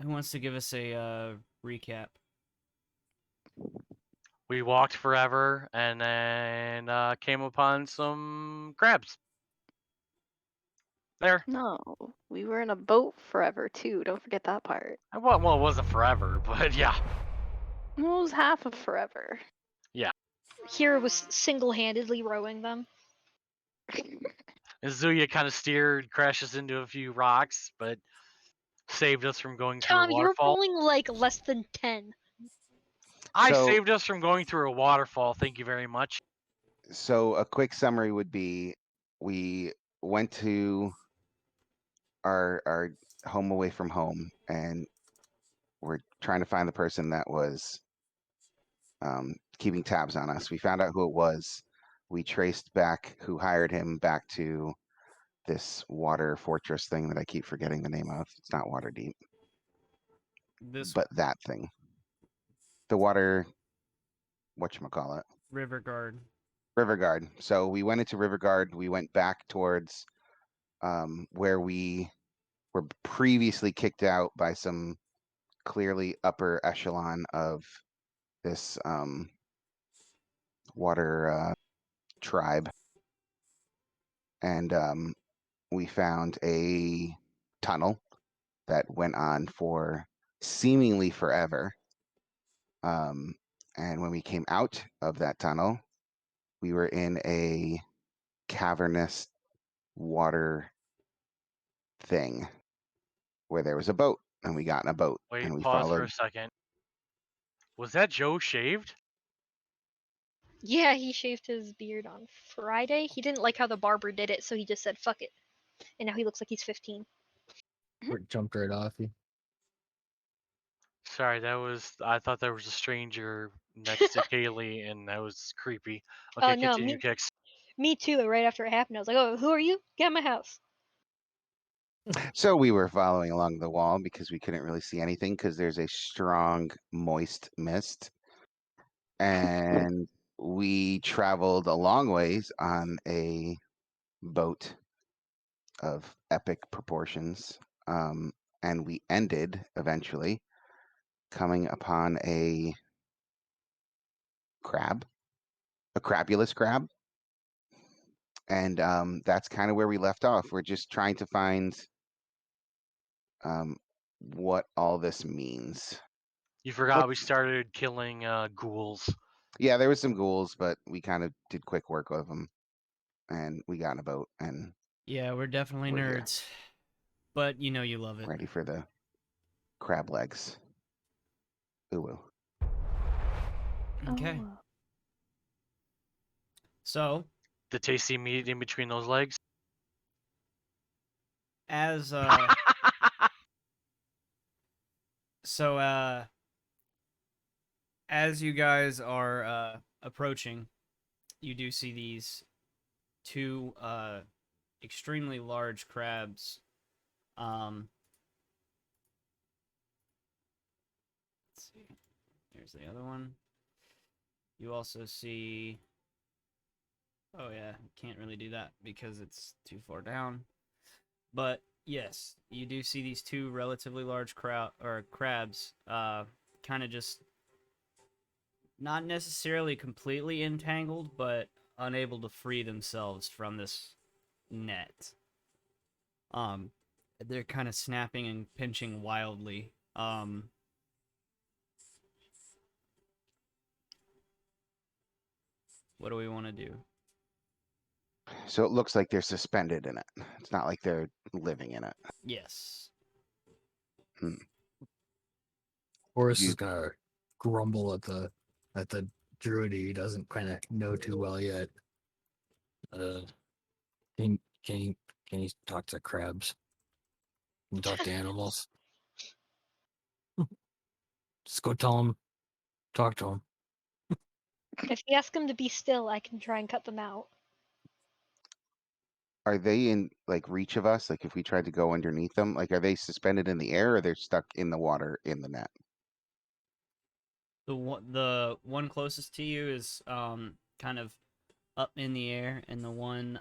Who wants to give us a recap? We walked forever and then came upon some crabs. There. No, we were in a boat forever too. Don't forget that part. Well, it wasn't forever, but yeah. It was half of forever. Yeah. Hira was single-handedly rowing them. And Zuya kind of steered, crashes into a few rocks, but saved us from going through a Tom, you're waterfall. rolling like less than 10. I So- saved us from going through a waterfall. Thank you very much. So a quick summary would be we went to our home away from home and we're trying to find the person that was keeping tabs on us. We found out who it was. We traced back who hired him back to this water fortress thing that I keep forgetting the name of. It's not Waterdeep, but that thing. The water, whatchamacallit? Riverguard. Riverguard. So we went into Riverguard. We went back towards where we were previously kicked out by some clearly upper echelon of this water tribe. And we found a tunnel that went on for seemingly forever. And when we came out of that tunnel, we were in a cavernous water thing where there was a boat, and we got in a boat. Wait, and we pause followed. for a second. Was that Joe shaved? Yeah, he shaved his beard on Friday. He didn't like how the barber did it, so he just said, fuck it. And now he looks like he's 15. It jumped right off you. Sorry, I thought there was a stranger next to Kaylee, and that was creepy. Okay, Oh, no, continue, Kix. Me too, right after it happened. I was like, oh, who are you? Get out of my house. So we were following along the wall because we couldn't really see anything because there's a strong, moist mist. And we traveled a long ways on a boat of epic proportions. And we ended eventually coming upon a crab, a crabulous crab. And that's kind of where we left off. We're just trying to find what all this means. You forgot we started killing ghouls. Yeah, there was some ghouls, but we kind of did quick work with them, and we got in a boat and Yeah, we're definitely We're here. nerds. But you know you love it. ready for the crab legs. Ooh. Okay. Oh. So, The tasty meat in between those legs. as as you guys are approaching, you do see these two extremely large crabs. Let's see. Here's the other one. You also see. Oh yeah, can't really do that because it's too far down. But yes, you do see these two relatively large crabs, kind of just not necessarily completely entangled, but unable to free themselves from this net. They're kind of snapping and pinching wildly. What do we want to do? So it looks like they're suspended in it. It's not like they're living in it. Yes. Horace You- is gonna grumble at the druid he doesn't kind of know too well yet. Can you talk to crabs? Can you talk to animals? Just go tell them. Talk to them. If you ask him to be still, I can try and cut them out. Are they in like reach of us? Like if we tried to go underneath them, like are they suspended in the air or they're stuck in the water in the net? The one closest to you is kind of up in the air, and the one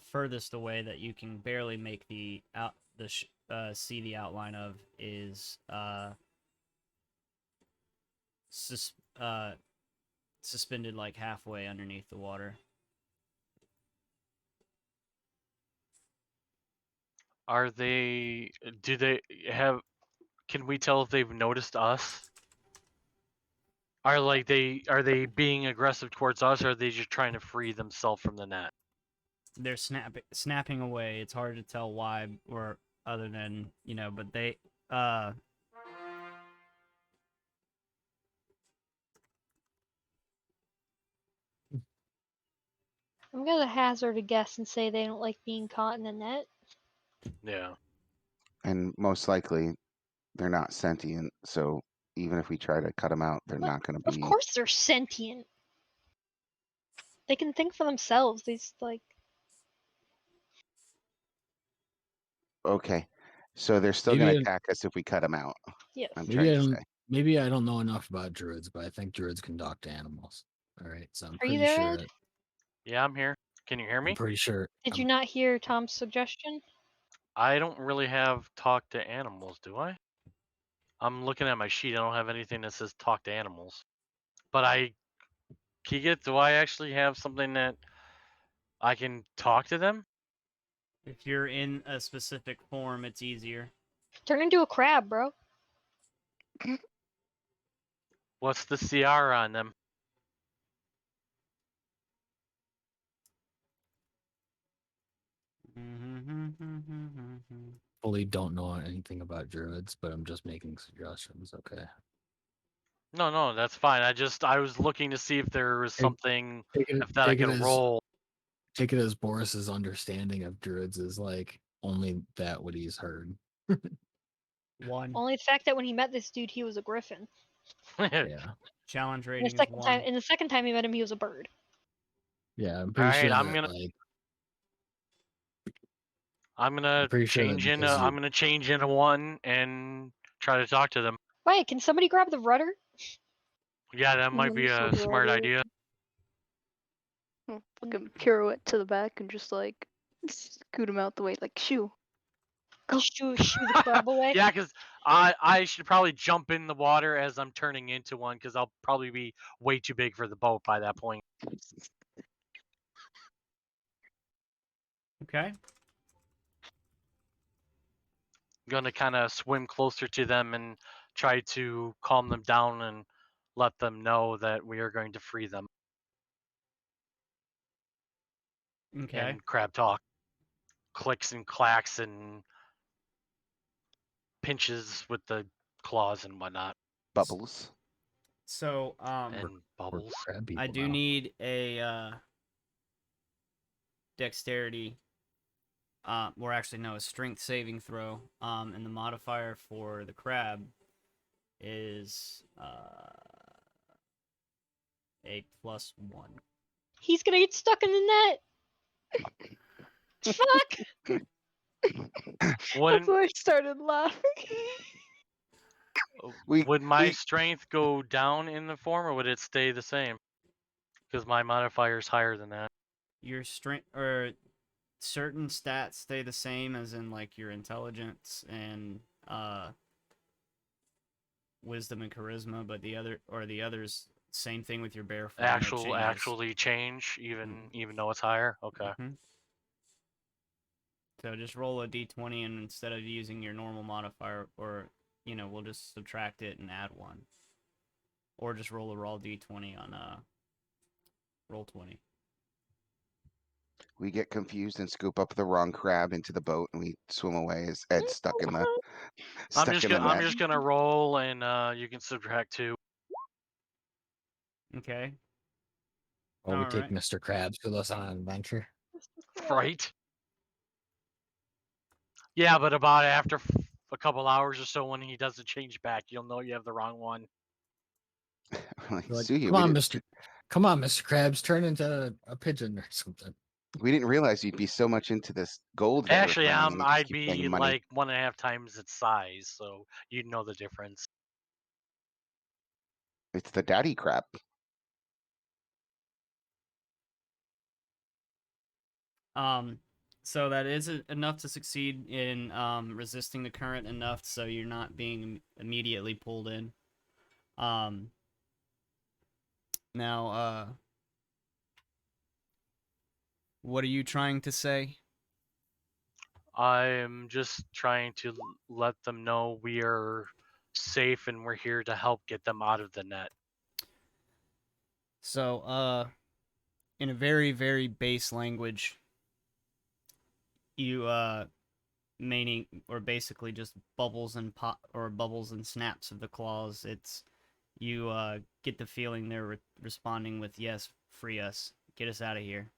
furthest away that you can barely make see the outline of is suspended like halfway underneath the water. Are they? Do they have? Can we tell if they've noticed us? Are they being aggressive towards us, or are they just trying to free themselves from the net? They're snapping away. It's hard to tell why, or other than but they I'm gonna hazard a guess and say they don't like being caught in the net. Yeah. And most likely, they're not sentient. So even if we try to cut them out, they're What? not going to Of be. course they're sentient. They can think for themselves. These like Okay. So they're still Maybe going to I- attack us if we cut them out. yes. I'm Maybe trying I to don't. say. Maybe I don't know enough about druids, but I think druids can talk to animals. All right, so I'm Are you pretty there, sure. Ed? Yeah, I'm here. Can you hear I'm me? pretty sure. Did I'm you not hear Tom's suggestion? I don't really have talk to animals, do I? I'm looking at my sheet. I don't have anything that says talk to animals. But do I actually have something that I can talk to them? if you're in a specific form, it's easier. Turn into a crab, bro. What's the CR on them? fully don't know anything about druids, but I'm just making suggestions. Okay. No, that's fine. I was looking to see if there was Take- something Take it, if that I take it could as roll. take it as Boris's understanding of druids is like only that what he's heard. One Only the fact that when he met this dude, he was a griffin. Yeah. challenge And the rating is second 1. time, and the second time he met him, he was a bird. Yeah, I'm pretty Alright, sure I'm that, gonna- like I'm gonna pretty sure that change into because I'm gonna change into one and try to talk to them. Wait, can somebody grab the rudder? Yeah, that might be Let a me see smart the idea. Fucking pirouette to the back and just like scoot him out the way, like shoo. Go. Shoo the crab away. Yeah, because I should probably jump in the water as I'm turning into one, because I'll probably be way too big for the boat by that point. Okay. Gonna kind of swim closer to them and try to calm them down and let them know that we are going to free them. Okay. And crab talk, clicks and clacks and pinches with the claws and whatnot, Bubbles. So and we're bubbles. crab people I do now. need a dexterity. Or actually no, a strength saving throw. And the modifier for the crab is a +1. He's gonna get stuck in the net. Fuck. That's Wouldn't why I started laughing. would my we- strength go down in the form, or would it stay the same? Because my modifier is higher than that. Your strength or certain stats stay the same, as in like your intelligence and wisdom and charisma, but the others same thing with your bear form. no changes. Actually change even though it's higher. Okay. Mhm. So just roll a d20, and instead of using your normal modifier, or we'll just subtract it and add 1, or just roll a raw d20 on roll 20. We get confused and scoop up the wrong crab into the boat, and we swim away as Ed's stuck in the I'm just net. gonna roll, and you can subtract 2. Okay. Or we take Alright. Mr. Krabs with us on an adventure. Right. Yeah, but about after a couple hours or so, when he doesn't change back, you'll know you have the wrong one. Like, You're like, Suya, come on, Mr. Krabs, turn into a pigeon or something. we didn't realize you'd be so much into this gold. That Actually, we're finding, and you just I'd keep paying be money. like 1.5 times its size, so you'd know the difference. It's the daddy crab. So that is enough to succeed in resisting the current enough so you're not being immediately pulled in. Now, what are you trying to say? I'm just trying to let them know we are safe and we're here to help get them out of the net. So, in a very, very base language, you, meaning, or basically just bubbles and pop, or bubbles and snaps of the claws, you, get the feeling they're responding with, yes, free us, get us out of here.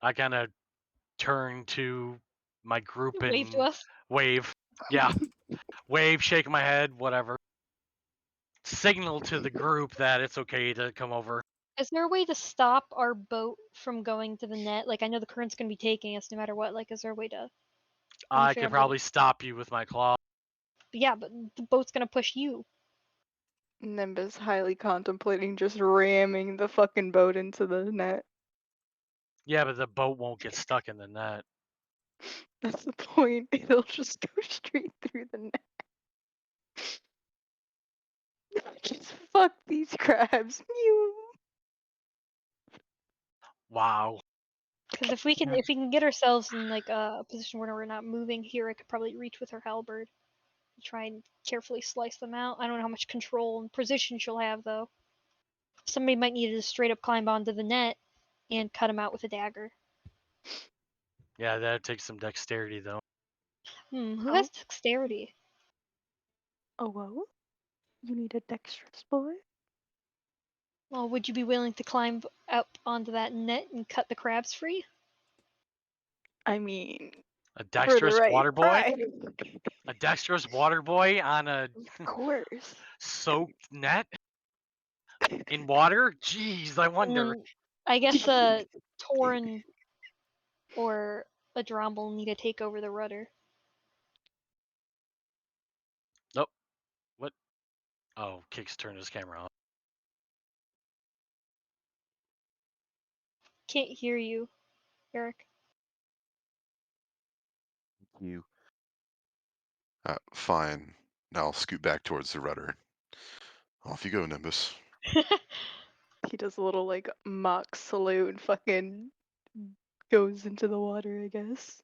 I kind of turn to my group and Wave to us. wave. Yeah. Wave, shake my head, whatever. Signal to the group that it's okay to come over. Is there a way to stop our boat from going to the net? Like, I know the current's gonna be taking us no matter what. Like, is there a way to? I figure could out how probably stop you with my claw. Yeah, but the boat's gonna push you. Nimbus highly contemplating just ramming the fucking boat into the net. Yeah, but the boat won't get stuck in the net. That's the point. It'll just go straight through the net. Just fuck these crabs. Mew. Wow. Because if we can get ourselves in like a position where we're not moving here, I could probably reach with her halberd, try and carefully slice them out. I don't know how much control and precision she'll have though. Somebody might need to straight up climb onto the net and cut him out with a dagger. Yeah, that takes some dexterity though. Who has dexterity? Oh, whoa. You need a dexterous boy? Well, would you be willing to climb up onto that net and cut the crabs free? I mean, A for the dexterous right water boy? price. A dexterous water boy on a Of course. soaked net? In water? Jeez, I And wonder. then I guess a Tauren or a Drum will need to take over the rudder. Nope. What? Oh, Kix turned his camera off. Can't hear you, Eric. You. Fine. Now I'll scoot back towards the rudder. Off you go, Nimbus. He does a little like mock salute and fucking goes into the water, I guess.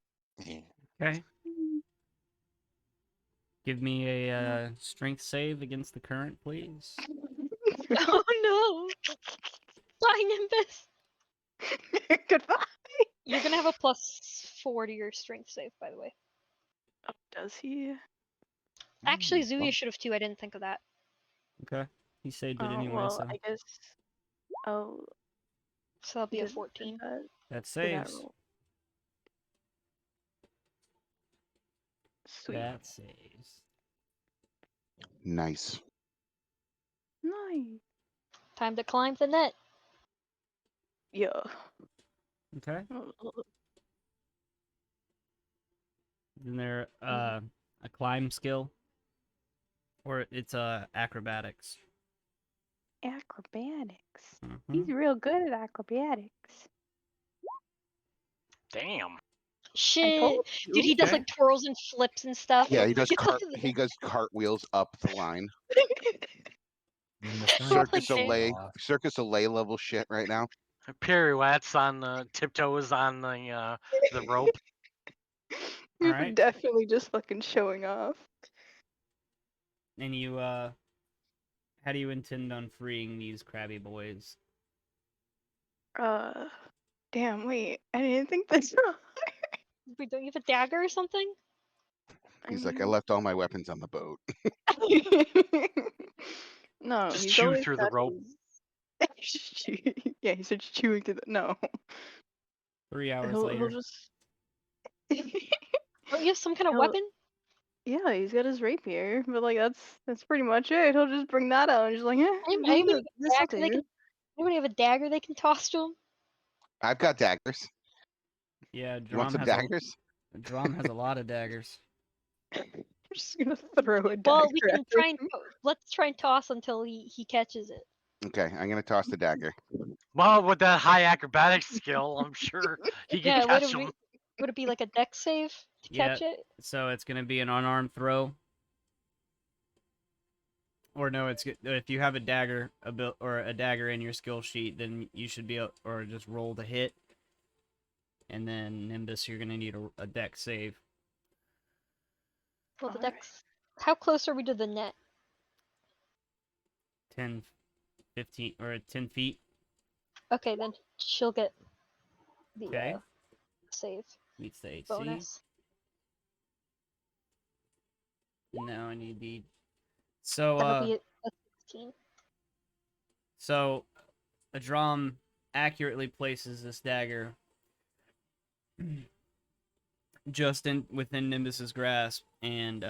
Okay. Give me a strength save against the current, please. Oh no! Bye, Nimbus! Goodbye. You're gonna have a +4 to your strength save, by the way. Oh, does he? Actually, Zuya should have too. I didn't think of that. Okay. He saved it Oh, anyway, well, so I guess. Oh, So that'll he be a didn't say 14. that that for that saves. roll. Sweet. That saves. Nice. Nice. Time to climb the net. Yeah. Okay. Oh, Isn't there a climb skill? Or it's acrobatics. acrobatics. Mhm. He's real good at acrobatics. Damn. Shit! told Dude, you. he does Okay. like twirls and flips and stuff. Yeah, he does Get up to the he goes cartwheels up the line. Nimbus, don't Well, get like Circus they- Olay, off. Circus Olay level shit right now. Pirouettes on the tiptoes on the rope. You're Alright. definitely just fucking showing off. And you, how do you intend on freeing these crabby boys? Damn, wait. I didn't think this through. Wait, don't you have a dagger or something? He's like, I left all my weapons on the boat. No, Just he's chew always through the got rope. his- Yeah, he starts chewing through the. No. 3 hours He'll later. just. Don't you have some kind of He'll- weapon? Yeah, he's got his rapier, but like that's pretty much it. He'll just bring that out and just like, Anybody this'll have a dagger they do. can? Anybody have a dagger they can toss to him? I've got daggers. Yeah, You want some daggers? Drum has a lot of daggers. I'm just gonna throw a dagger. Well, we can at try him. and let's try and toss until he catches it. Okay, I'm gonna toss the dagger. Well, with that high acrobatics skill, I'm sure he can Yeah, catch him. would it be like a dex save to Yeah. catch it? So it's gonna be an unarmed throw. Or no, if you have a dagger or a dagger in your skill sheet, then you should be or just roll the hit. And then Nimbus, you're gonna need a dex save. Well, the Alright. dex. How close are we to the net? 10, 15, or 10 feet. Okay, then she'll get the Okay. save Meets the AC. bonus. Now I need the. So That'll be a 16. So Adram accurately places this dagger just within Nimbus's grasp, and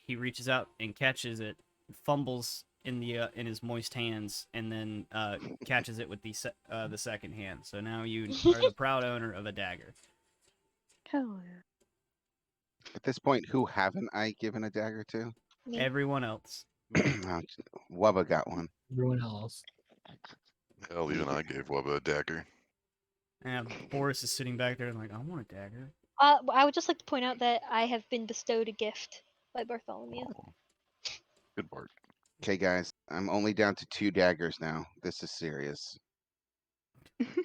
he reaches out and catches it, fumbles in his moist hands, and then catches it with the second hand. So now you are the proud owner of a dagger. Hell yeah. At this point, who haven't I given a dagger to? Me. Everyone else. Oh, Wubba got one. Everyone else. Hell, even I gave Wubba a dagger. And Boris is sitting back there and like, I want a dagger. I would just like to point out that I have been bestowed a gift by Bartholomew. Oh, good Bart. Okay, guys, I'm only down to 2 daggers now. This is serious.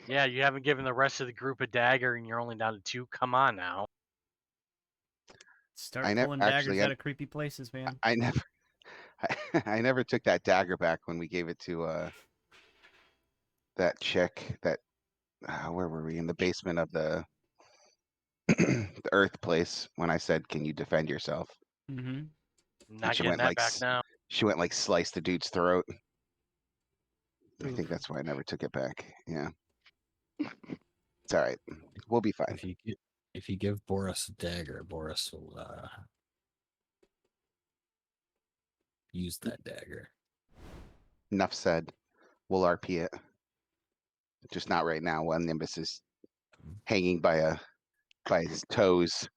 Yeah, you haven't given the rest of the group a dagger, and you're only down to 2. Come on now. Start I never- pulling actually, daggers I- out of creepy places, man. I never, I never took that dagger back when we gave it to that chick. That where were we in the basement of the the Earth place? When I said, "Can you defend yourself?" Mm-hmm. Not she getting went that like back now. She went like slice the dude's throat. I Oof. think that's why I never took it back. Yeah, it's all right. We'll be fine. If you give Boris a dagger, Boris will use that dagger. Enough said. We'll RP it. Just not right now while Nimbus is hanging by his toes.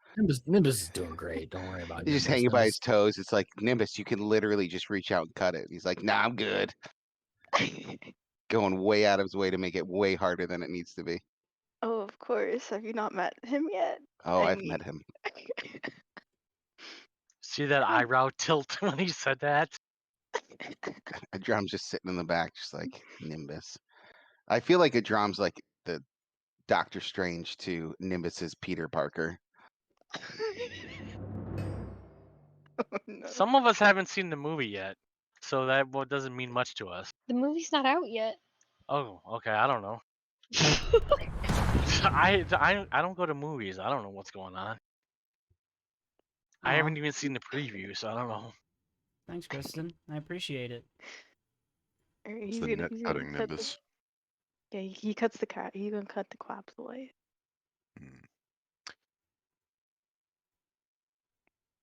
Nimbus is doing great. Don't worry about it. He's just hanging by his toes. It's like, Nimbus, you can literally just reach out and cut it. He's like, nah, I'm good. Going way out of his way to make it way harder than it needs to be. Oh, of course. Have you not met him yet? Oh, I I've mean- met him. See that eyebrow tilt when he said that? Adram's just sitting in the back, just like, Nimbus. I feel like Adram's like the Doctor Strange to Nimbus's Peter Parker. Oh, no. Some of us haven't seen the movie yet, so that doesn't mean much to us. The movie's not out yet. Oh, okay. I don't know. I don't go to movies. I don't know what's going on. I Aw. haven't even seen the preview, so I don't know. Thanks, Kristen. I appreciate it. It's He's the gonna, net he's gonna cutting cut Nimbus. yeah, he cuts the cat. He's gonna cut the claps away. Hmm.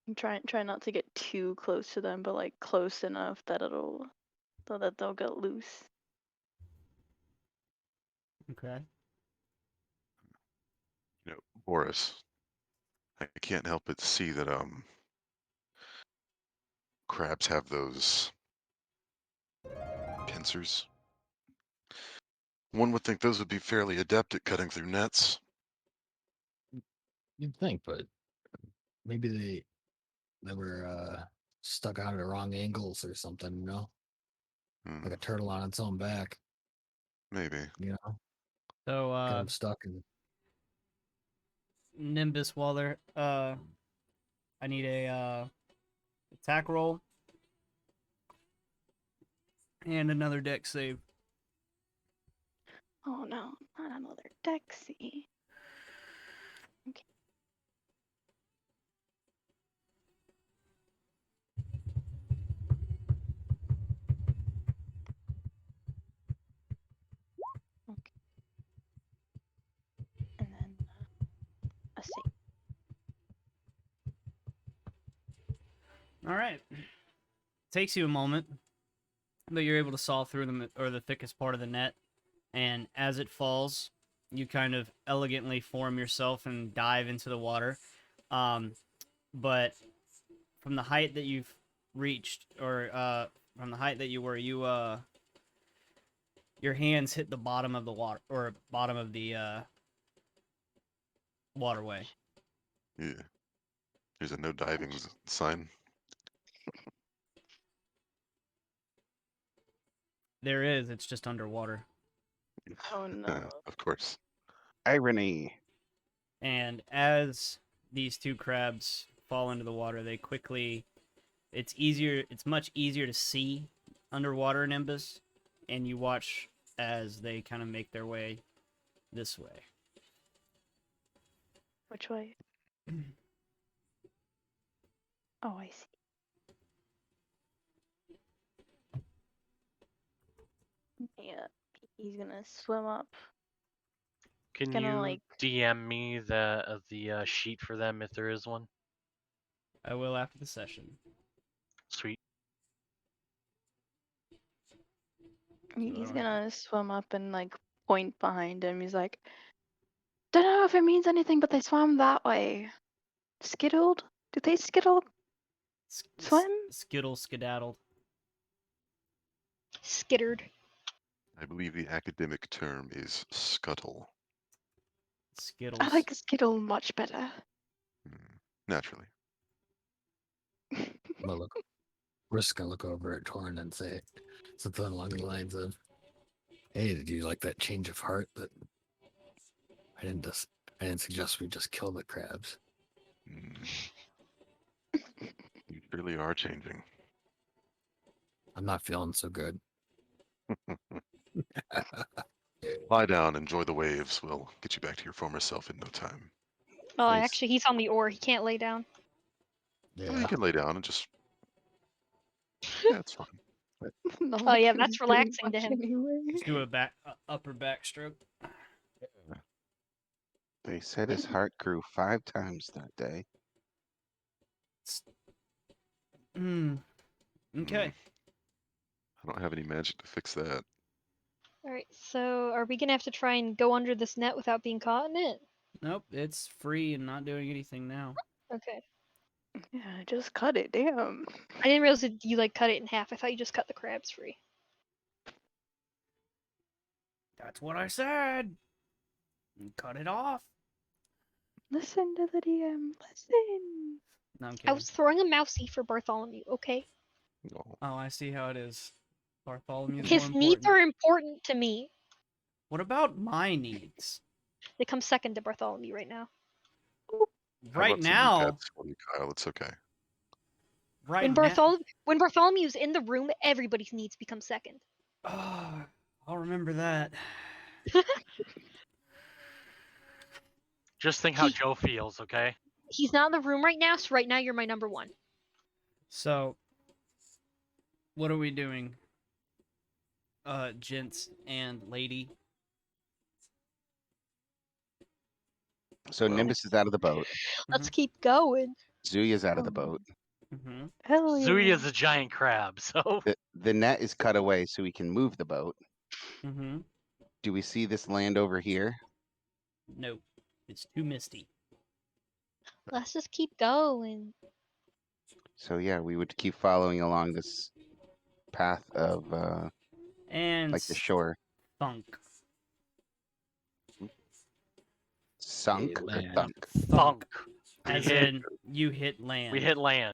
I'm try not to get too close to them, but like close enough that they'll get loose. Okay. You know, Boris, I can't help but see that crabs have those pincers. One would think those would be fairly adept at cutting through nets. You'd think, but maybe they were stuck out at the wrong angles or something, you know? Hmm, Like a turtle on its own back, maybe. you know? So, Get them stuck in. Nimbus, while they're, I need a, attack roll. And another deck save. Oh no, not another Dexy. Okay. Okay. And then a save. Alright. Takes you a moment, but you're able to saw through the thickest part of the net. And as it falls, you kind of elegantly form yourself and dive into the water. But from the height that you've reached, or from the height that you were, you your hands hit the bottom of the water or bottom of the waterway. Yeah. There's a no diving sign. There is. It's just underwater. Oh no. Of course. Irony. And as these two crabs fall into the water, they quickly. It's much easier to see underwater, Nimbus, and you watch as they kind of make their way this way. Which way? Oh, I see. Yeah, he's gonna swim up. Can Gonna, you like- DM me the sheet for them if there is one? I will after the session. Sweet. He's So- gonna swim up and like point behind him. He's like, don't know if it means anything, but they swam that way. Skittled? Do they skittle? Swim? Skittle skedaddled. Skittered. I believe the academic term is scuttle. Skittles. I like skittle much better. Naturally. Well, look, we're just gonna look over at Torn and say something along the lines of, "Hey, did you like that change of heart? That I didn't suggest we just kill the crabs." Mm. You surely are changing. I'm not feeling so good. Lie down, enjoy the waves. We'll get you back to your former self in no time. Oh, Nice. actually, he's on the oar. He can't lay down. Well, you Yeah, can lay down and just. Yeah, it's fine. Not Oh, like yeah, he's that's doing relaxing to much him. Anyway. Just do a upper backstroke. They said his heart grew 5 times that day. Okay. I don't have any magic to fix that. Alright, so are we gonna have to try and go under this net without being caught in it? Nope, it's free and not doing anything now. Okay. Yeah, just cut it. Damn. I didn't realize that you like cut it in half. I thought you just cut the crabs free. That's what I said. Cut it off. Listen to the DM. Listen. No, I'm I kidding. was throwing a mousey for Bartholomew, okay? No. Oh, I see how it is. Bartholomew's His more needs important. are important to me. What about my needs? They come second to Bartholomew right now. How Right about some new now, pets for you, Kyle? It's okay. right When Bartholomew's in the room, everybody's needs become second. now. I'll remember that. Just think how He- Joe feels, okay? He's not in the room right now, so right now you're my number one. So, what are we doing? Gents and lady. So Well- Nimbus is out of the boat. Let's keep going. Zuya's out of the boat. Mm-hmm. Hell yeah. Zuya's a giant crab, so The net is cut away so we can move the boat. Mm-hmm. Do we see this land over here? Nope. It's too misty. Let's just keep going. So yeah, we would keep following along this path of And like the shore. thunk. Sunk or land. thunk? thunk. We As hit, in, you hit land. we hit land.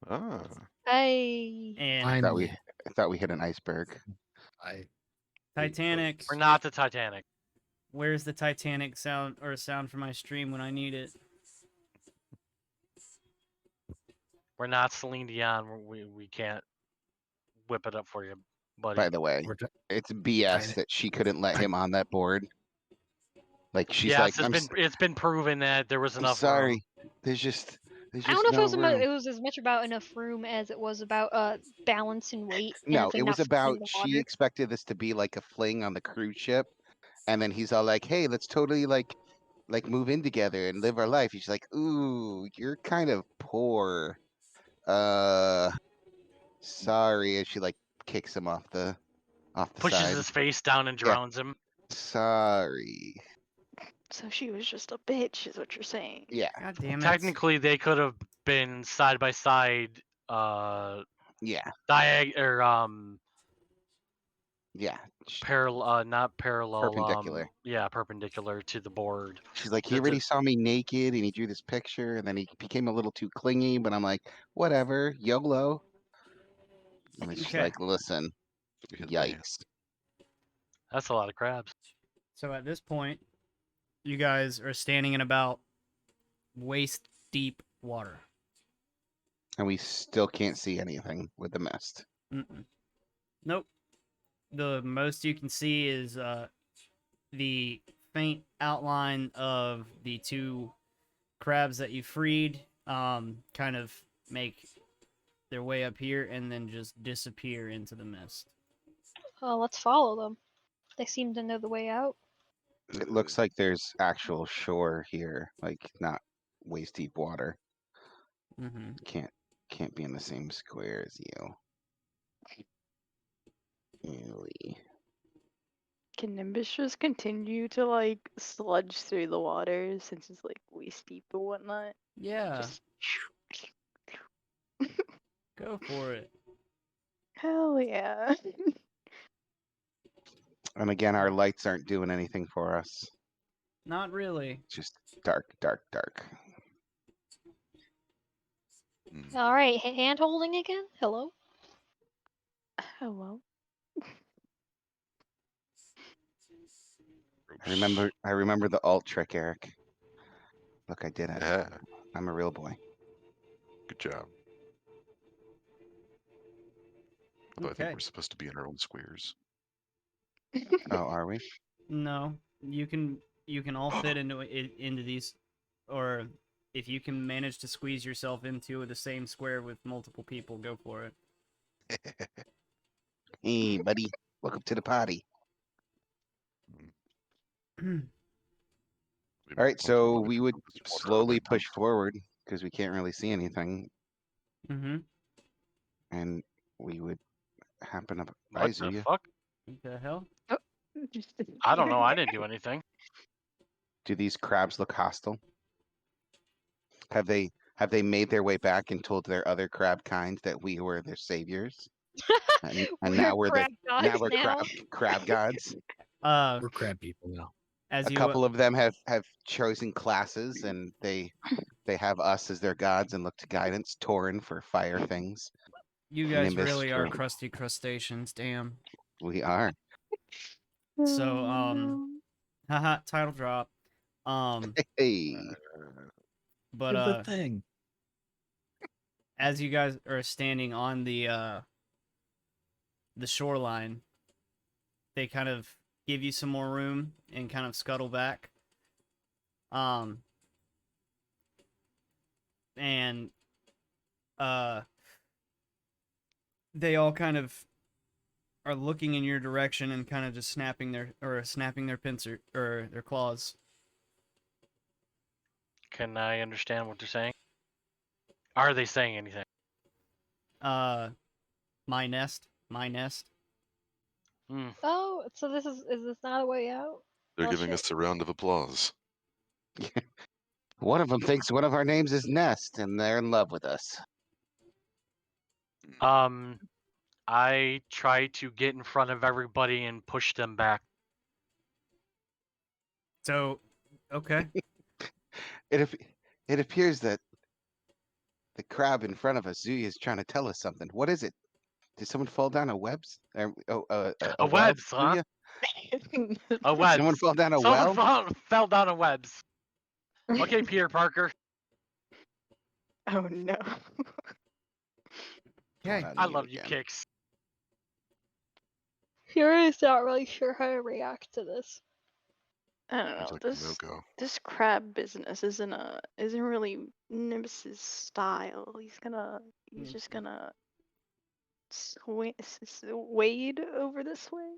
Ah. I And I Finally, thought we hit an iceberg. I Titanic. We're not the Titanic. Where's the Titanic sound for my stream when I need it? We're not Celine Dion. We can't whip it up for you, buddy. By the way, we're t- it's BS Tiny- that she couldn't let him on that board. Like she's yes, like, it's been proven that there was I'm enough. sorry. There's just I don't know if no it was room. it was as much about enough room as it was about balance and weight. And No, if it was enough about in the she water. expected this to be like a fling on the cruise ship, and then he's all like, "Hey, let's totally like move in together and live our life." He's like, "Ooh, you're kind of poor. Sorry," and she like kicks him off the Pushes side. his face down and Yeah. drowns him. Sorry. So she was just a bitch, is what you're saying. Yeah, God damn it. Technically, they could have been side by side. yeah. Yeah. Not parallel. Perpendicular. Yeah, perpendicular to the board. She's like, he Does already it- saw me naked and he drew this picture and then he became a little too clingy, but I'm like, whatever, YOLO. And then she's Okay. like, listen, We hit land. yikes. That's a lot of crabs. So at this point, you guys are standing in about waist deep water. And we still can't see anything with the mist. Mm-mm. Nope. The most you can see is the faint outline of the two crabs that you freed. Kind of make their way up here and then just disappear into the mist. Oh, let's follow them. They seem to know the way out. It looks like there's actual shore here, like not waist deep water. Mm-hmm. Can't be in the same square as you. Really. Can Nimbus just continue to like sludge through the water since it's like waist deep and whatnot? Yeah, Just go for it. hell yeah. And again, our lights aren't doing anything for us. Not really. It's just dark, dark, dark. Mm. All right, hand holding again. Hello. Hello. I remember the alt trick, Eric. Look, I did it. Yeah, I'm a real boy. good job. Although I think Okay. we're supposed to be in our own squares. Oh, are we? No, you can all fit into these, or if you can manage to squeeze yourself into the same square with multiple people, go for it. Hey, buddy. Welcome to the party. We All right, might so want to we would control this water slowly other push forward because we can't really see anything, Mm-hmm. and we would happen up. What the Zuya. fuck? What the hell? Just I don't know. I disappeared. didn't do anything. Do these crabs look hostile? Have they made their way back and told their other crab kind that we were their saviors? And now we're crab gods crab gods. We're crab people now. As A you couple of them have chosen classes and they have us as their gods and look to guidance. Torin for fire things. you guys Nimbus really are for- crusty crustaceans, damn. We are. So, Oh, no. haha, title drop. Hey. But Here's the thing. as you guys are standing on the shoreline, they kind of give you some more room and kind of scuttle back. And they all kind of are looking in your direction and kind of just snapping their pincer or their claws. Can I understand what they're saying? Are they saying anything? My nest. Hmm. Oh, so is this not a way out? They're Well, giving shit. us a round of applause. One of them thinks one of our names is Nest and they're in love with us. I try to get in front of everybody and push them back. So, okay. It appears that the crab in front of us, Zuya, is trying to tell us something. What is it? Did someone fall down a webs? A A well, webs, huh? Zuya? A webs. Someone fall down a Someone well? fell down a webs. Okay, Peter Parker. Oh no. Okay. Fall down I you love you, again. Kicks. Fury's not really sure how to react to this. I don't know. Seems like a This no-go. this crab business isn't really Nimbus's style. He's just gonna wade over this way.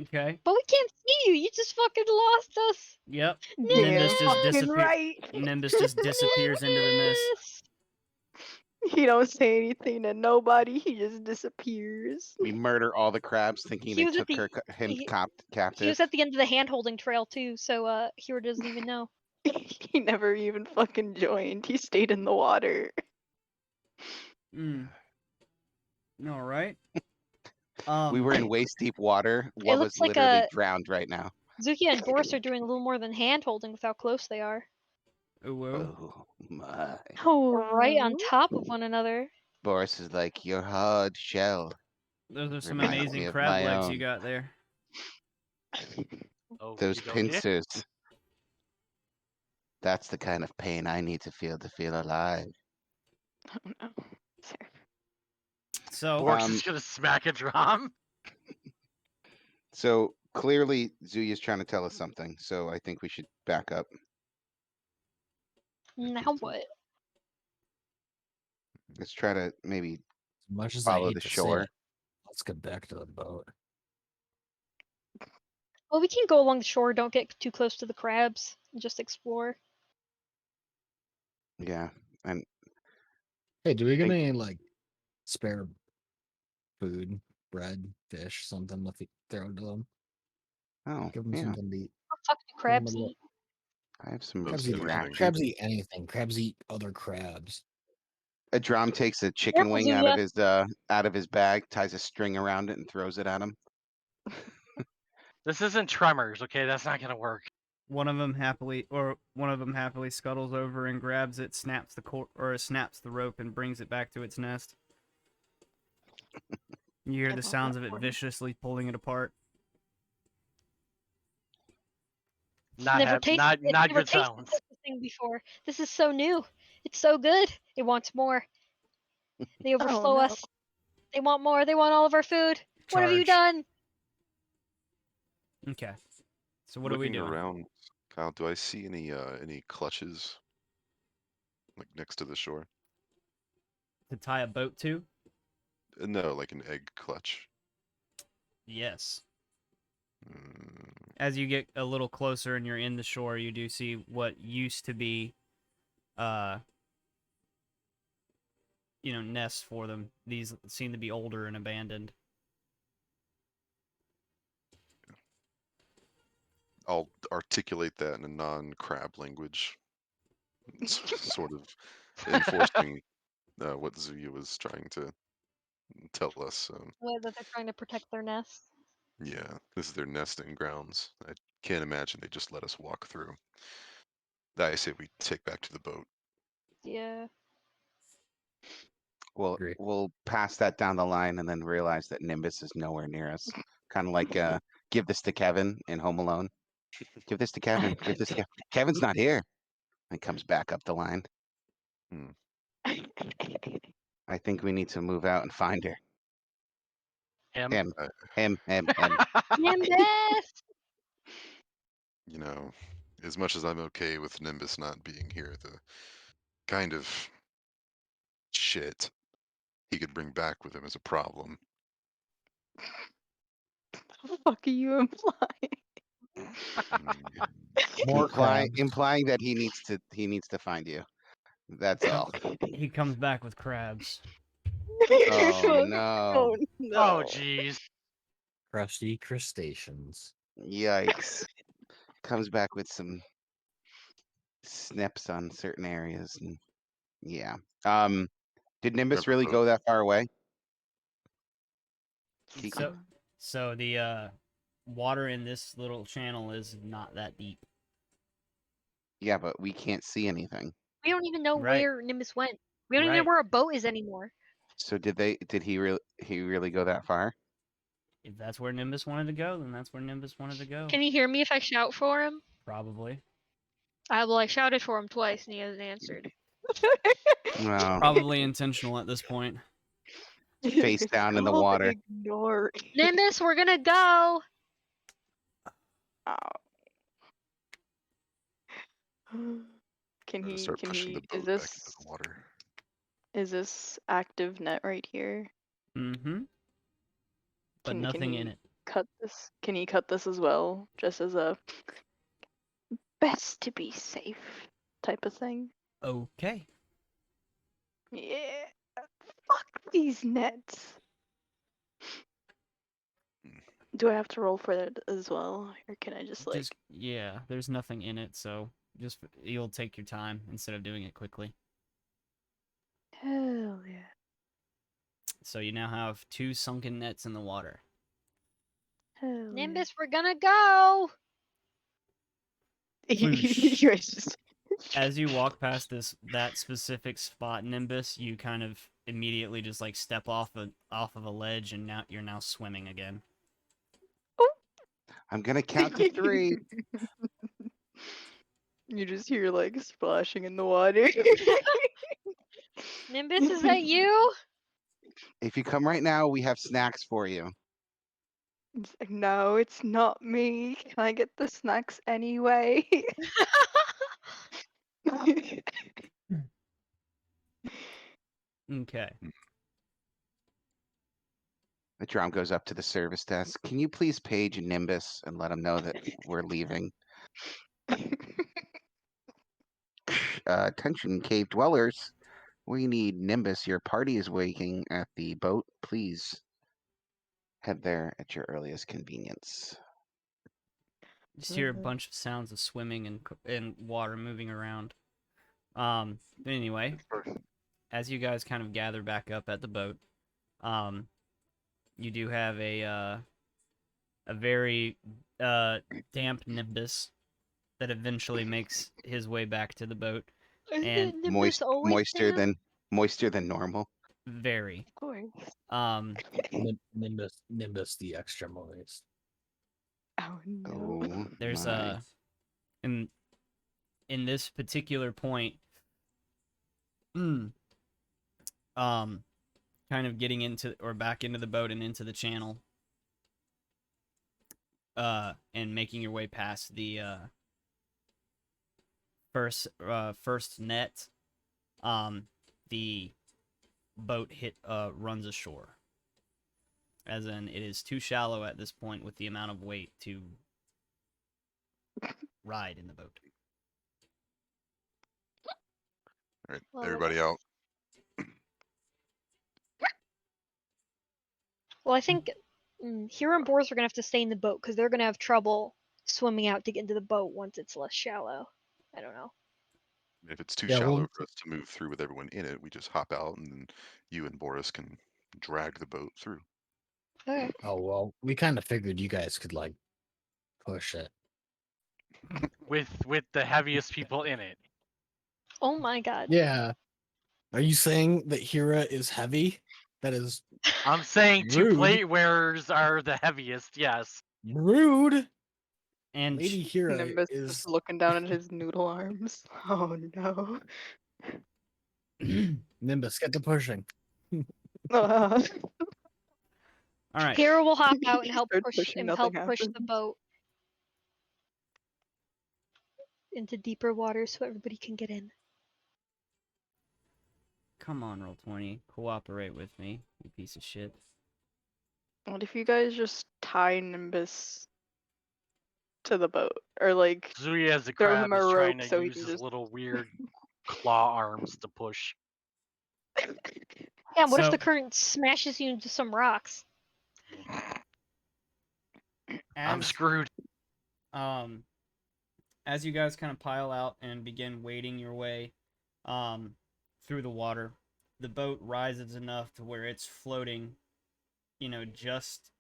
Okay. But we can't see you. You just fucking lost us. Yep. Damn Nimbus just fucking disappear. right. Nimbus just disappears into the mist. Nimbus! He don't say anything to nobody. He just disappears. We murder all the crabs thinking He they was at took him he captive. was at the end of the hand holding trail too, so Hero doesn't even know. He never even fucking joined. He stayed in the water. All right. We were in waist deep water. What was looks like literally a- drowned right now. Zuki and Boris are doing a little more than hand holding with how close they are. Ooh, whoa. Oh my. Oh, Right on top of one another. Boris is like, your hard shell Those are some reminds me amazing of crab my legs own. you got there. Those Okey dokey. pincers. That's the kind of pain I need to feel alive. Oh no. Sorry. So, Boris is gonna smack a drum. So clearly Zuya's trying to tell us something, so I think we should back up. Now what? Let's try to maybe As much as follow I hate the to shore. say it, let's get back to the boat. Well, we can go along the shore. Don't get too close to the crabs. And just explore. Yeah. And Hey, do we get Think- any like spare food, bread, fish, something to throw to them? oh Give them yeah, something to eat. What the fuck do crabs little- eat? I have some Crabs Crabs eat eat, everything. crabs eat anything. Crabs eat other crabs. Adram takes a chicken Careful, wing Zuya. out of his bag, ties a string around it, and throws it at him. This isn't Tremors, okay? That's not gonna work. one of them happily scuttles over and grabs it, snaps the rope, and brings it back to its nest. You hear I the love sounds that of it for him. viciously pulling it apart. Not Never have, tasted not it. not Never good tasted sounds. such a thing before. This is so new. It's so good. It wants more. They overflow no. us. They want more. They want all of our food. What have you Charge. done? Okay. So what are we Looking doing? around, Kyle, do I see any clutches like next to the shore? To tie a boat to? No, like an egg clutch. Yes. Mm, As you get a little closer and you're in the shore, you do see what used to be, nests for them. These seem to be older and abandoned. I'll articulate that in a non-crab language, sort of enforcing what Zuya was trying to tell us. What, that they're trying to protect their nests. Yeah, this is their nesting grounds. I can't imagine they just let us walk through. I say we take back to the boat. Yeah. Agree. We'll pass that down the line and then realize that Nimbus is nowhere near us. Kind of like give this to Kevin in Home Alone. Give this to Kevin. Give this to Kevin. Kevin's not here. And comes back up the line. I think we need to move out and find her. Him. Him. Nimbus! You know, as much as I'm okay with Nimbus not being here, the kind of shit he could bring back with him is a problem. What the fuck are you implying? Mm, More crabs. Implying that he needs to find you. That's all. He comes back with crabs. Oh no. Oh no. Oh jeez. Krusty Crustaceans. Yikes. Comes back with some snips on certain areas and yeah. Did Nimbus Remember really both. go that far away? Kiki? So the water in this little channel is not that deep. Yeah, but we can't see anything. We don't even know Right. where Nimbus went. We don't even Right. know where a boat is anymore. So did he really go that far? If that's where Nimbus wanted to go, then that's where Nimbus wanted to go. Can you hear me if I shout for him? Probably. I shouted for him twice and he hasn't answered. No. Probably intentional at this point. Face down in the Called water. Ignore. Nimbus, we're gonna go. Can I'm gonna he? start Can pushing he? the boat Is back this? into the water. Is this active net right here? Mm-hmm. But Can nothing in he it. cut this? Can he cut this as well, just as a best to be safe type of thing? Okay. Yeah. Fuck these nets. Do I have to roll for that as well, or can I just like? Yeah, there's nothing in it, so you'll take your time instead of doing it quickly. Hell yeah. So you now have 2 sunken nets in the water. Hell Nimbus, we're gonna go. yeah. Whoosh. You guys just- As you walk past that specific spot, Nimbus, you kind of immediately just like step off of a ledge, and now you're swimming again. I'm gonna count to 3. You just hear like splashing in the water. Nimbus, is that you? If you come right now, we have snacks for you. It's like, no, it's not me. Can I get the snacks anyway? Okay. The drum goes up to the service desk. Can you please page Nimbus and let him know that we're leaving? Attention, cave dwellers. We need Nimbus. Your party is waiting at the boat. Please head there at your earliest convenience. You just hear a bunch of sounds of swimming and water moving around. But anyway, as you guys kind of gather back up at the boat, you do have a very damp Nimbus that eventually makes his way back to the boat. Isn't And Nimbus always damp? Moister than normal. Very. Of course. Nimbus the extra moist. Oh no. Oh, There's my. in this particular point, kind of getting into or back into the boat and into the channel, and making your way past the first net, the boat runs ashore. As in, it is too shallow at this point with the amount of weight to ride in the boat. All right, Well, everybody out. Well, I think Hero and Boris are gonna have to stay in the boat because they're gonna have trouble swimming out to get into the boat once it's less shallow. I don't know. If it's too Yeah, shallow well- for us to move through with everyone in it, we just hop out, and then you and Boris can drag the boat through. Okay. Oh well, we kind of figured you guys could like push it. With the heaviest people in it. Oh my god. Yeah. Are you saying that Hira is heavy? That is I'm saying 2 Rude. plate wearers are the heaviest. Yes. rude. And Lady Hira Nimbus is just looking down at his noodle arms. Oh no. Nimbus. Get to pushing. Uh, all right. Hero will hop out and help Start push pushing, and nothing help push the happens. boat into deeper water so everybody can get in. Come on, Roll20. Cooperate with me, you piece of shit. What if you guys just tie Nimbus to the boat? Or like Zui as a throw crab him a is rope trying to so he use can his just little weird claw arms to push. Yeah, what if So- the current smashes you into some rocks? I'm As screwed. as you guys kind of pile out and begin wading your way through the water, the boat rises enough to where it's floating, just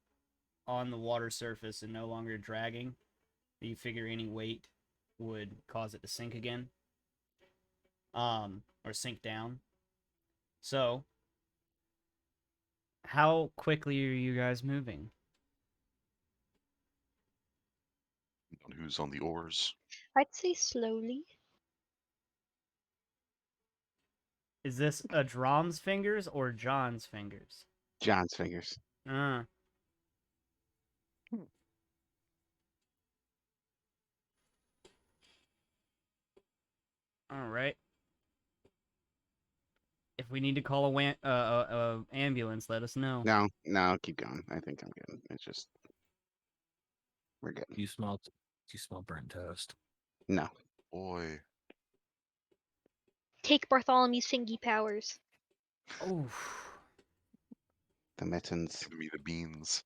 on the water surface and no longer dragging. You figure any weight would cause it to sink again, or sink down. So, how quickly are you guys moving? On who's on the oars? I'd say slowly. Is this a Drom's fingers or John's fingers? John's fingers. Uh. All right. If we need to call a ambulance, let us know. No, keep going. I think I'm good. It's just we're good. You smell burnt toast. No. Boy, Take Bartholomew's singy powers. Oh, The mittens. give me the beans.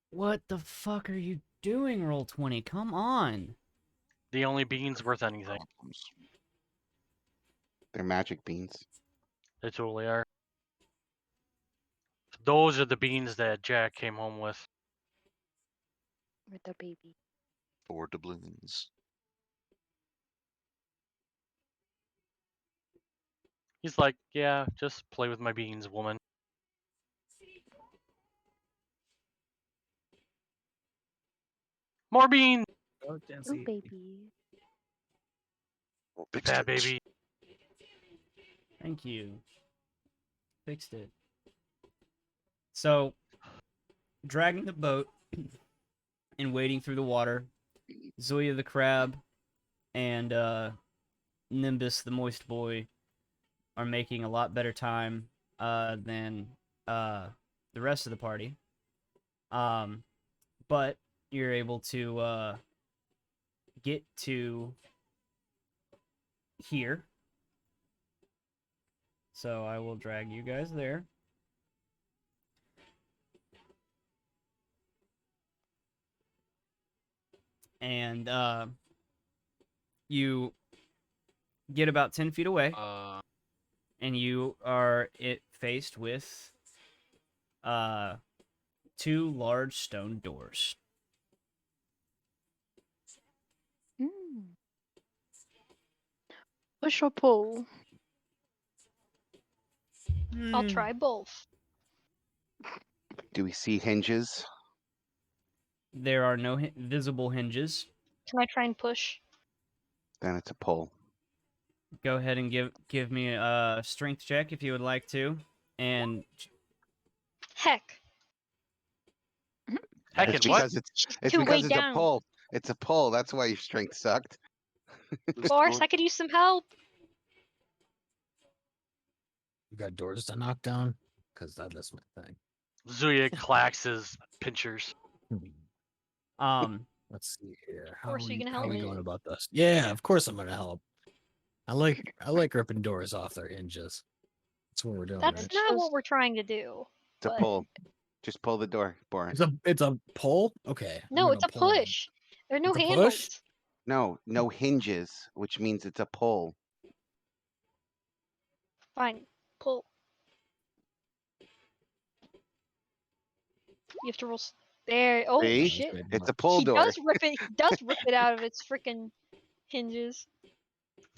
what the fuck are you doing, Roll20? Come on. The only beans worth anything. Problems. They're magic beans. They totally are. Those are the beans that Jack came home with. With the baby. 4 doubloons. He's like, yeah, just play with my beans, woman. More beans! Oh, Ooh, Jesse. baby. Well, big Bad stitch. baby. Thank you. Fixed it. So, dragging the boat and wading through the water, Zoya the crab and Nimbus the moist boy are making a lot better time than the rest of the party. But you're able to get to here. So I will drag you guys there. And you get about 10 feet away, and you are faced with 2 large stone doors. Push or pull? I'll Hmm. try both. Do we see hinges? There are no visible hinges. Can I try and push? Then it's a pull. Go ahead and give me a strength check if you would like to. And Heck. Heck, It's and what? because it's Too way because it's a down. pull. It's a pull. That's why your strength sucked. Boris, I could use some help. You got doors to knock down? Because that's my thing. Zuya clacks his pinchers. Let's see here. Boris, are you gonna How help are we me? going about this? Yeah, of course I'm gonna help. I like ripping doors off their hinges. That's what we're doing, That's right? not what we're trying to do. It's a But- pull. Just pull the door, Boris. It's a pull? Okay. I'm No, gonna it's a pull 'em. push. There are no It's a push? handles. No hinges, which means it's a pull. Fine. Pull. You have to roll. There. Oh See? shit. It's a pull He door. does rip it. He does rip it out of its freaking hinges.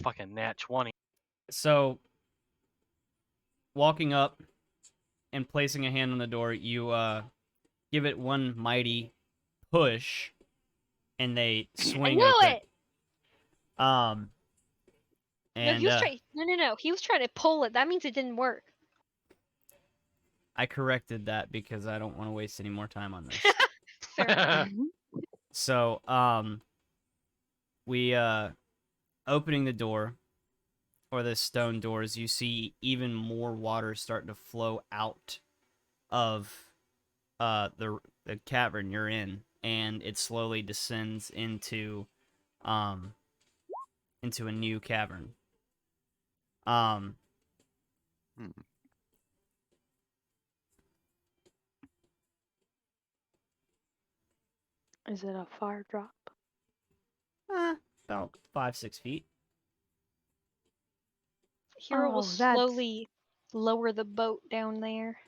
Fucking nat 20. so, walking up and placing a hand on the door, you give it one mighty push, and they I swing knew open. it. And No, he was trying. No. He was trying to pull it. That means it didn't work. I corrected that because I don't want to waste any more time on this. Fair enough. So, we opening the door, or the stone doors, you see even more water starting to flow out of the cavern you're in, and it slowly descends into a new cavern. Hmm. Is it a far drop? About 5-6 feet. Hero will Oh, that's- slowly lower the boat down there.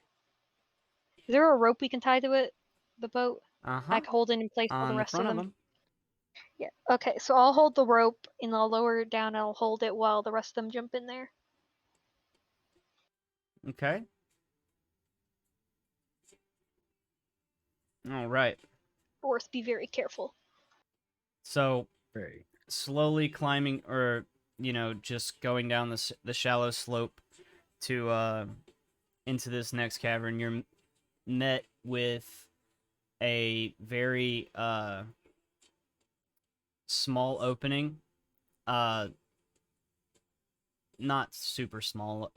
Is there a rope we can tie to it? The boat? I can hold it in place while On the the rest of front them. of them. Yeah. Okay, so I'll hold the rope and I'll lower it down and I'll hold it while the rest of them jump in there. Okay. All right. Boris, be very careful. So, Very. slowly climbing, or just going down the shallow slope to into this next cavern, you're met with a very small opening. Not super small.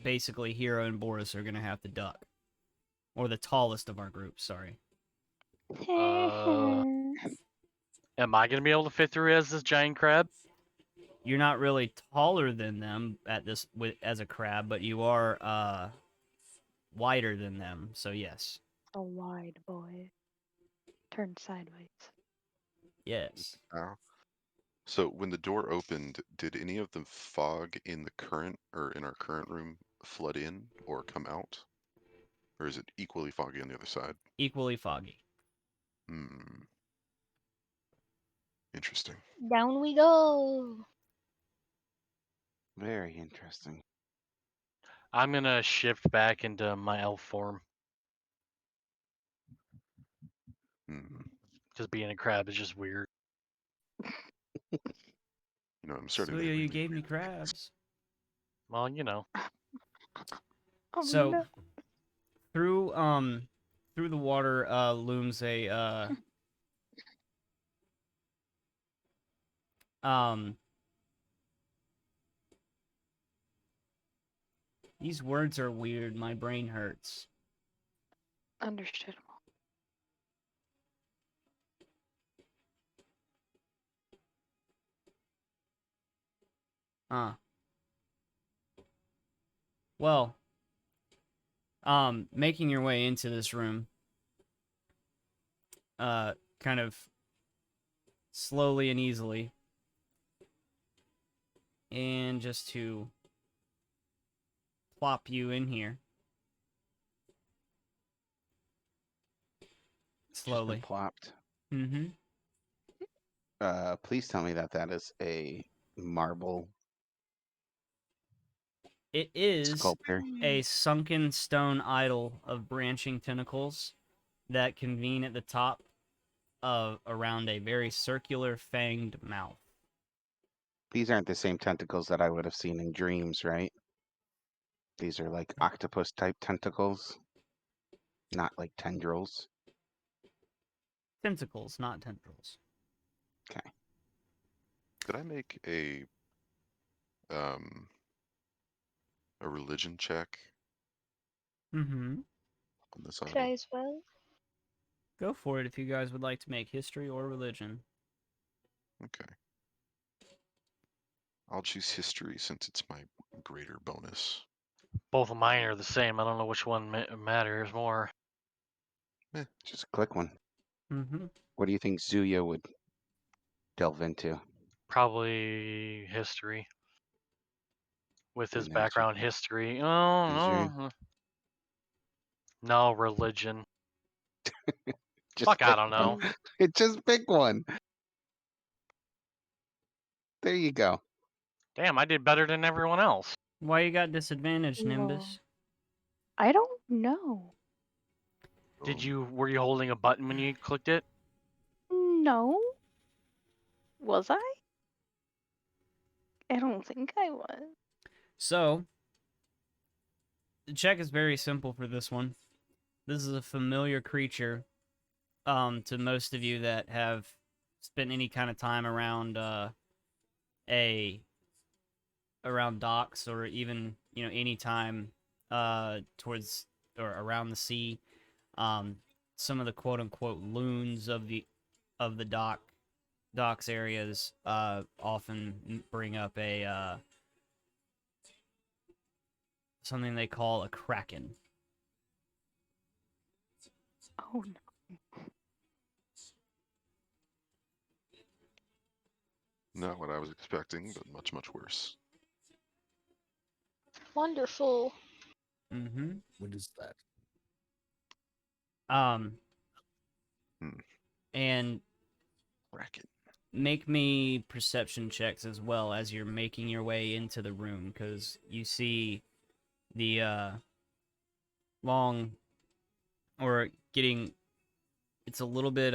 Basically, Hero and Boris are gonna have to duck, or the tallest of our group. Sorry. Am I gonna be able to fit through as this giant crab? You're not really taller than them as a crab, but you are wider than them. So yes. A wide boy. Turn sideways. Yes. Ow. So when the door opened, did any of the fog in the current or in our current room flood in or come out? Or is it equally foggy on the other side? Equally foggy. Hmm. Interesting. Down we go. Very interesting. I'm gonna shift back into my elf form Hmm. because being a crab is just weird. You know, I'm starting So to you really gave me crabs. Well, you know. Oh So no. through the water looms a these words are weird. My brain hurts. Understandable. Well, making your way into this room, kind of slowly and easily, and just to plop you in here Just been slowly. plopped. Mm-hmm. Please tell me that that is a marble It is sculpture. a sunken stone idol of branching tentacles that convene at the top of around a very circular fanged mouth. These aren't the same tentacles that I would have seen in dreams, right? These are like octopus type tentacles, not like tendrils. Tentacles, not tendrils. Okay. Could I make um a religion check Mm-hmm. on this Could I idol? as well? Go for it if you guys would like to make history or religion. Okay. I'll choose history since it's my greater bonus. Both of mine are the same. I don't know which one matters more. Just click one. Mm-hmm. What do you think Zuya would delve into? Probably history. With his And that's your background pick. history. Is Oh, your no, religion. just Fuck, I pick don't one. know. Just pick one. There you go. Damn, I did better than everyone else. Why you got disadvantage, Whoa. Nimbus? I don't know. Were you holding a button when you clicked it? No. Was I? I don't think I was. So, the check is very simple for this one. This is a familiar creature to most of you that have spent any kind of time around around docks, or even any time towards or around the sea. Some of the quote unquote loons of the docks areas often bring up a something they call a kraken. Oh no. Not what I was expecting, but much, much worse. Wonderful. Mm-hmm. What is that? Hmm. And Racket. make me perception checks as well as you're making your way into the room, because you see the long or getting it's a little bit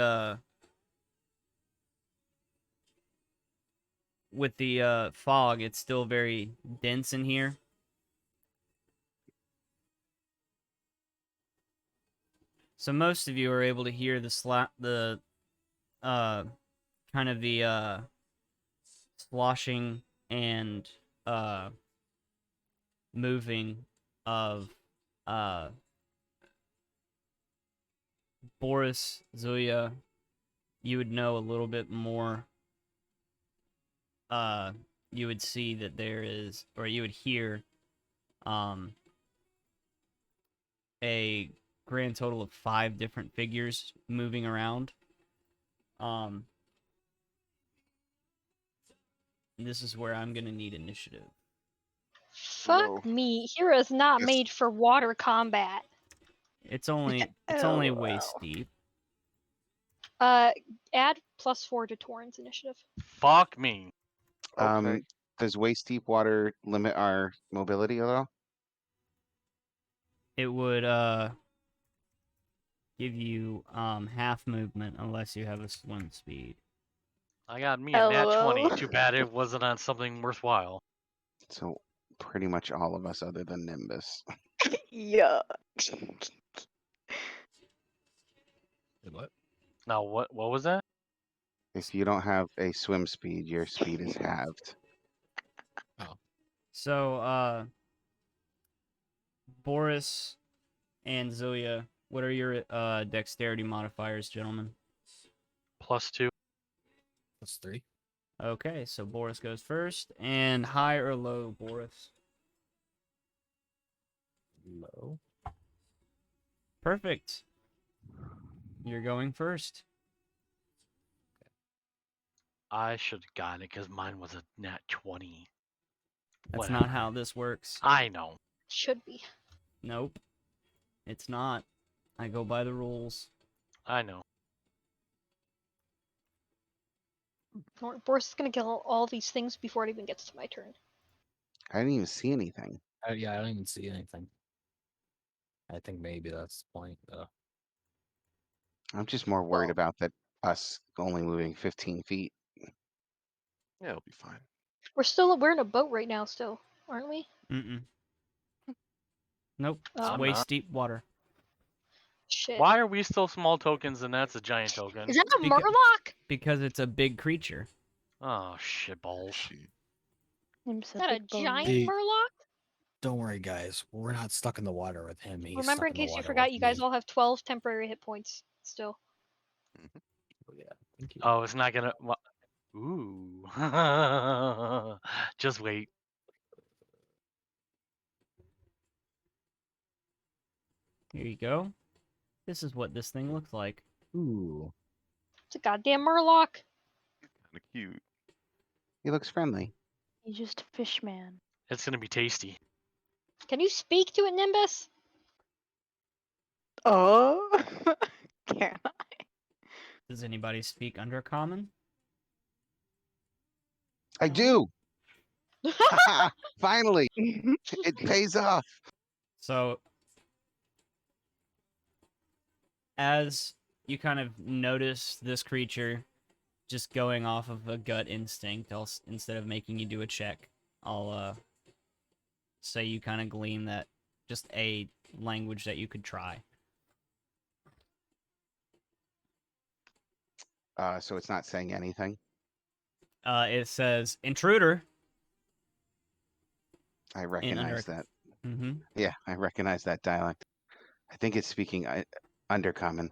with the fog, it's still very dense in here. So most of you are able to hear the kind of the sloshing and moving of Boris, Zuya. You would know a little bit more. You would see that there is, or you would hear a grand total of 5 different figures moving around. This is where I'm gonna need initiative. Fuck Whoa. me. Hero's not Yes. made for water combat. It's only Oh, waist wow. deep. Add +4 to Torrent's initiative. Fuck me. Um, does waist deep water limit our mobility at all? It would give you half movement unless you have a swim speed. I got me a nat 20. LOL. Too bad it wasn't on something worthwhile. So pretty much all of us other than Nimbus. Yeah. What? Now, what was that? If you don't have a swim speed, your speed is halved. So Boris and Zilia, what are your dexterity modifiers, gentlemen? +2. That's 3. Okay, so Boris goes first, and high or low, Boris? Low. Perfect. You're going first. I should have gotten it because mine was a nat 20. That's Whatever. not how this works. I know. Should be. Nope. It's not. I go by the rules. I know. Boris is gonna kill all these things before it even gets to my turn. I didn't even see anything. Yeah, I don't even see anything. I think maybe that's the point, though. I'm just more worried Well- about that us only moving 15 feet. Yeah, it'll be fine. We're in a boat right now still, aren't we? Mm-mm. Nope. It's I'm waist not. deep water. Shit. Why are we still small tokens and that's a giant token? Is that a Beca- Murloc? Because it's a big creature. Oh, shit balls. She, I'm Is that a big bone. giant Hey. Murloc? Don't worry, guys. We're not stuck in the water with him. He's Remember, stuck in in the case you water forgot, with you guys me. all have 12 temporary hit points still. Oh, yeah. Thank you. Oh, it's not gonna. Ooh. Just wait. Here you go. This is what this thing looks like. Ooh. It's a goddamn Murloc. kind of cute. He looks friendly. He's just a fish man. It's gonna be tasty. Can you speak to it, Nimbus? Oh. Can Does anybody speak Undercommon? I do. Haha, finally, I? it pays off. So, as you kind of notice this creature just going off of a gut instinct, instead of making you do a check, I'll say you kind of glean that just a language that you could try. So it's not saying anything. It says intruder. I recognize that. Mm-hmm. Yeah, I recognize that dialect. I think it's speaking Undercommon.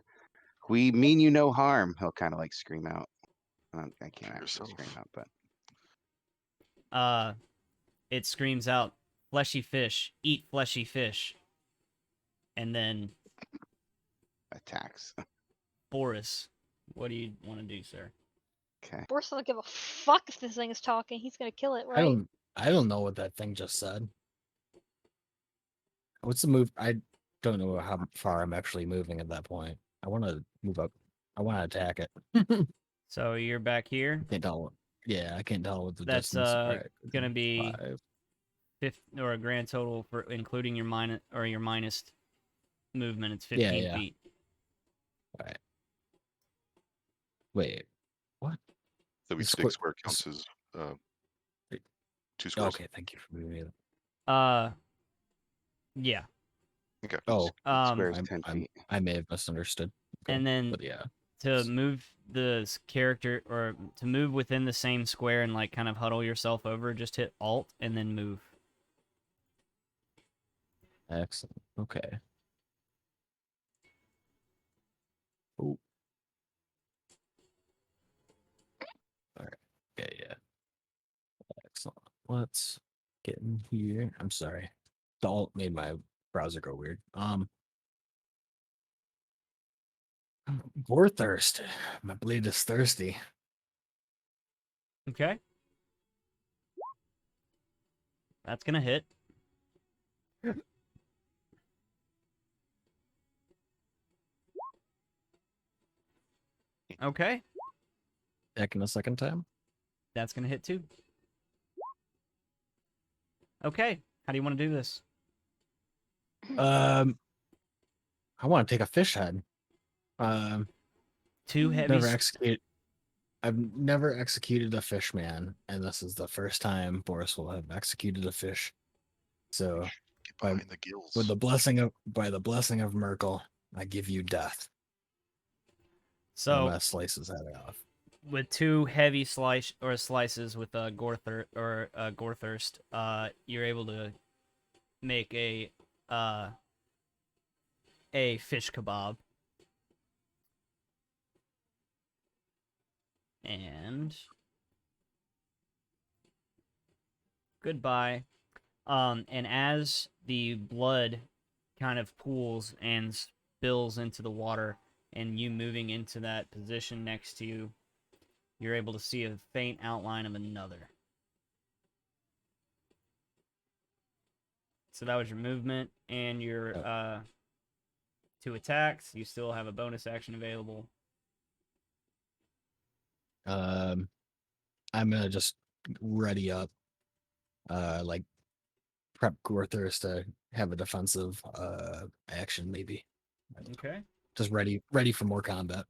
We mean you no harm. He'll kind of like scream out. I can't actually scream Yourself. out, but It screams out, "Fleshy fish, eat fleshy fish," and then attacks. Boris, what do you want to do, sir? Okay. Boris doesn't give a fuck if this thing is talking. He's gonna kill it, right? I don't know what that thing just said. What's the move? I don't know how far I'm actually moving at that point. I want to move up. I want to attack it. So you're back here. Can't tell. Yeah, I can't tell what the That's distance. Alright, gonna be 5. or a grand total for including your minus movement. It's Yeah, 15 yeah. feet. Alright. Wait. What? So each It's big quick- square it's- counts as Wait. 2 squares. Okay, thank you for moving it. Yeah. Okay. Oh, Square is I'm- 10 I'm- feet. I may have misunderstood. Okay, And then but yeah, to move the character or to move within the same square and like kind of huddle yourself over, just hit Alt and then move. excellent. Okay. Oh. All right. Okay. Yeah. Excellent. Let's get in here. I'm sorry. The alt made my browser go weird. More thirst. My blade is thirsty. Okay. That's gonna hit. Okay, Attacking a second time. that's gonna hit too. Okay, how do you want to do this? I want to take a fish head. Two heavy. Never execute. I've never executed a fish man, and this is the first time Boris will have executed a fish. So, Get by, behind the gills. with the by the blessing of Merkel, I give you death. I'm So gonna slice his head off. with two heavy slices with a Gorthirst, you're able to make a fish kebab. And goodbye. And as the blood kind of pools and spills into the water, and you moving into that position next to you, you're able to see a faint outline of another. So that was your movement and your 2 attacks. You still have a bonus action available. I'm gonna just ready up, like prep Gorthirst to have a defensive action, maybe. Okay. Just ready for more combat.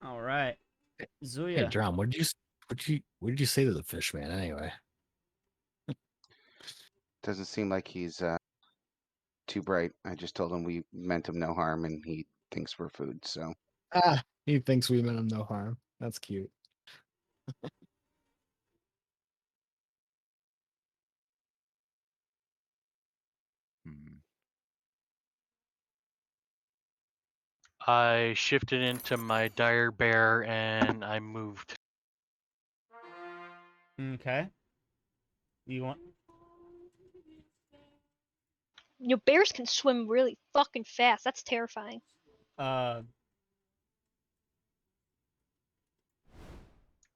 All right. Hey, Zuya. Drum, what did you say to the fish man anyway? Doesn't seem like he's too bright. I just told him we meant him no harm, and he thinks we're food. So Ah, he thinks we meant him no harm. That's cute. Hmm. I shifted into my dire bear and I moved. Okay. You want? Bears can swim really fucking fast. That's terrifying.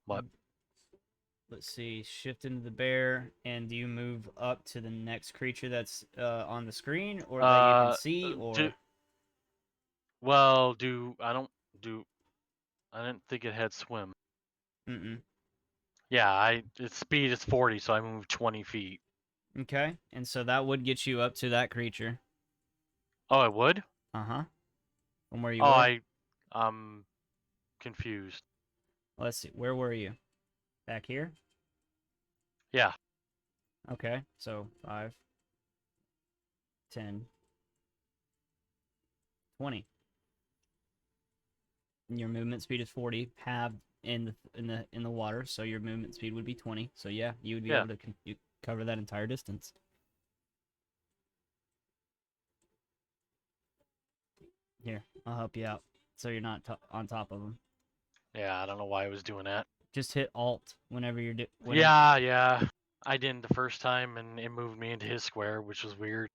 What? Let's see. Shift into the bear, and do you move up to the next creature that's on the screen, or that you can see, or? I didn't think it had swim. Mm-mm. Yeah, its speed is 40, so I moved 20 feet. Okay, and so that would get you up to that creature. Oh, it would? Uh-huh. From where you Oh, were. I'm confused. Let's see. Where were you? Back here? Yeah. Okay, so 5, 10, 20. And your movement speed is 40, halved in the water, so your movement speed would be 20. So yeah, you would be able to cover that entire distance. Here, I'll help you out, so you're not on top of them. Yeah, I don't know why I was doing that. Just hit Alt whenever you're Yeah. I didn't the first time, and it moved me into his square, which was weird.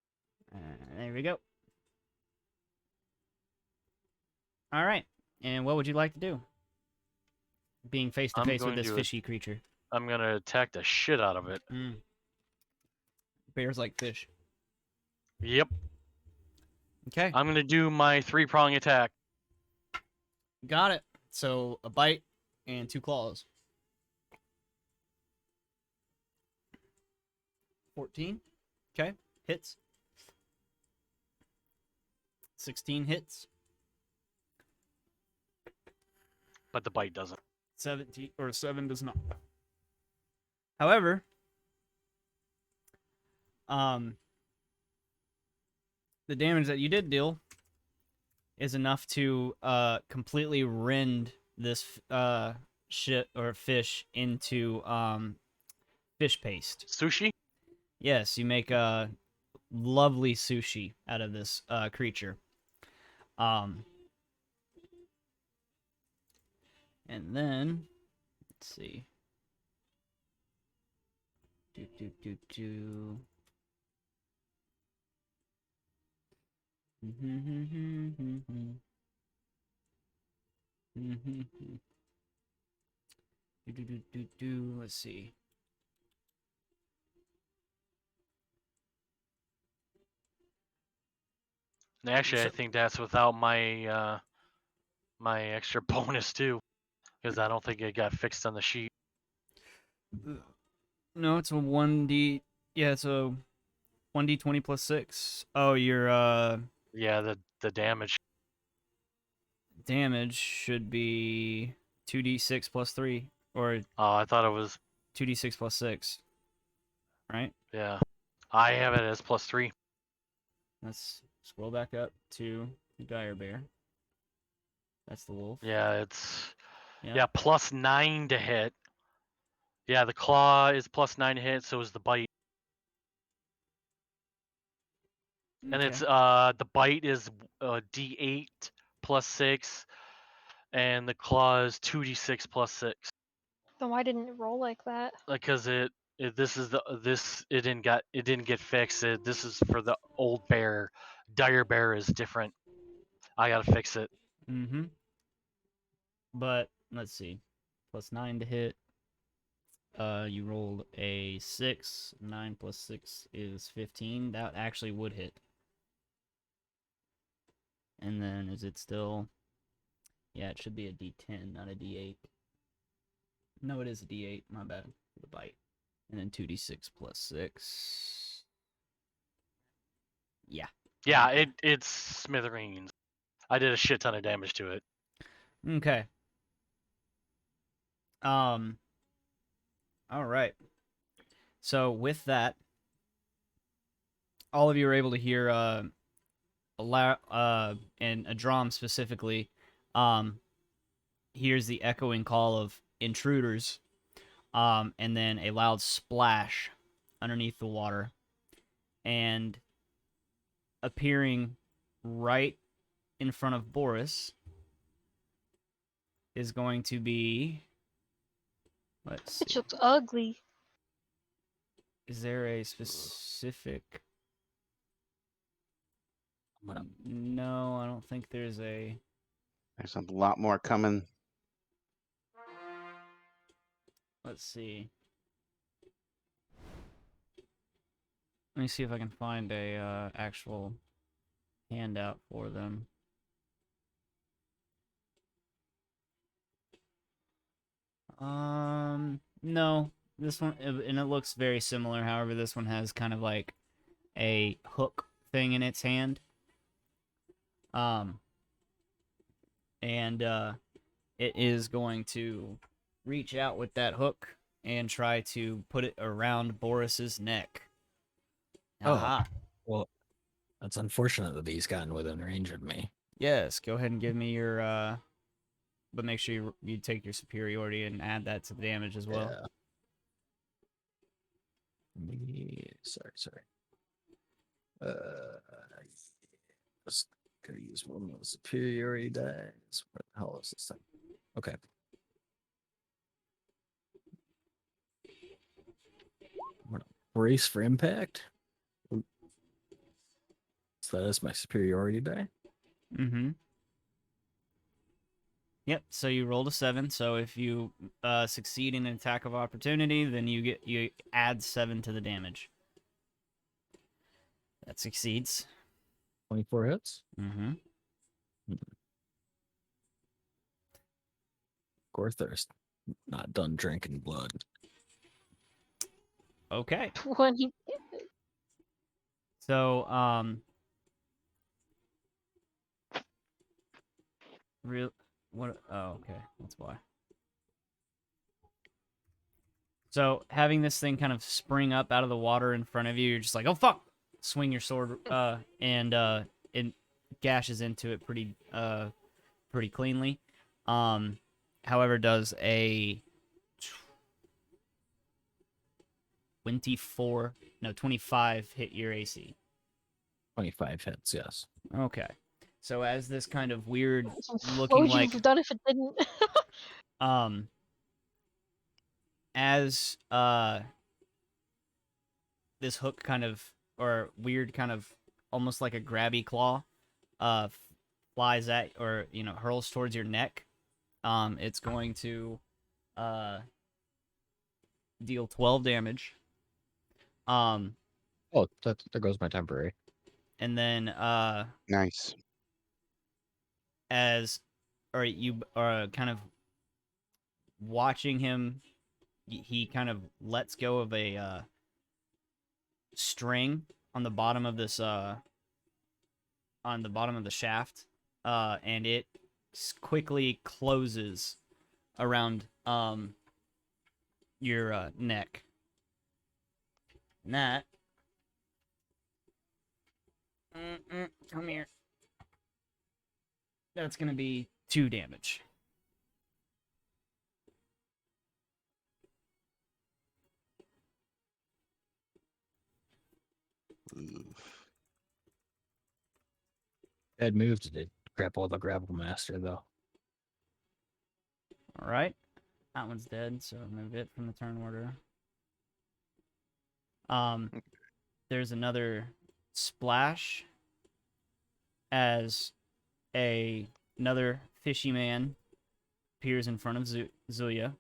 There we go. All right, and what would you like to do? Being face to face with this fishy creature. I'm gonna attack the shit out of it. Bears like fish. Yep. Okay. I'm gonna do my 3-prong attack. Got it. So a bite and 2 claws. 14. Okay. Hits. 16 hits. But the bite doesn't. 17 or 7 does not. However, the damage that you did deal is enough to completely rend this fish into fish paste. Sushi? Yes, you make a lovely sushi out of this creature. And then let's see. Let's see. Actually, I So- think that's without my my extra bonus too, because I don't think it got fixed on the sheet. No, it's a 1d. Yeah, it's a 1d20 plus 6. Oh, your Yeah, the damage. damage should be 2d6 plus 3 or Oh, I thought it was 2d6 plus 6. Right? yeah. I have it as +3. Let's scroll back up to the dire bear. That's the wolf. Yeah, it's Yeah. yeah +9 to hit. Yeah, the claw is +9 to hit, so is the bite. And it's the bite is D8 plus 6, and the claw is 2d6 plus 6. Then why didn't it roll like that? Because it this is the this it didn't get fixed. This is for the old bear. Dire bear is different. I gotta fix it. Mm-hmm. But let's see. +9 to hit. You rolled a 6. 9 plus 6 is 15. That actually would hit. And then is it still? Yeah, it should be a D10, not a D8. No, it is a D8. My bad. For the bite. And then 2d6 plus 6. Yeah. Yeah, Okay. it's smithereens. I did a shit ton of damage to it. Okay. All right. So with that, all of you are able to hear and a drum specifically hears the echoing call of intruders, and then a loud splash underneath the water, and appearing right in front of Boris is going to be, let's It see, looks ugly. is there a specific? No, I don't think there's a. There's a lot more coming. Let's see. Let me see if I can find a actual handout for them. No, this one, and it looks very similar. However, this one has kind of like a hook thing in its hand. And it is going to reach out with that hook and try to put it around Boris's neck. Oh. Aha. Well, that's unfortunate that he's gotten within range of me. Yes, go ahead and give me your but make sure you take your superiority and add that to the damage as well. Yeah. Sorry. Just gotta use one of the superiority dice. Where the hell is this thing? Okay. I'm gonna brace for impact. Ooh. So that is my superiority die. Mm-hmm. Yep, so you rolled a 7, so if you succeed in an attack of opportunity, then you add 7 to the damage. That succeeds. 24 hits. Mm-hmm. Gorthirst. Not done drinking blood. Okay. When he So, what? Oh, okay. That's why. So, having this thing kind of spring up out of the water in front of you, you're just like, oh, fuck! Swing your sword, and it gashes into it pretty cleanly. However, does a 25 hit your AC. 25 hits, yes. Okay. So as this kind of weird what looking would you like have done if it didn't? as this hook kind of, or weird kind of almost like a grabby claw flies at, or hurls towards your neck, it's going to deal 12 damage. Oh, there goes my temporary. and then Nice. you are kind of watching him. He kind of lets go of a string on the bottom of this on the bottom of the shaft, and it quickly closes around your neck. And that come here. That's gonna be 2 damage. Oof. Bad move to grapple the grapple master, though. All right, that one's dead. So remove it from the turn order. There's another splash as another fishy man appears in front of Zuya.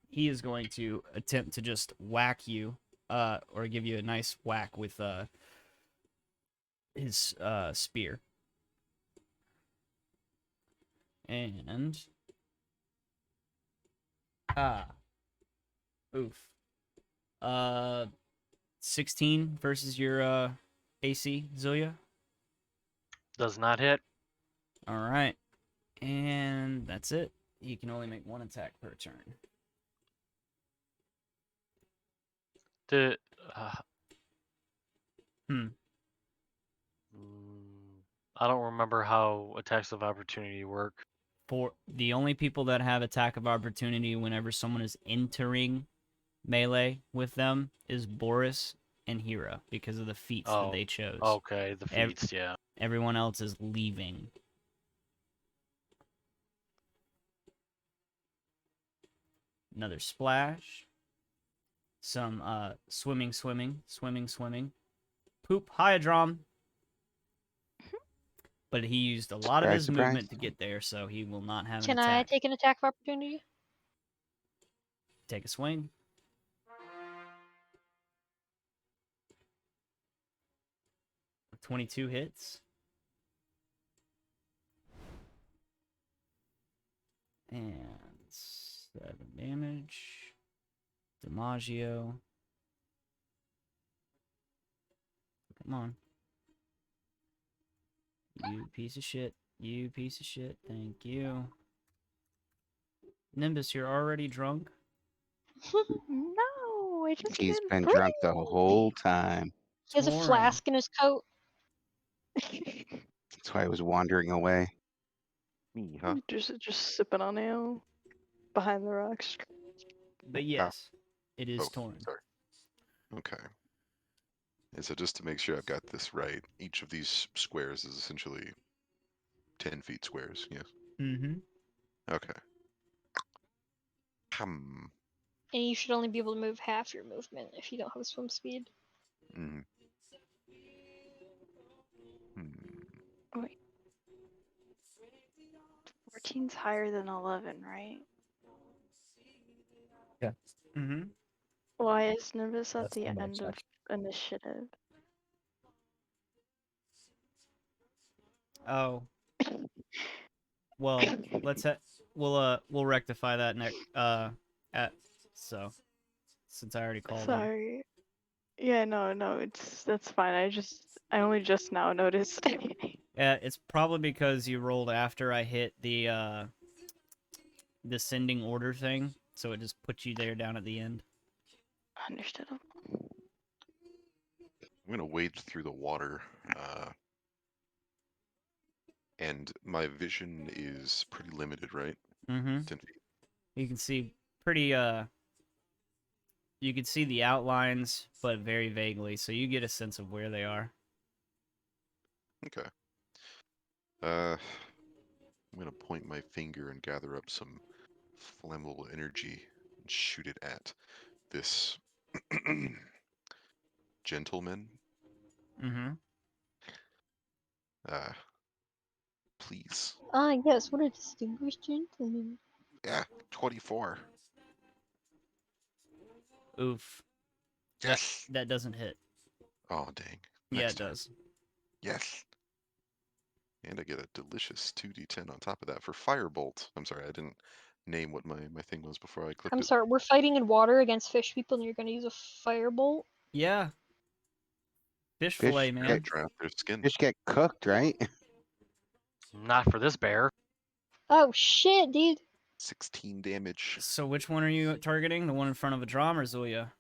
He is going to attempt to just whack you, or give you a nice whack with his spear. And oof. 16 versus your AC, Zuya. Does not hit. All right. And that's it. He can only make 1 attack per turn. Did, Hmm. I don't remember how attacks of opportunity work. For the only people that have attack of opportunity whenever someone is entering melee with them is Boris and Hera because of the feats that Oh, they chose. Okay, the feats, yeah. Everyone else is leaving. Another splash. Some swimming. Poop Hyadrom. But he used a lot of Surprise, his surprise. movement to get there, so he will not have an Can I attack. take an attack of opportunity? Take a swing. .22 hits. And 7 damage. DiMaggio. Come on. You piece of shit. You piece of shit. Thank you. Nimbus, you're already drunk? No, I just He's been been drunk the whole time. He has a Torin. flask in his coat. That's why I was wandering away. Me, huh? just sipping on ale behind the rocks. But yes, it is Oh, Torin. sorry. Okay. And so just to make sure I've got this right, each of these squares is essentially 10 feet squares, yes? Mm-hmm. Okay. And you should only be able to move half your movement if you don't have swim speed. Mm. 14's higher than 11, right? Yeah. Mm-hmm. Why is Nimbus at That's the how much end of initiative? Oh. Well, we'll rectify that next since I already called him. Sorry. Yeah, no, that's fine. I only just now noticed. Yeah, it's probably because you rolled after I hit the descending order thing, so it just puts you there down at the end. Understandable. I'm gonna wade through the water, and my vision is pretty limited, right? Mm-hmm. 10 feet. You can see you can see the outlines, but very vaguely, so you get a sense of where they are. Okay. I'm gonna point my finger and gather up some flammable energy and shoot it at this gentleman. Mm-hmm. Please. Ah, yes, what a distinguished gentleman. Yeah, 24. Oof. Yes. That doesn't hit. Oh, dang. Yeah, Next it turn. does. Yes. And I get a delicious 2d10 on top of that for Firebolt. I'm sorry, I didn't name what my thing was before I clicked I'm it. sorry, we're fighting in water against fish people, and you're gonna use a firebolt? Yeah. Fish Fish fillet, You're man. gonna dry out their skin. Fish get cooked, right? Not for this bear. Oh shit, dude! 16 damage. So which one are you targeting? The one in front of Adram or Zulia?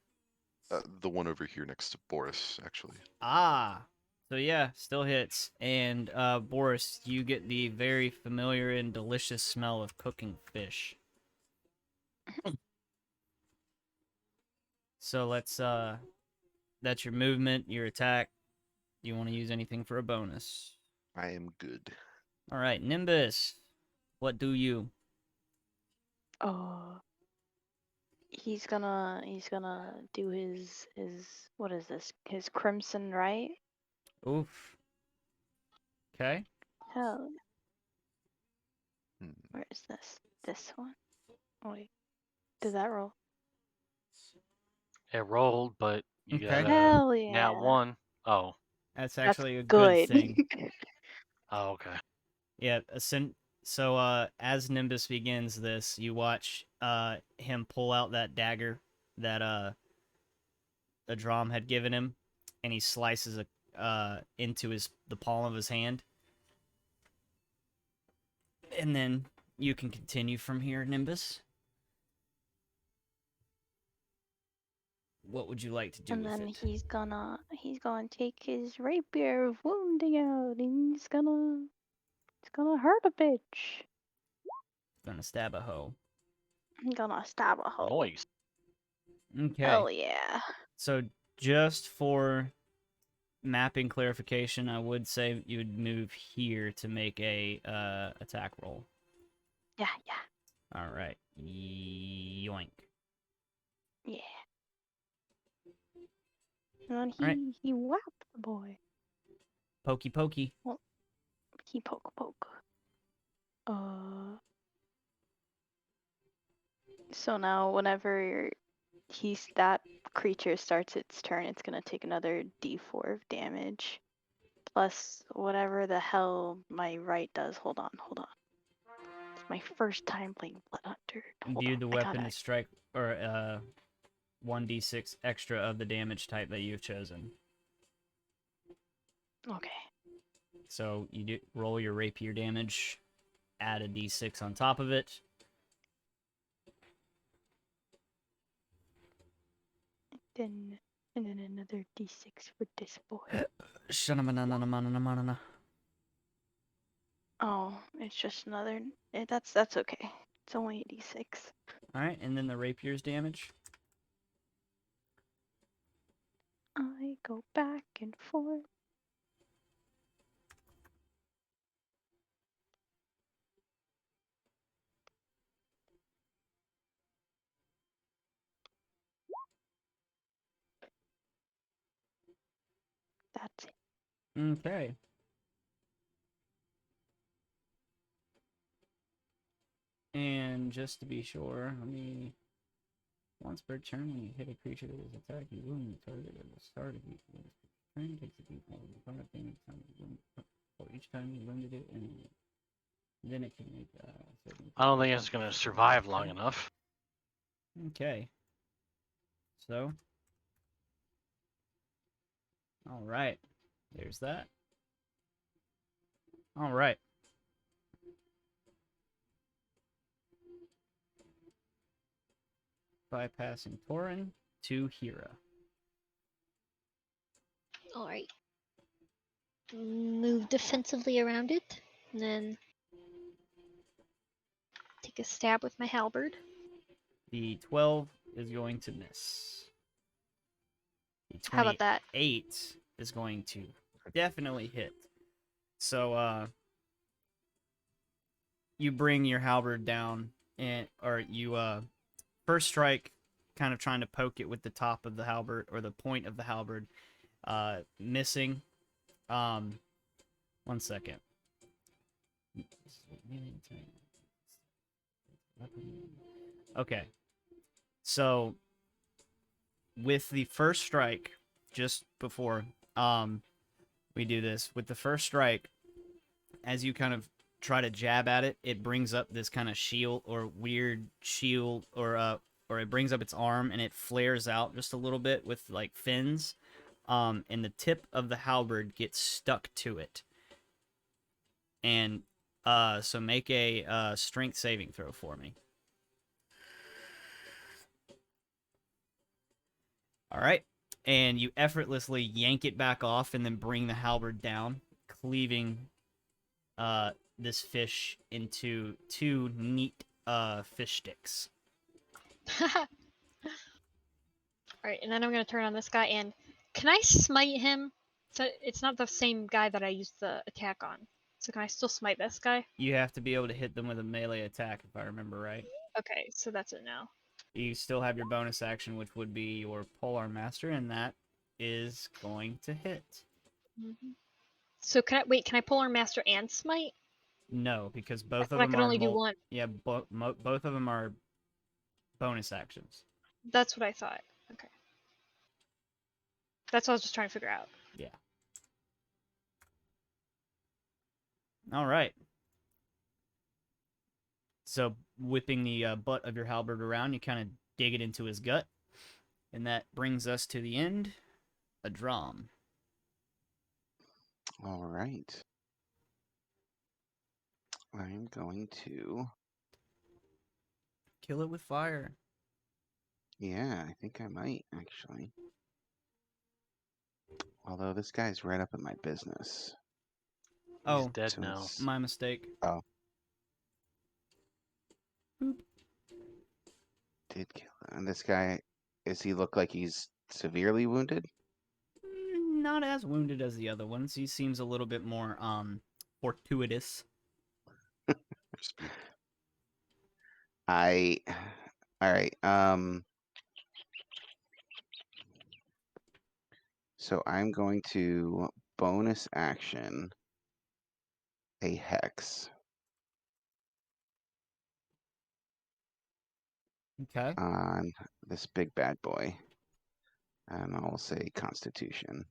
The one over here next to Boris, actually. Ah. So yeah, still hits. And Boris, you get the very familiar and delicious smell of cooking fish. So let's that's your movement, your attack. Do you want to use anything for a bonus? I am good. All right, Nimbus. What do you? Oh, he's gonna do his what is this? His crimson, right? Oof. Okay. Hell, Hmm. where is this? This one. Oh, wait, did that roll? It rolled, but you Okay. got a Hell nat yeah. 1. Oh. That's That's actually a good good. thing. Oh, okay. Yeah, so as Nimbus begins this, you watch him pull out that dagger that Adram had given him, and he slices into the palm of his hand. And then you can continue from here, Nimbus. What would you like to do And with then it? he's gonna take his rapier of wounding out, and he's gonna hurt a bitch. Gonna stab a hoe. I'm gonna stab a hole. Noise. Okay. Hell yeah. So just for mapping clarification, I would say you would move here to make a attack roll. Yeah. All right. Yoink. Yeah. And Alright. he whapped the boy. Pokey pokey. He poke. So now whenever that creature starts its turn, it's gonna take another D4 of damage. Plus whatever the hell my right does. Hold on. It's my first time playing Blood Hunter. Imbue the weapon to strike or 1d6 extra of the damage type that you've chosen. Okay. So you do roll your rapier damage, add a d6 on top of it. And then another D6 for this boy. Shanamananamananamanana. Oh, it's just another. That's okay. It's only a D6. Alright, and then the rapier's damage. I go back and forth. That's it. Okay. And just to be sure, once per turn, when you hit a creature that is attacked, you wound the target at the start of each turn. Takes a d4 of damage for each time you wounded it, and then it can make I don't think it's going to survive long enough. Okay. So. Alright. There's that. Alright. Bypassing Torin to Hira. Alright. Move defensively around it, and then take a stab with my halberd. The 12 is going to miss. The How about that? 28 is going to definitely hit. So, you bring your halberd down, or you, first strike, kind of trying to poke it with the top of the halberd, or the point of the halberd, missing. 1 second. Okay. So, with the first strike, just before, we do this. With the first strike, as you kind of try to jab at it, it brings up this kind of shield or weird shield, or it brings up its arm and it flares out just a little bit with like fins. And the tip of the halberd gets stuck to it. And so make a strength saving throw for me. All right. And you effortlessly yank it back off and then bring the halberd down, cleaving this fish into 2 neat fish sticks. Alright, and then I'm gonna turn on this guy and can I smite him? So it's not the same guy that I used the attack on. So can I still smite this guy? You have to be able to hit them with a melee attack, if I remember right. Okay, so that's it now. You still have your bonus action, which would be your Polar Master, and that is going to hit. So can I Polar Master and smite? No, because both I of thought I them could are only do one. Yeah, both of them are bonus actions. That's what I thought. Okay. That's what I was just trying to figure out. Yeah. All right. So whipping the butt of your halberd around, you kind of dig it into his gut, and that brings us to the end. A drum. All right. I'm going to. Kill it with fire. Yeah, I think I might actually. Although this guy's right up in my business. He's Oh, dead So now. it's- my mistake. Did kill him. And this guy, does he look like he's severely wounded? Not as wounded as the other ones. He seems a little bit more fortuitous. Crispy. All right. So I'm going to bonus action a hex Okay. on this big bad boy. And I'll say Constitution.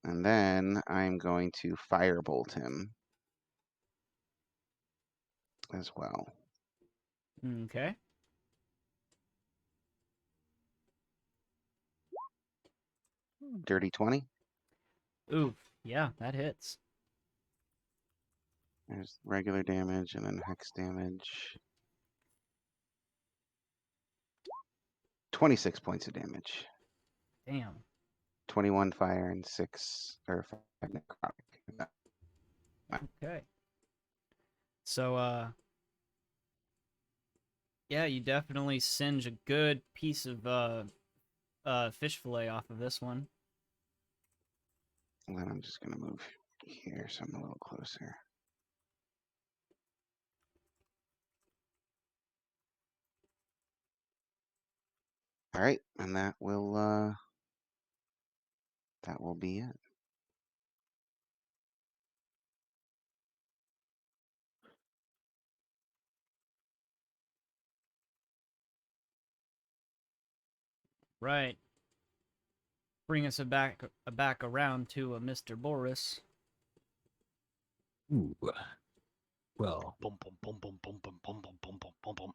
And then I'm going to firebolt him as well. Okay. Dirty 20. Ooh, yeah, that hits. There's regular damage and then hex damage. 26 points of damage. Damn. 21 fire and 6 or 5 necrotic. Okay. So, yeah, you definitely singe a good piece of fish fillet off of this one. And then I'm just gonna move here so I'm a little closer. All right, and that will be it. Right. Bring us back around to Mr. Boris. Ooh. Well, Boom, boom, boom, boom, boom, boom, boom, boom, boom, boom, boom, boom.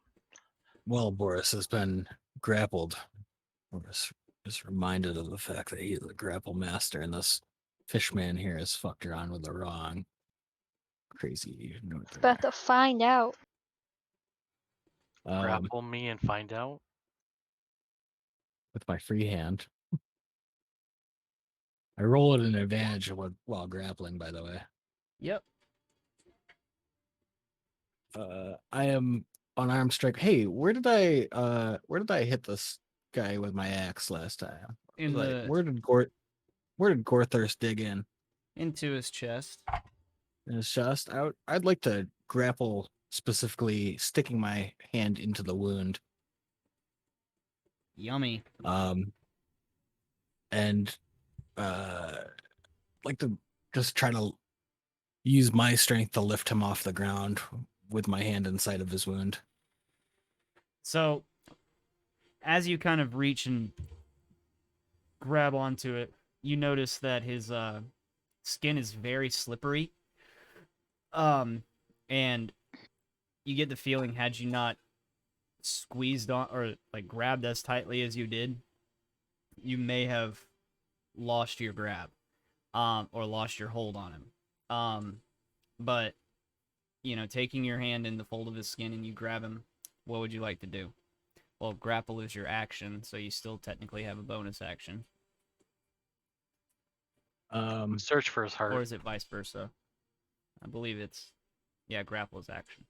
well, Boris has been grappled. Boris is reminded of the fact that he's a grapple master, and this fishman here has fucked around with the wrong crazy note there. About to find out. Grapple me and find out. With my free hand. I roll at an advantage while grappling, by the way. Yep. I am unarmed strike. Hey, where did I hit this guy with my axe last time? In Like, the where did Gorthurst dig in? into his chest. In his chest? I'd like to grapple, specifically sticking my hand into the wound. Yummy. And like to just try to use my strength to lift him off the ground with my hand inside of his wound. So, as you kind of reach and grab onto it, you notice that his skin is very slippery. And you get the feeling, had you not squeezed on or like grabbed as tightly as you did, you may have lost your grab, or lost your hold on him. But taking your hand in the fold of his skin and you grab him, what would you like to do? Well, grapple is your action, so you still technically have a bonus action. Search for his heart. Or is it vice versa? I believe it's, grapple is action.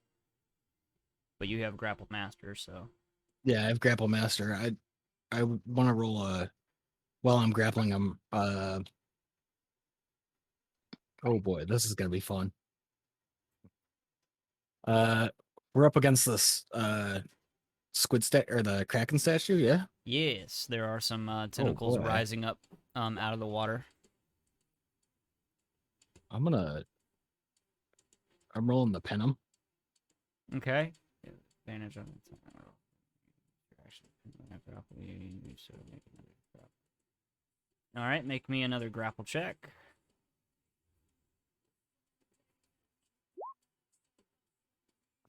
But you have grapple master, so. Yeah, I have grapple master. I want to roll while I'm grappling him. Oh boy, this is gonna be fun. We're up against this or the Kraken statue, yeah? Yes, there are some tentacles boy. rising up out of the water. I'm rolling the pin him. Okay. Advantage on it. All right, make me another grapple check.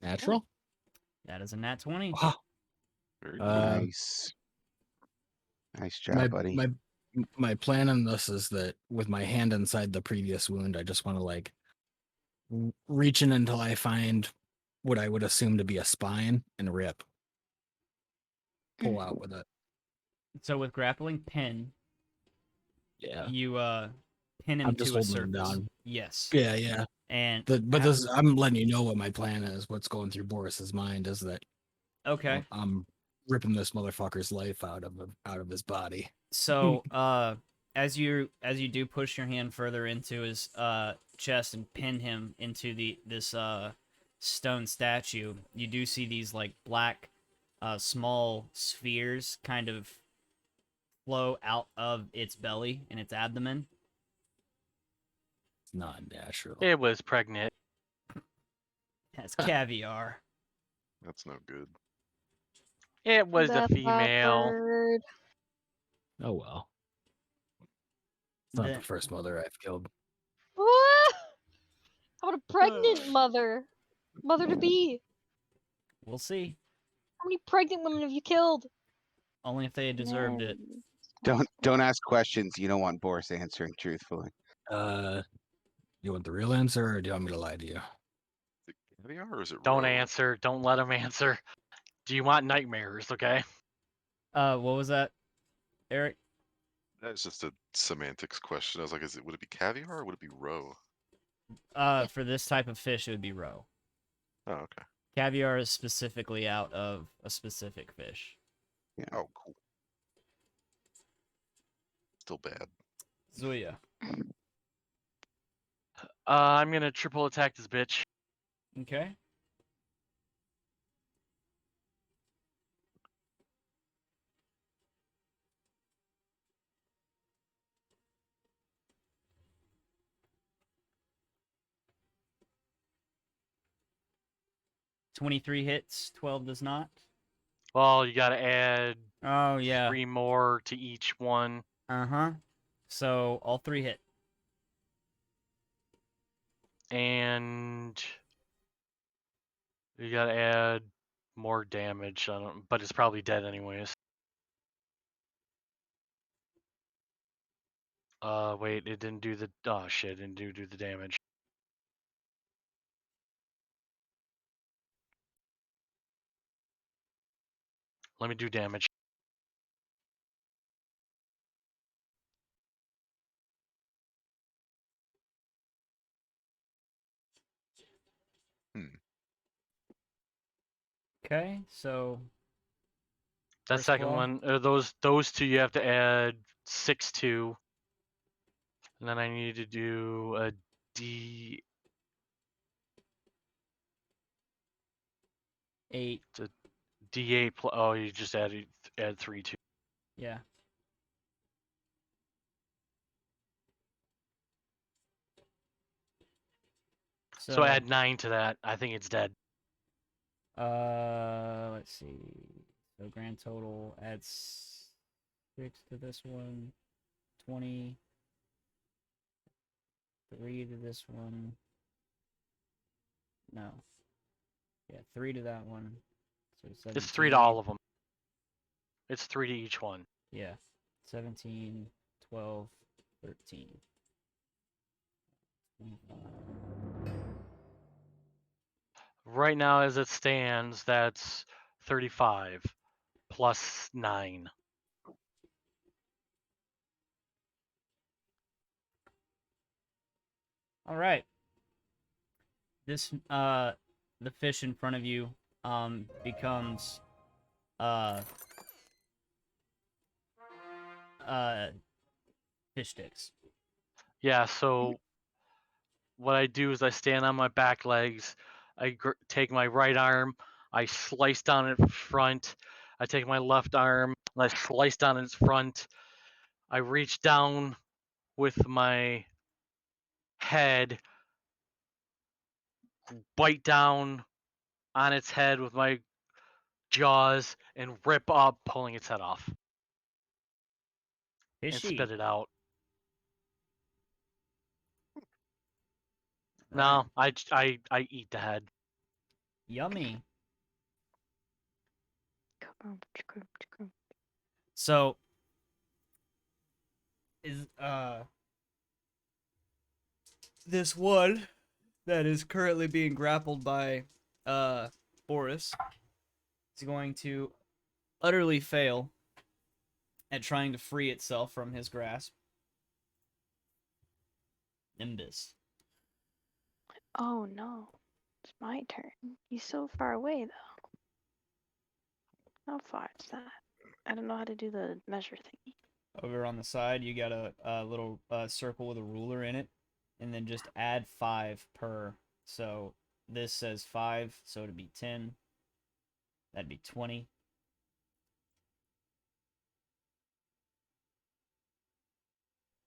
Natural? That is a nat 20. Wow. Very good. Nice. Nice job, buddy. My plan on this is that with my hand inside the previous wound, I just want to like reach in until I find what I would assume to be a spine and rip. Pull out with it. So with grappling pin, Yeah. you pin him I'm just to a holding him surface. down. Yes. Yeah. And I'm letting you know what my plan is. What's going through Boris's mind is that okay. I'm ripping this motherfucker's life out of his body. So as you do push your hand further into his chest and pin him into this stone statue, you do see these like black small spheres kind of flow out of its belly and its abdomen. It's not natural. It was pregnant. That's caviar. That's no good. It was a That's female. awkward. Oh well. It's not The- the first mother I've killed. Ah! How about a pregnant mother? Mother to be. We'll see. How many pregnant women have you killed? Only if they deserved it. Don't ask questions you don't want Boris answering truthfully. You want the real answer, or do you want me to lie to you? Is it caviar or is it Don't roe? answer. Don't let him answer. Do you want nightmares? Okay. What was that, Eric? That's just a semantics question. I was like, would it be caviar or would it be roe? For this type of fish, it would be roe. Oh, okay. Caviar is specifically out of a specific fish. Yeah. Oh, cool. Still bad. Zuya. I'm gonna triple attack this bitch. Okay. $23 hits, 12 does not. Well, you gotta add Oh, yeah. 3 more to each one. Uh-huh. So, all 3 hit. And you gotta add more damage. But it's probably dead anyways. Wait, it didn't do the. Oh shit, it didn't do the damage. Let me do damage. Okay, so... That first second claw. one, those two you have to add 6 to. And then I need to do a D 8. D8 oh, you just add 3 to. Yeah. So add 9 to that. I think it's dead. Let's see. So grand total adds 6 to this one. 20. 3 to this one. No. Yeah, 3 to that one. So It's 3 to 17. all of them. It's 3 to each one. Yeah. 17, 12, 13. 25. Right now, as it stands, that's 35 plus 9. All right. This the fish in front of you becomes fish sticks. Yeah, so what I do is I stand on my back legs. I take my right arm, I slice down its front. I take my left arm, and I slice down its front. I reach down with my head, bite down on its head with my jaws, and rip up, pulling its head off, and Fishy. spit it out. Right. No, I eat the head. Yummy. Crunch, crunch, crunch. So is this one that is currently being grappled by Boris is going to utterly fail at trying to free itself from his grasp. Nimbus. Oh no, it's my turn. He's so far away though. How far is that? I don't know how to do the measure thingy. Over on the side, you got a little circle with a ruler in it, and then just add 5 per. So this says 5, so it'd be 10. That'd be 20.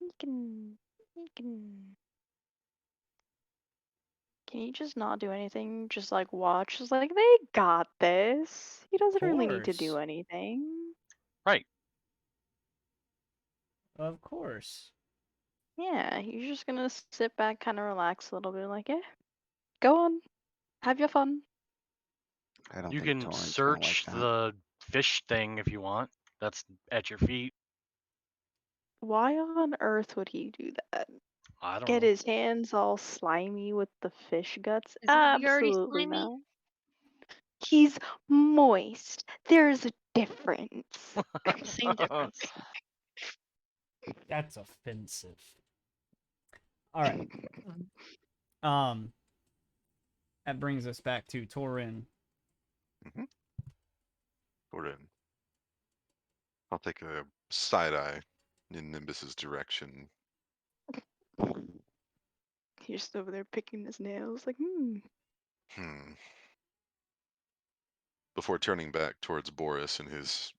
You can. Can you just not do anything? Just like watch. Just like they got this. He doesn't really need to do Course. anything. Right. Of course. Yeah, you're just gonna sit back, kind of relax a little bit, like, yeah, go on, have your fun. I don't You think can Torrent's gonna like search that. the fish thing if you want. That's at your feet. Why on earth would he do that? I don't Get know. his hands all slimy with the fish guts? Isn't he already Absolutely slimy? not. He's moist. There's a difference. Same difference. That's offensive. All right. That brings us back to Torin. Gordon. I'll take a side eye in Nimbus's direction. He's just over there picking his nails, like, Before turning back towards Boris and his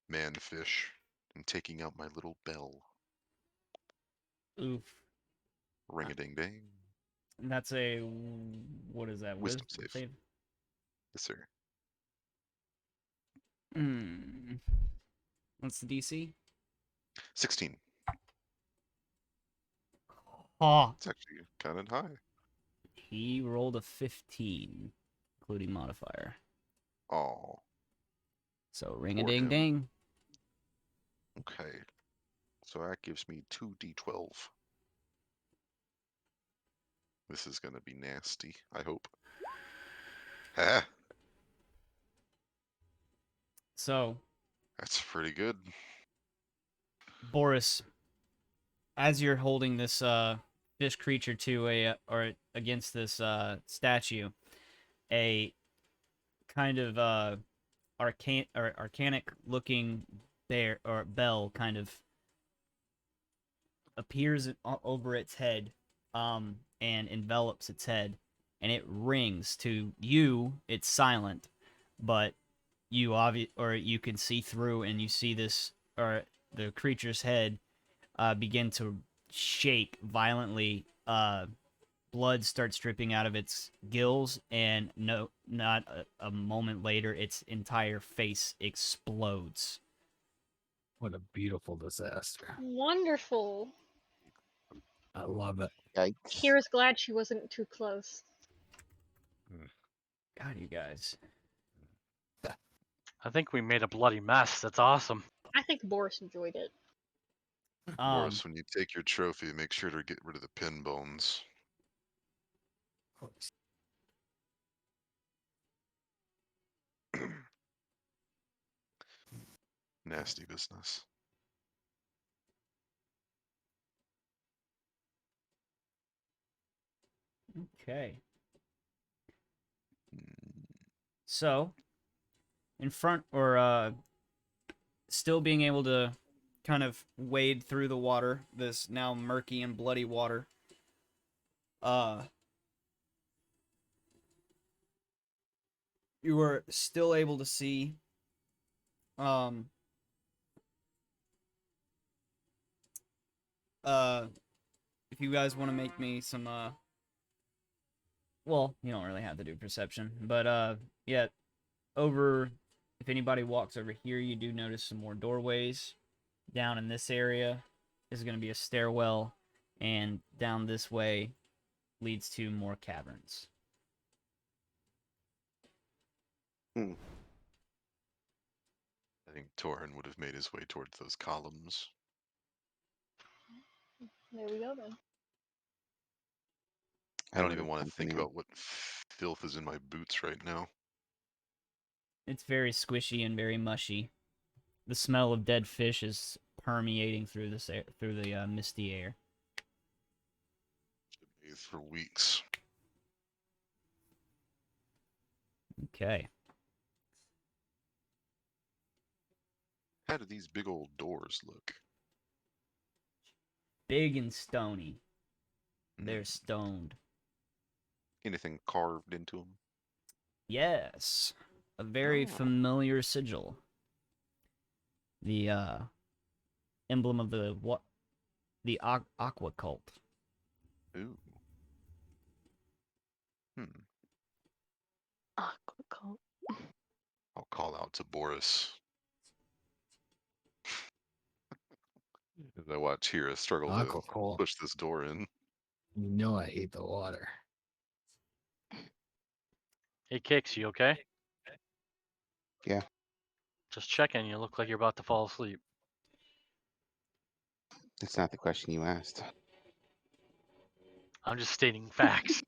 man-fish and taking out my little bell. Oof. Ring-a-ding-ding. And that's a, what is that? Wisdom Wisdom save. save? Yes, sir. What's the DC? 16. Oh, It's actually kind of high. he rolled a 15, including modifier. Oh, So ring a ding ding. okay. So that gives me 2d12. This is going to be nasty, I hope. Ah, So that's pretty good. Boris, as you're holding this fish creature to a or against this statue, a kind of arcanic looking bear or bell kind of appears over its head and envelops its head, and it rings. To you it's silent, but you you can see through, and you see this, or the creature's head begin to shake violently. Blood starts dripping out of its gills, and not a moment later, its entire face explodes. What a beautiful disaster. Wonderful. I love it. Yikes. Kira's glad she wasn't too close. God, you guys. I think we made a bloody mess. That's awesome. I think Boris enjoyed it. Boris, when you take your trophy, make sure to get rid of the pin bones. Of course. Nasty business. Okay. So, in front, or still being able to kind of wade through the water, this now murky and bloody water, you were still able to see, if you guys want to make me some, well, you don't really have to do perception, but, yeah, if anybody walks over here, you do notice some more doorways. Down in this area is going to be a stairwell, and down this way leads to more caverns. I think Torin would have made his way towards those columns. There we go then. I don't would've even want to think continued. about what filth is in my boots right now. It's very squishy and very mushy. The smell of dead fish is permeating through this air, through the misty air. Bathed for weeks. Okay. How do these big old doors look? Big and stony. Hmm. They're stoned. Anything carved into them? Yes. A very familiar sigil. The emblem of the aqua cult. Ooh. Aqua. I'll call out to Boris. As I watch Hira struggle to Aquacol. push this door in. You know I hate the water. Hey, Kicks, you okay? Yeah. Just checking. You look like you're about to fall asleep. That's not the question you asked. I'm just stating facts.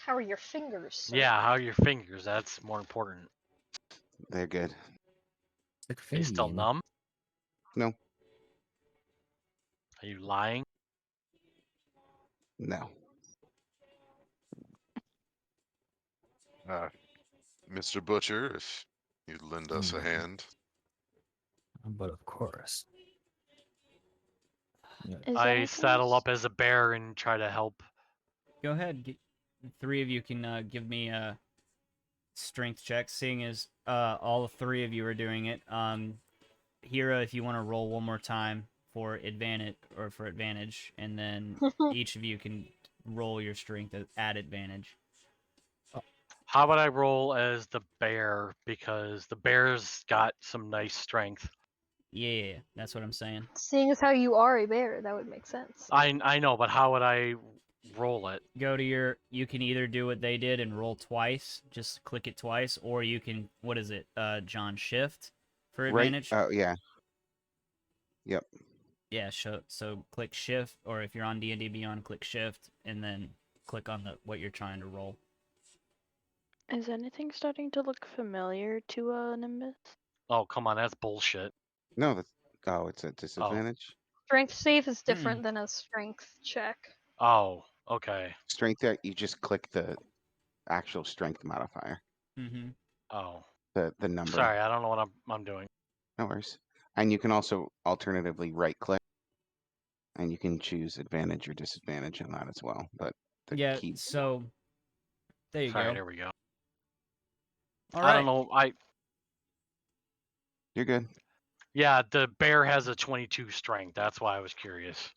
How are your fingers, sir? Yeah, how are your fingers? That's more important. They're good. Like They still fingy, numb? No. Are you lying? No. Mr. Butcher, if you'd lend us a hand. But of course. Yeah. Is I anything saddle s- up as a bear and try to help. Go ahead. The three of you can give me a strength check, seeing as all three of you are doing it. Hira, if you want to roll one more time for advantage, and then each of you can roll your strength at advantage. How about I roll as the bear, because the bear's got some nice strength. Yeah, that's what I'm saying. Seeing as how you are a bear, that would make sense. I know, but how would I roll it? Go to you can either do what they did and roll twice, just click it twice, or you can, what is it, John, shift for advantage? Right? Oh, yeah. Yep. Yeah, so click shift, or if you're on D&D Beyond, click shift, and then click on what you're trying to roll. Is anything starting to look familiar to Nimbus? Oh, come on, that's bullshit. No, it's a disadvantage. Strength save is different than a strength check. Oh, okay. Strength, you just click the actual strength modifier. Mm-hmm. Oh, The number. sorry, I don't know what I'm doing. No worries. And you can also alternatively right click, and you can choose advantage or disadvantage on that as well. But the Yeah, key. so there you Sorry, go. there we go. All I right. don't know. You're good. Yeah, the bear has a 22 strength. That's why I was curious.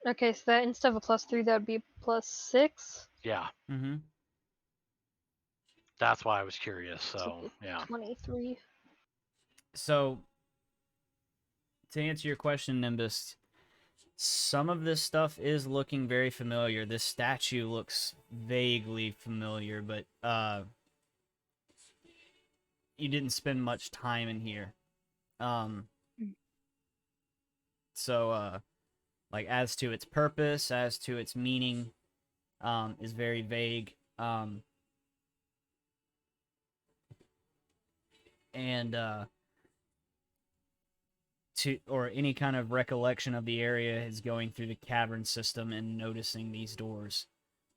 Okay, so that instead of a +3, that would be +6. Yeah, Mm-hmm. that's why I was curious. So So, yeah. 23. So, to answer your question, Nimbus, some of this stuff is looking very familiar. This statue looks vaguely familiar, but you didn't spend much time in here. So like as to its purpose, as to its meaning, is very vague. And or any kind of recollection of the area is going through the cavern system and noticing these doors,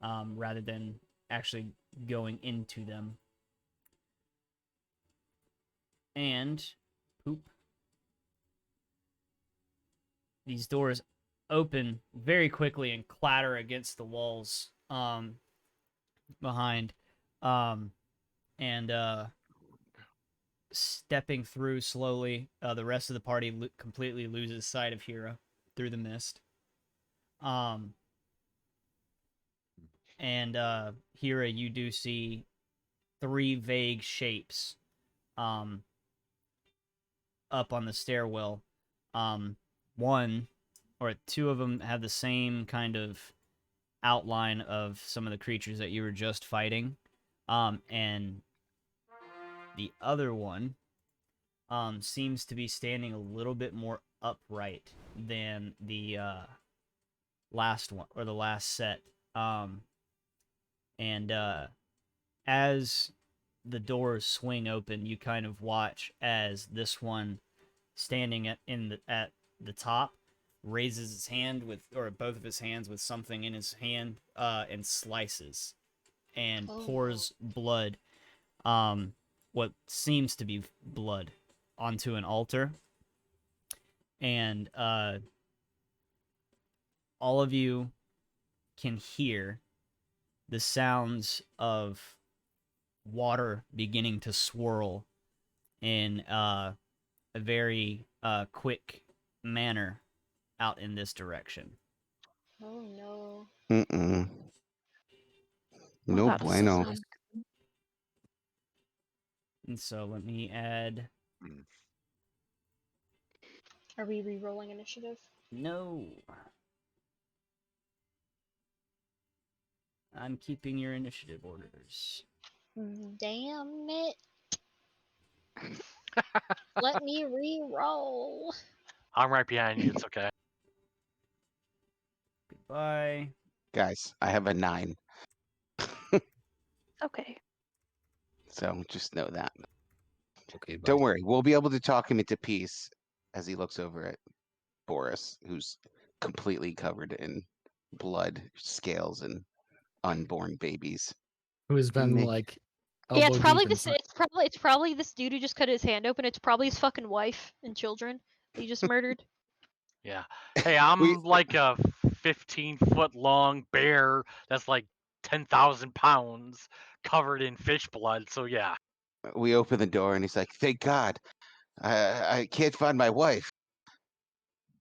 rather than actually going into them. And poop. These doors open very quickly and clatter against the walls behind, and stepping through slowly, the rest of the party completely loses sight of Hira through the mist. And Hira, you do see 3 vague shapes up on the stairwell. One or 2 of them have the same kind of outline of some of the creatures that you were just fighting, and the other one seems to be standing a little bit more upright than the last one, or the last set. And as the doors swing open, you kind of watch as this one standing at the top raises his hand with, or both of his hands with something in his hand, and slices and pours blood, what seems to be blood, onto an altar. And all of you can hear the sounds of water beginning to swirl in a very quick manner out in this direction. Oh no. Mm-mm. Well, No that doesn't bueno. sound And so let me add... Are we re-rolling initiative? No. I'm keeping your initiative orders. Damn it. Let me re-roll. I'm right behind you. It's okay. Goodbye. Guys, I have a 9. okay. So just know that. Okay, buddy. Don't worry. We'll be able to talk him into peace as he looks over at Boris, who's completely covered in blood, scales, and unborn babies. Who has been Make- like Yeah, elbow it's probably deep this. inside- It's probably this dude who just cut his hand open. It's probably his fucking wife and children that he just murdered. Yeah. Hey, I'm like a 15-foot long bear that's like 10,000 pounds covered in fish blood. So yeah. We open the door and he's like, "Thank God, I can't find my wife.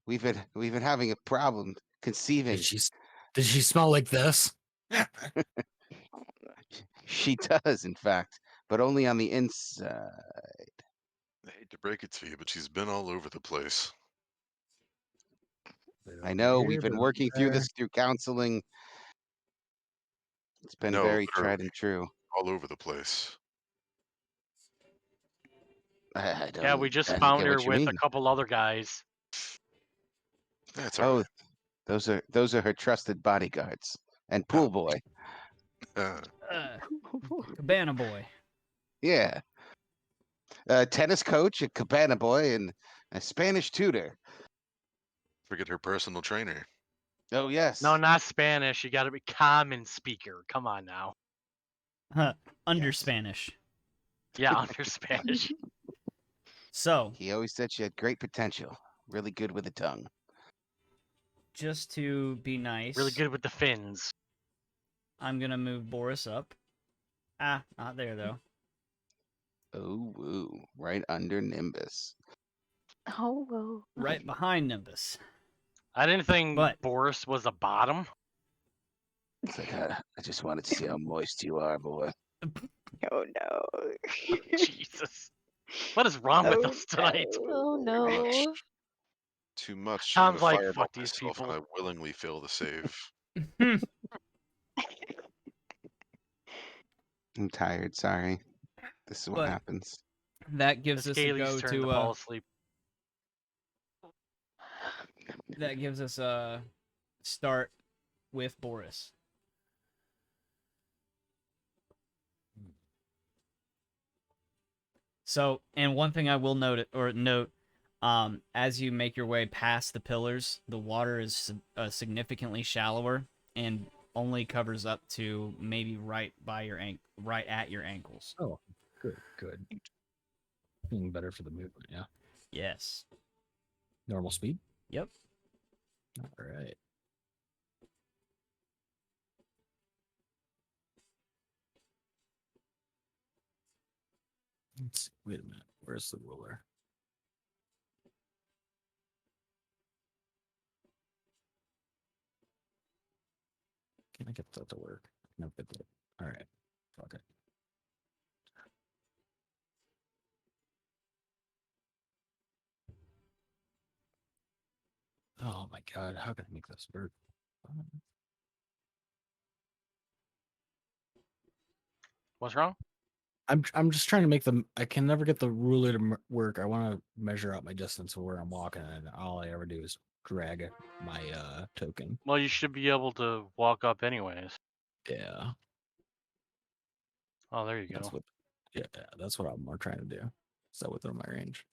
We've been having a problem conceiving." Did she smell like this? She does, in fact, but only on the inside. I hate to break it to you, but she's been all over the place. I know we've Here, been but working through there. this through counseling. It's been No, very literally. tried and true. All over the place. I don't, Yeah, we just I don't found get her what you with a mean. couple other guys. That's all Oh, those are her trusted bodyguards and pool boy. right. Cabana boy. Yeah, tennis coach, a cabana boy, and a Spanish tutor. Forget her personal trainer. Oh yes. No, not Spanish. You got to be common speaker. Come on now. Under Yes. Spanish. Yeah, under Spanish. So, He always said she had great potential. Really good with the tongue. just to be nice, Really good with the fins. I'm gonna move Boris up. Ah, not there though. Oh woo! Right under Nimbus. Oh well. Right behind Nimbus. I didn't think But- Boris was a bottom. It's like I just wanted to see how moist you are, boy. Oh no. Jesus. What is wrong with Oh, us tonight? no. Oh no. too much. I'm Tom's gonna like, fireball "Fuck these myself, and people." I willingly fail the save. I'm tired. Sorry. This is what But- happens. That gives It's us a Kaylee's go turn to to fall asleep. that gives us a start with Boris. So, and one thing I will note, as you make your way past the pillars, the water is significantly shallower and only covers up to maybe right at your ankles. Oh, good, good. Feeling better for the movement, yeah. Yes. Normal speed? Yep. All right. Let's see. Wait a minute. Where's the ruler? Can I get that to work? Nope, it did. All right. Fuck it. Oh my god, how can I make this work? What's wrong? I'm just trying to make them. I can never get the ruler to work. I want to measure out my distance of where I'm walking, and all I ever do is drag my token. Well, you should be able to walk up anyways. Yeah, Oh, there you that's go. what. Yeah, that's what I'm more trying to do. Is that within my range?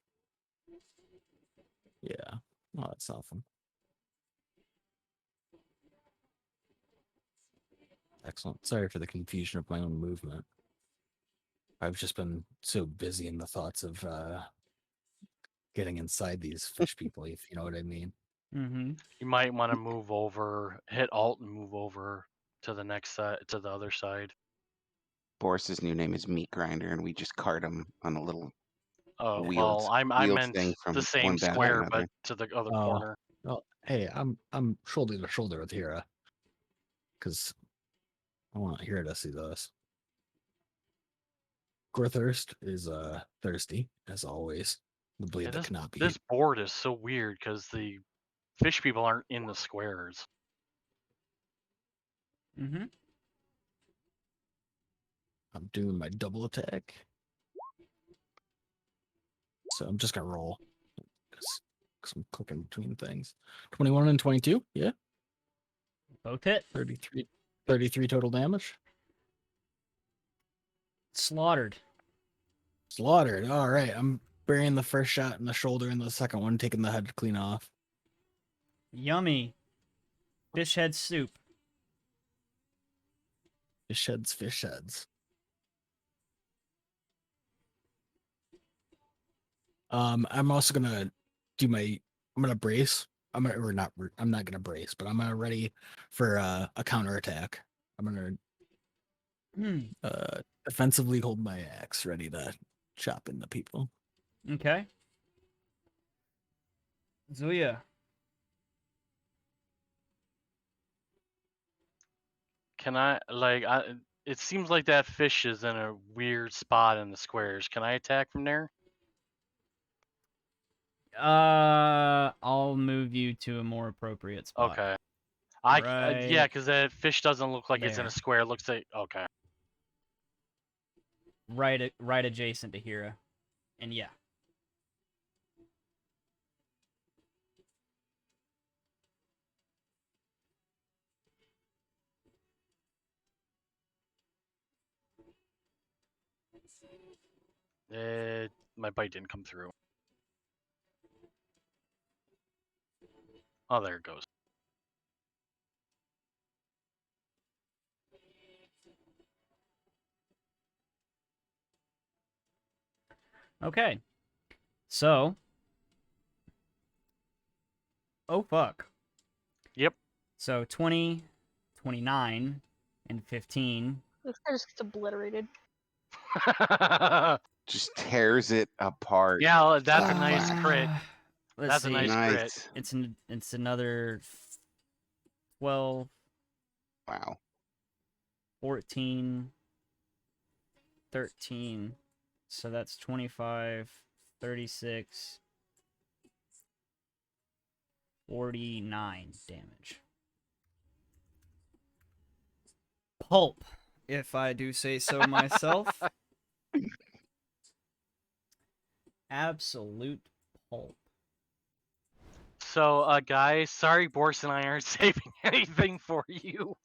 Yeah. Oh, that's nothing. Excellent. Sorry for the confusion of my own movement. I've just been so busy in the thoughts of getting inside these fish people, if you know what I mean. Mm-hmm. You might want to move over, hit Alt, and move over to the next side, to the other side. Boris's new name is Meat Grinder, and we just cart him on a little Oh, wheeled, well, I wheeled meant thing from the same one bed to square, another. but to the other Oh. corner. Well, hey, I'm shoulder to shoulder with Hira, because I want Hira to see this. Gorthirst is thirsty as always. The blade Yeah, that cannot be. this board is so weird because the fish people aren't in the squares. Mm-hmm. I'm doing my double attack, so I'm just gonna roll because I'm clicking between things. 21 and 22. Yeah, Both hit. 33 total damage. Slaughtered. Slaughtered. All right, I'm burying the first shot in the shoulder and the second one taking the head clean off. Yummy. Fish head soup. Fish heads, fish heads. I'm also gonna do my. I'm gonna brace. I'm gonna or not. I'm not gonna brace, but I'm gonna ready for a counterattack. I'm gonna defensively hold my axe, ready to chop into people. Okay. Zuya. Can I, like, it seems like that fish is in a weird spot in the squares. Can I attack from there? I'll move you to a more appropriate spot. Okay. Right Yeah, because that fish doesn't look like it's in there. a square. It looks like, okay. Right adjacent to Hira. And yeah. My bite didn't come through. Oh, there it goes. Okay. So. Oh, fuck. Yep. So 20, 29, and 15. This guy just gets obliterated. Just tears it apart. Yeah, that's a Ah, nice crit. Let's That's see. a nice crit. Nice. It's another 12, Wow. 14, 13. So that's 25, 36, 49 damage. Pulp, if I do say so myself. Absolute pulp. So, guys, sorry, Boris and I aren't saving anything for you.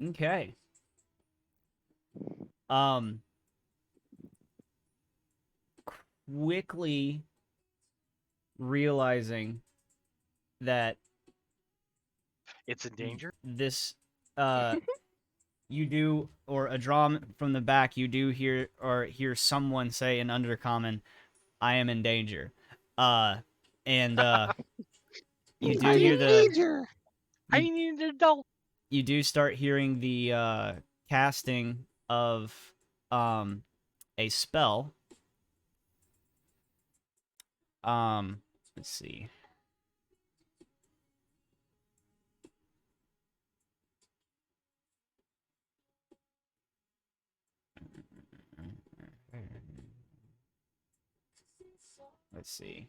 Okay. Quickly realizing that It's in danger. this you do, or a drum from the back, you do hear someone say in undercommon, "I am in danger," and you do hear the I need an adult. you do start hearing the casting of a spell. Let's see. Let's see.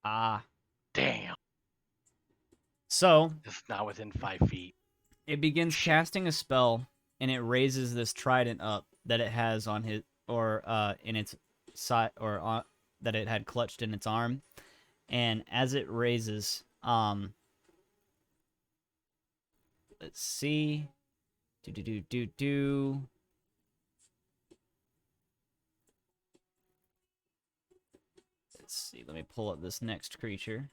Ah. Damn. So It's not within 5 feet. it begins casting a spell, and it raises this trident up that it has on his, or in its side, or on, that it had clutched in its arm. And as it raises, let's see, do. Let's see. Let me pull up this next creature.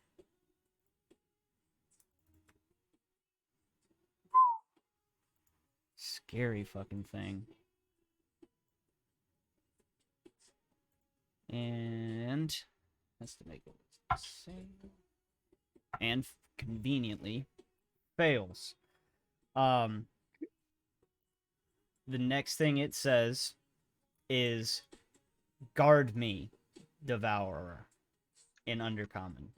Scary fucking thing. And that's to make it save. And conveniently fails. The next thing it says is "Guard me, Devourer," in Undercommon.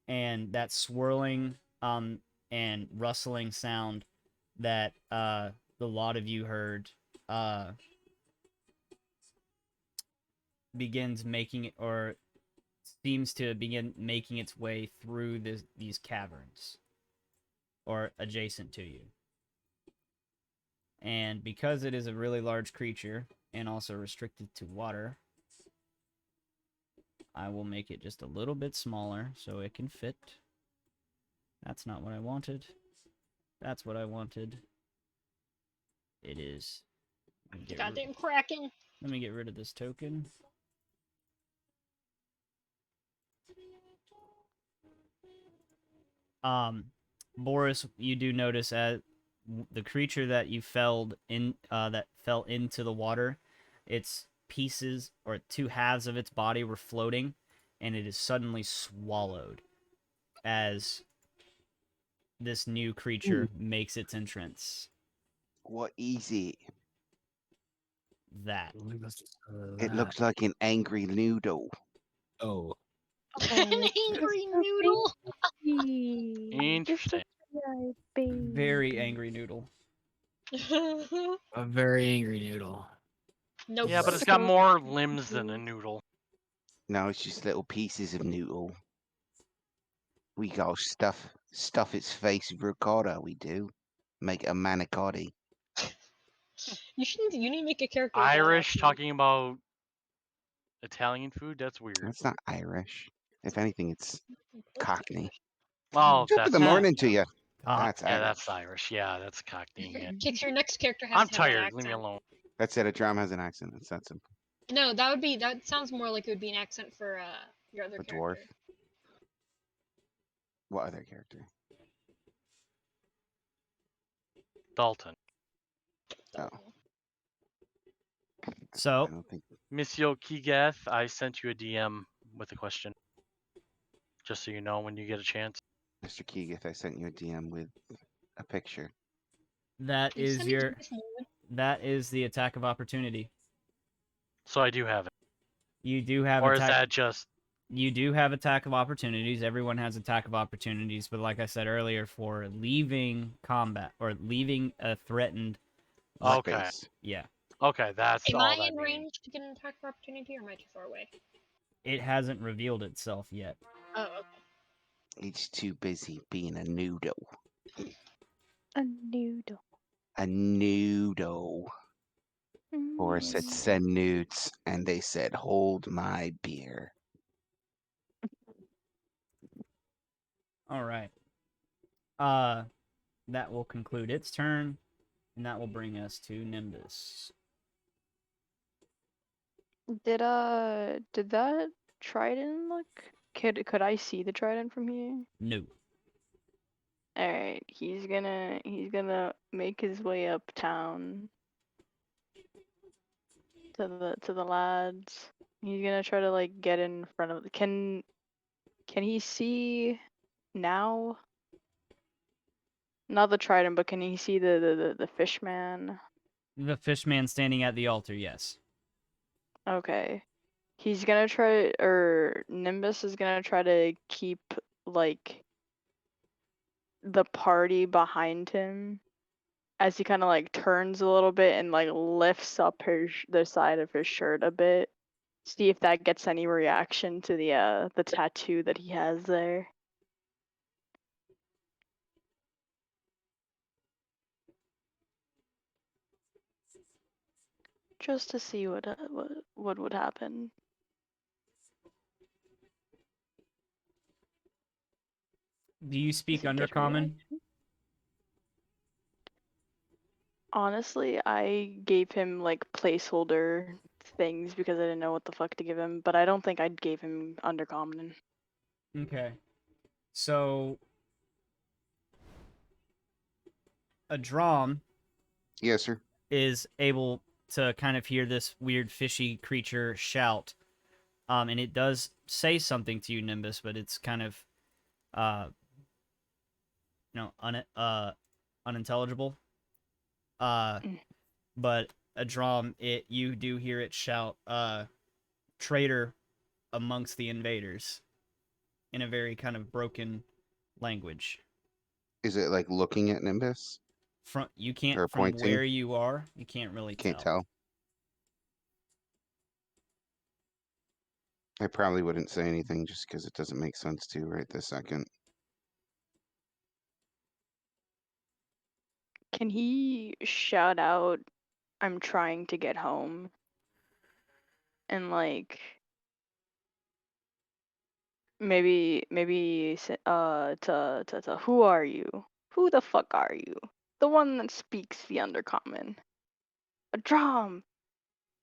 And that swirling and rustling sound that the lot of you heard begins making it, or seems to begin making its way through these caverns, or adjacent to you. And because it is a really large creature and also restricted to water, I will make it just a little bit smaller so it can fit. That's not what I wanted. That's what I wanted. It is. Goddamn Kraken. Let me get rid of this token. Boris, you do notice as the creature that you felled in, that fell into the water, its pieces, or two halves of its body, were floating, and it is suddenly swallowed as this new creature makes its entrance. What is it? That. It looks like an angry noodle. Oh, An angry noodle. Interesting. Very angry noodle. a very angry noodle. Nope. Yeah, but it's got more limbs than a noodle. No, it's just little pieces of noodle. We go stuff its face with ricotta. We do make it a manicotti. You need to make a character. with that Irish accent. talking about Italian food? That's weird. That's not Irish. If anything, it's Cockney. Well, Top that's of the morning to you. Ah, That's yeah, Irish. that's Irish. Yeah, that's Cockney. Yeah. Kix, your next character has I'm to have that tired. Leave me accent. alone. That's it. A drum has an accent. It's that simple. No, that sounds more like it would be an accent for your other A character. dwarf. What other character? Dalton. Oh. So, I don't think. Monsieur Kigeth, I sent you a DM with a question. Just so you know when you get a chance. Mr. Keegath, I sent you a DM with a picture. that Can you is send me to your this moment? that is the attack of opportunity. So I do have it. You do have Or attack. is that just You do have attack of opportunities. Everyone has attack of opportunities, but like I said earlier, for leaving combat or leaving a threatened, Okay. Space. yeah, Okay, that's Am all I that in means. range to get an attack of opportunity, or am I too far away? it hasn't revealed itself yet. Oh, okay. He's too busy being a noodle. A noodle. A noodle. Or said Mm. send nudes, and they said hold my beer. All right. That will conclude its turn, and that will bring us to Nimbus. Did that trident look? Could I see the trident from here? No. All right, he's gonna make his way uptown to the lads. He's gonna try to like get in front of. Can he see now? Not the trident, but can he see the fish man? The fishman standing at the altar, yes. Okay. He's gonna try, or Nimbus is gonna try to keep like the party behind him as he kind of like turns a little bit and like lifts up the side of his shirt a bit. See if that gets any reaction to the tattoo that he has there. Just to see what would happen. Do you speak Does it get Undercommon? reaction? Honestly, I gave him like placeholder things because I didn't know what the fuck to give him, but I don't think I gave him Undercommon. Okay. So, a Drom Yes, sir. is able to kind of hear this weird fishy creature shout. And it does say something to you, Nimbus, but it's kind of, unintelligible. Mm. But a Drom, you do hear it shout, traitor amongst the invaders, in a very kind of broken language. Is it like looking at Nimbus? From Or from pointing? where you are, you can't really Can't tell. I probably wouldn't say anything just because it doesn't make sense to right this second. Can he shout out, "I'm trying to get home"? And like maybe to who are you? Who the fuck are you? The one that speaks the undercommon. A drum.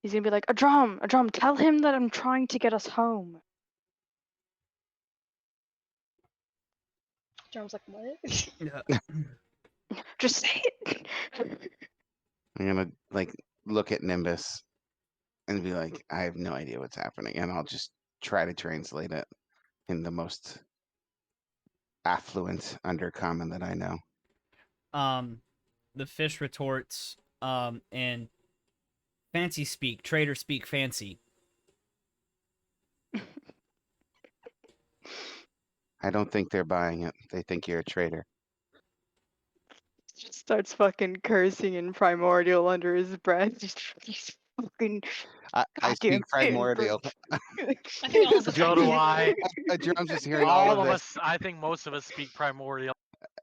He's gonna be like, a drum, tell him that I'm trying to get us home. John's like, what? Just say it. I'm gonna like look at Nimbus and be like, I have no idea what's happening, and I'll just try to translate it in the most affluent undercommon that I know. The fish retorts, and fancy speak, traitor speak fancy. I don't think they're buying it. They think you're a traitor. Just starts fucking cursing in primordial under his breath. Just fucking I goddamn speak primordial. I think all of us So do I. A drum's just hearing all All of of this. us, I think most of us speak primordial.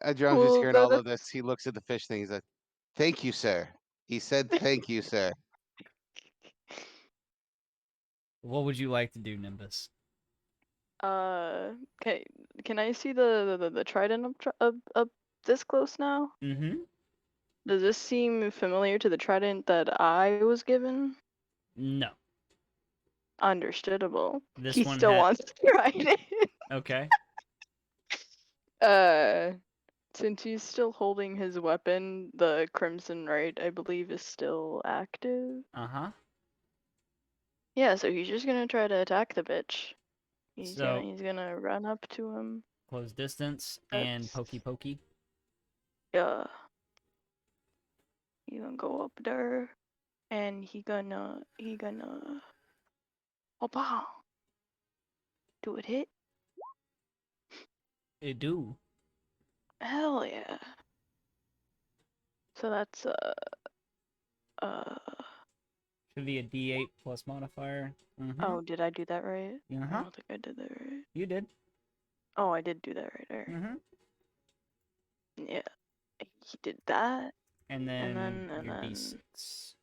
A drum's just Well, hearing all of this. He looks at the fish thing. He's like, "Thank you, sir." He said, "Thank you, sir." What would you like to do, Nimbus? Okay. Can I see the trident up this close now? Mm-hmm. Does this seem familiar to the trident that I was given? No. Understandable. This He one still had- wants to try it. Okay. Since he's still holding his weapon, the Crimson Right, I believe, is still active. Uh-huh. Yeah, so he's just gonna try to attack the bitch. He's So- gonna run up to him. Close distance and That's- pokey pokey. Yeah. He gonna go up there, and he gonna. Oh, wow. Do it hit? It do. Hell yeah. So that's Should be a D8 plus modifier. Mm-hmm. oh, did I do that right? I Uh-huh. don't think I did that right. You did. Oh, I did do that right there. Mm-hmm. Yeah. He did that, And then, and your then- D6.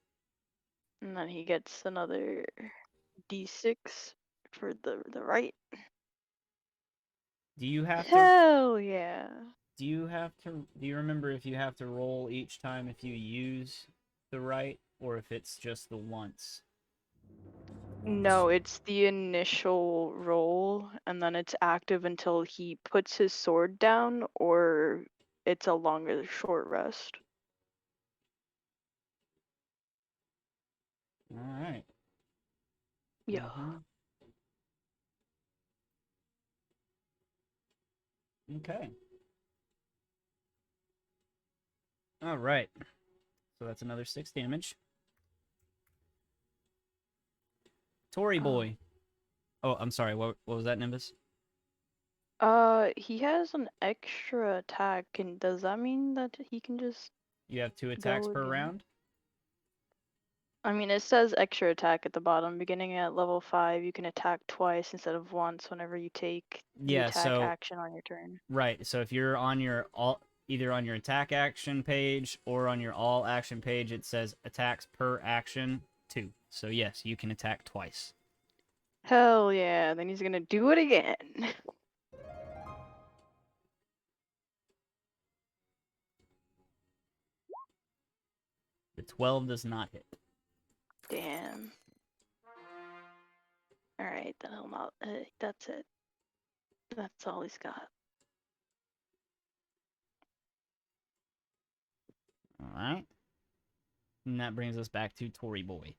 and then he gets another D6 for the right. Do you have to? Hell yeah. Do you remember if you have to roll each time if you use the right, or if it's just the once? No, it's the initial roll, and then it's active until he puts his sword down, or it's a longer short rest. All right. Yeah. Mhm. Okay. All right. So that's another 6 damage. Tory Oh. boy. Oh, I'm sorry. What was that, Nimbus? He has an extra attack, and does that mean that he can just You have 2 attacks go per again? round. I mean, it says extra attack at the bottom. Beginning at level 5, you can attack twice instead of once whenever you take the Yeah, attack so action on your turn. right. So if you're on your either on your attack action page or on your all action page, it says attacks per action 2. So yes, you can attack twice. Hell yeah, then he's gonna do it again. The 12 does not hit. Damn. Alright, then he'll not. That's it. That's all he's got. All right. And that brings us back to Tory boy.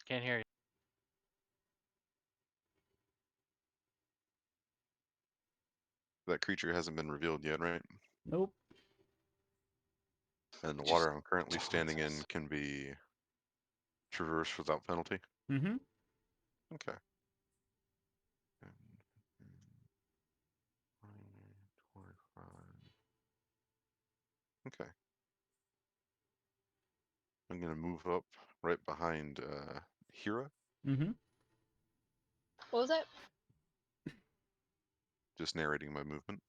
Can't hear you. That creature hasn't been revealed yet, right? Nope. And the Just water I'm currently standing in Jesus. can be traversed without penalty. Mm-hmm. Okay. Okay. I'm gonna move up right behind Hira, Mm-hmm. What was that? just narrating my movement.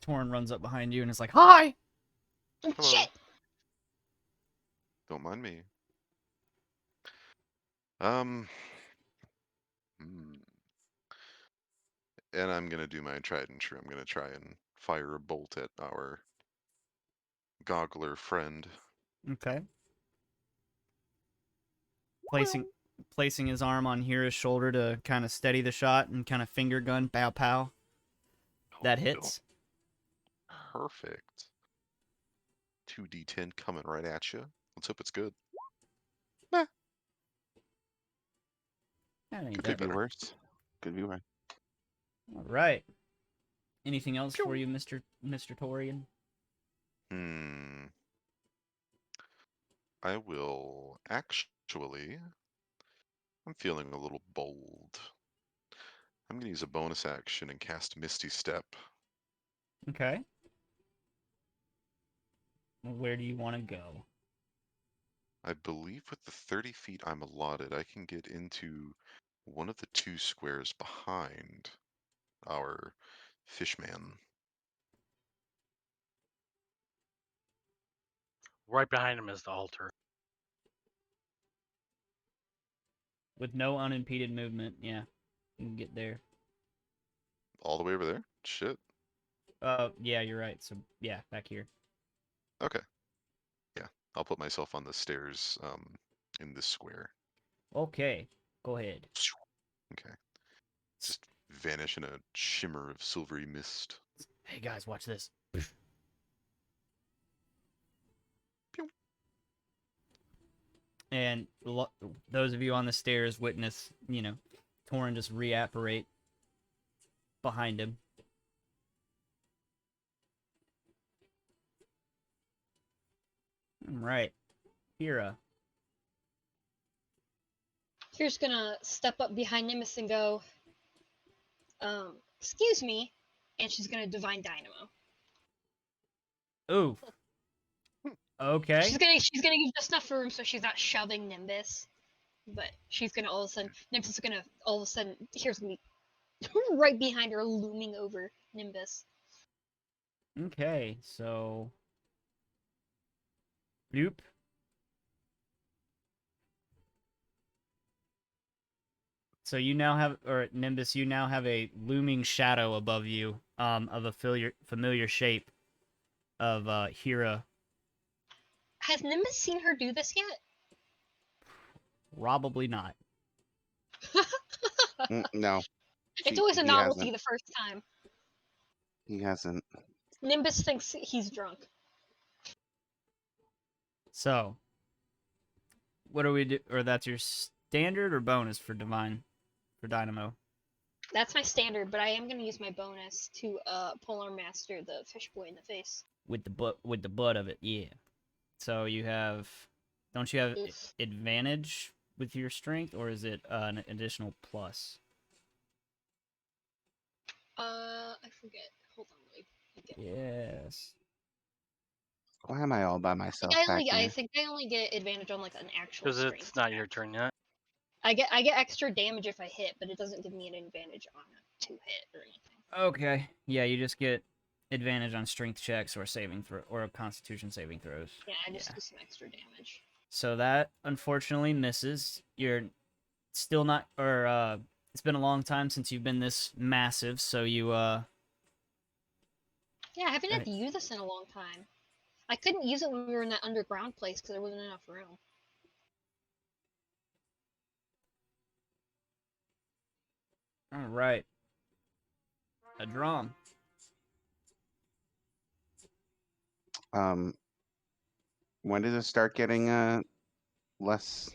Torn runs up behind you and is like, "Hi!" Hello. Shit! Don't mind me. Um. And I'm gonna do my tried and true. I'm gonna try and fire a bolt at our goggler friend. Okay. Placing his arm on Hira's shoulder to kind of steady the shot and kind of finger gun, pow pow. That hits. Perfect. 2d10 coming right at you. Let's hope it's good. That ain't Could that Could be better. worse. Could be worse. All right. Anything else for you, Mr. Torian? I will actually. I'm feeling a little bold. I'm gonna use a bonus action and cast Misty Step. Okay. Well, where do you want to go? I believe with the 30 feet I'm allotted, I can get into one of the 2 squares behind our fishman. Right behind him is the altar. With no unimpeded movement, yeah, you can get there. All the way over there? Shit. Yeah, you're right. So yeah, back here. Okay. Yeah, I'll put myself on the stairs in this square. Okay, go ahead. Okay. Just vanish in a shimmer of silvery mist. Hey guys, watch this. Pew. And those of you on the stairs witness, Torin just reapparate behind him. All right, Hira. Here's gonna step up behind Nimbus and go, excuse me, and she's gonna Divine Dynamo. Ooh. Okay. She's gonna give just enough room so she's not shoving Nimbus, but she's gonna all of a sudden Nimbus is gonna all of a sudden here's gonna be right behind her, looming over Nimbus. Okay, so bloop. So you now have, or Nimbus, you now have a looming shadow above you, of a familiar shape of Hera. Has Nimbus seen her do this yet? Probably not. No, It's always a he novelty hasn't. the first time. He hasn't. Nimbus thinks he's drunk. So, what do we do? Or that's your standard or bonus for Dynamo? That's my standard, but I am gonna use my bonus to Polar Master the fish boy in the face. With the butt of it, yeah. So you have, don't you have Oof. advantage with your strength, or is it an additional plus? I forget. Hold on, let me get Yes. Why am I all by myself back I here? think I only get advantage on like an actual Because strength. it's not your check. turn yet. I get extra damage if I hit, but it doesn't give me an advantage on a 2-hit or anything. Okay. Yeah, you just get advantage on strength checks or saving throw or Constitution saving throws. Yeah, I just do some extra damage. So that unfortunately misses. You're still not, or it's been a long time since you've been this massive, so you Yeah, I haven't had Right. to use this in a long time. I couldn't use it when we were in that underground place because there wasn't enough room. all right. A drum. When does it start getting less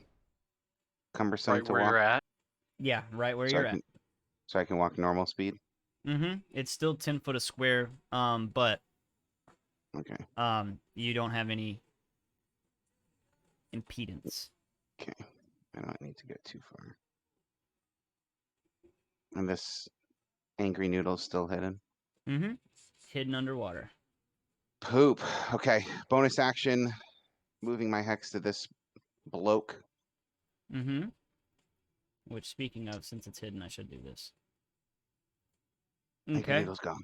cumbersome Right to where walk? you're at. Yeah, right where so you're I can, at. so I can walk normal speed. It's still 10 foot a square, but Okay. you don't have any impedance. Okay. I don't need to get too far. And this angry noodle's still hidden. Hidden underwater. Poop. Okay. Bonus action. Moving my hex to this bloke. Which, speaking of, since it's hidden, I should do this. Angry Okay. noodle's gone.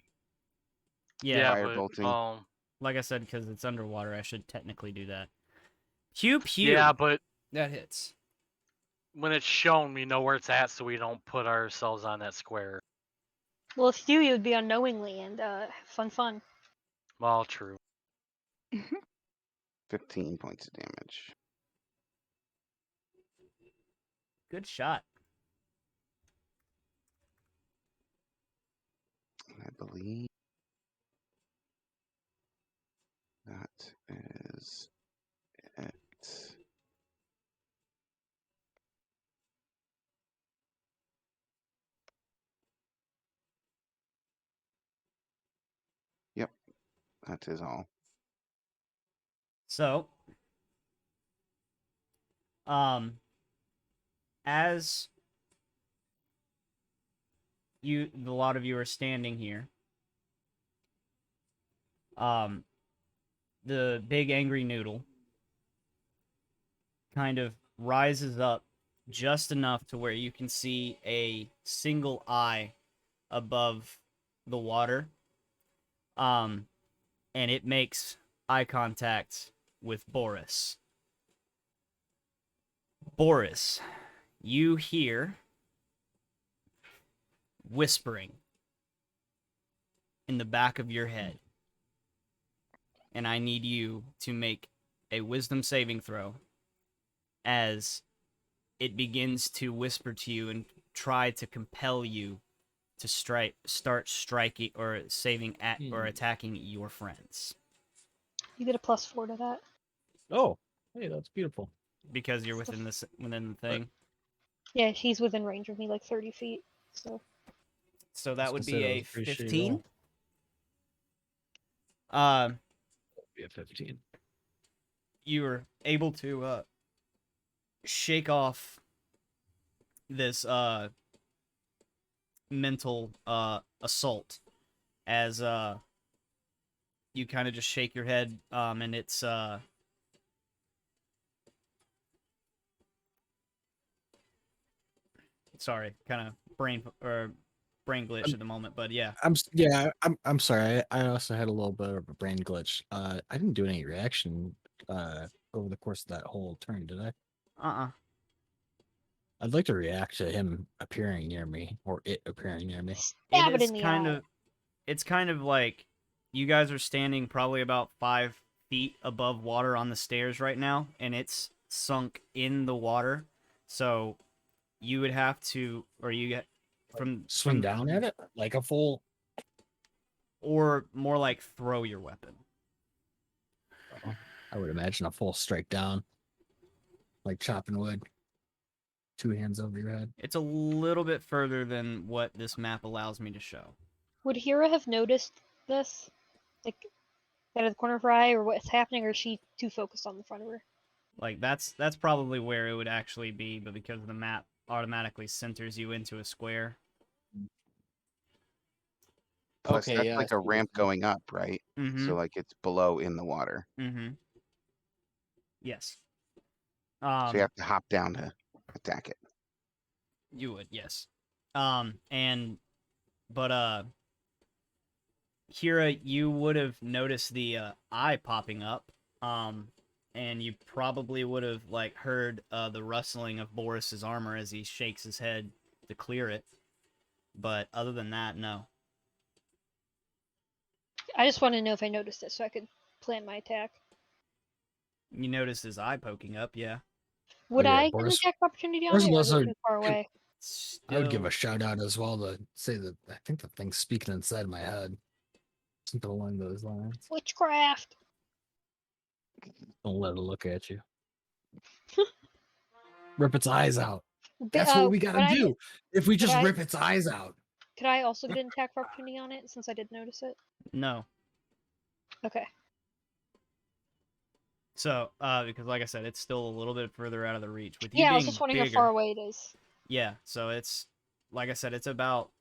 Yeah, Fire but bolting. like I said, because it's underwater, I should technically do that. Pew pew. yeah, but That hits. when it's shown, we know where it's at, so we don't put ourselves on that square. Well, if you would be unknowingly and fun. Well, true. 15 points of damage. Good shot. I believe that is it. Yep, that is all. So, as a lot of you are standing here, the big angry noodle kind of rises up just enough to where you can see a single eye above the water. And it makes eye contact with Boris. Boris, you hear whispering in the back of your head. And I need you to make a wisdom saving throw as it begins to whisper to you and try to compel you to start striking or saving at or attacking your friends. You get a +4 to that. Oh, hey, that's beautiful. Because you're within the thing. Yeah, he's within range of me, like 30 feet. So that would be a 15. Be a 15. You were able to shake off this mental assault as you kind of just shake your head, and it's sorry, kind of brain glitch at the moment, but yeah. I'm sorry. I also had a little bit of a brain glitch. I didn't do any reaction over the course of that whole turn, did I? I'd like to react to him appearing near me or it appearing near me. Stab It it is in the kind eye. of, it's kind of like you guys are standing probably about 5 feet above water on the stairs right now, and it's sunk in the water. So you would have to, or you get Swing down at it like a full. or more like throw your weapon. I would imagine a full strike down, like chopping wood. 2 hands over your head. It's a little bit further than what this map allows me to show. Would Hira have noticed this? Like, out of the corner of her eye, or what's happening, or is she too focused on the front of her? Like that's probably where it would actually be, but because the map automatically centers you into a square. Plus, Okay, that's yeah, I like see a what you're ramp saying. going up, right? Mm-hmm. So like it's below in the water. Mm-hmm. Yes. So you have to hop down to attack it. You would, yes. But Kira, you would have noticed the eye popping up, and you probably would have like heard the rustling of Boris's armor as he shakes his head to clear it. But other than that, no. I just want to know if I noticed it so I could plan my attack. You noticed his eye poking up, yeah. Would yeah, I get an Boris- attack opportunity on Boris it, or is also- it too far away? I would give Still- a shout out as well to say that I think the thing's speaking inside my head. Something along those lines. Witchcraft! Don't let it look at you. Rip its eyes out. But, That's what we could gotta I do. get- If we just I- rip its eyes out. Could I also get an attack opportunity on it, since I did notice it? No. Okay. So, because like I said, it's still a little bit further out of the reach. With you Yeah, I being was just wondering bigger, how far away it is. Yeah, so it's like I said, it's about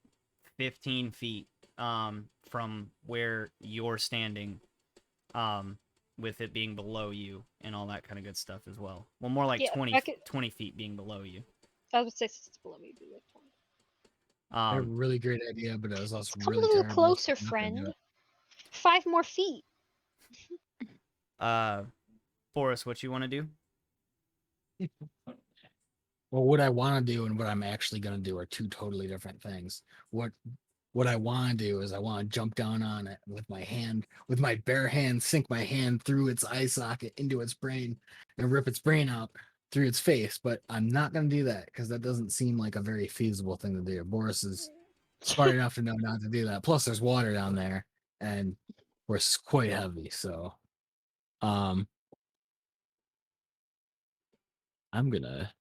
15 feet from where you're standing, with it being below you and all that kind of good stuff as well. Well, more like Yeah, 20, I could- 20 feet being below you. I would say since it's below me, it'd be like 20. I had a really great idea, but it was also Come really a little terrible. closer, so I'm not gonna do friend. 5 more feet. Forrest, what you want to do? it. Well, what I want to do and what I'm actually going to do are 2 totally different things. What I want to do is I want to jump down on it with my hand, with my bare hand, sink my hand through its eye socket into its brain and rip its brain out through its face. But I'm not going to do that because that doesn't seem like a very feasible thing to do. Boris is smart enough to know not to do that. Plus, there's water down there, and we're quite heavy. So, I'm gonna.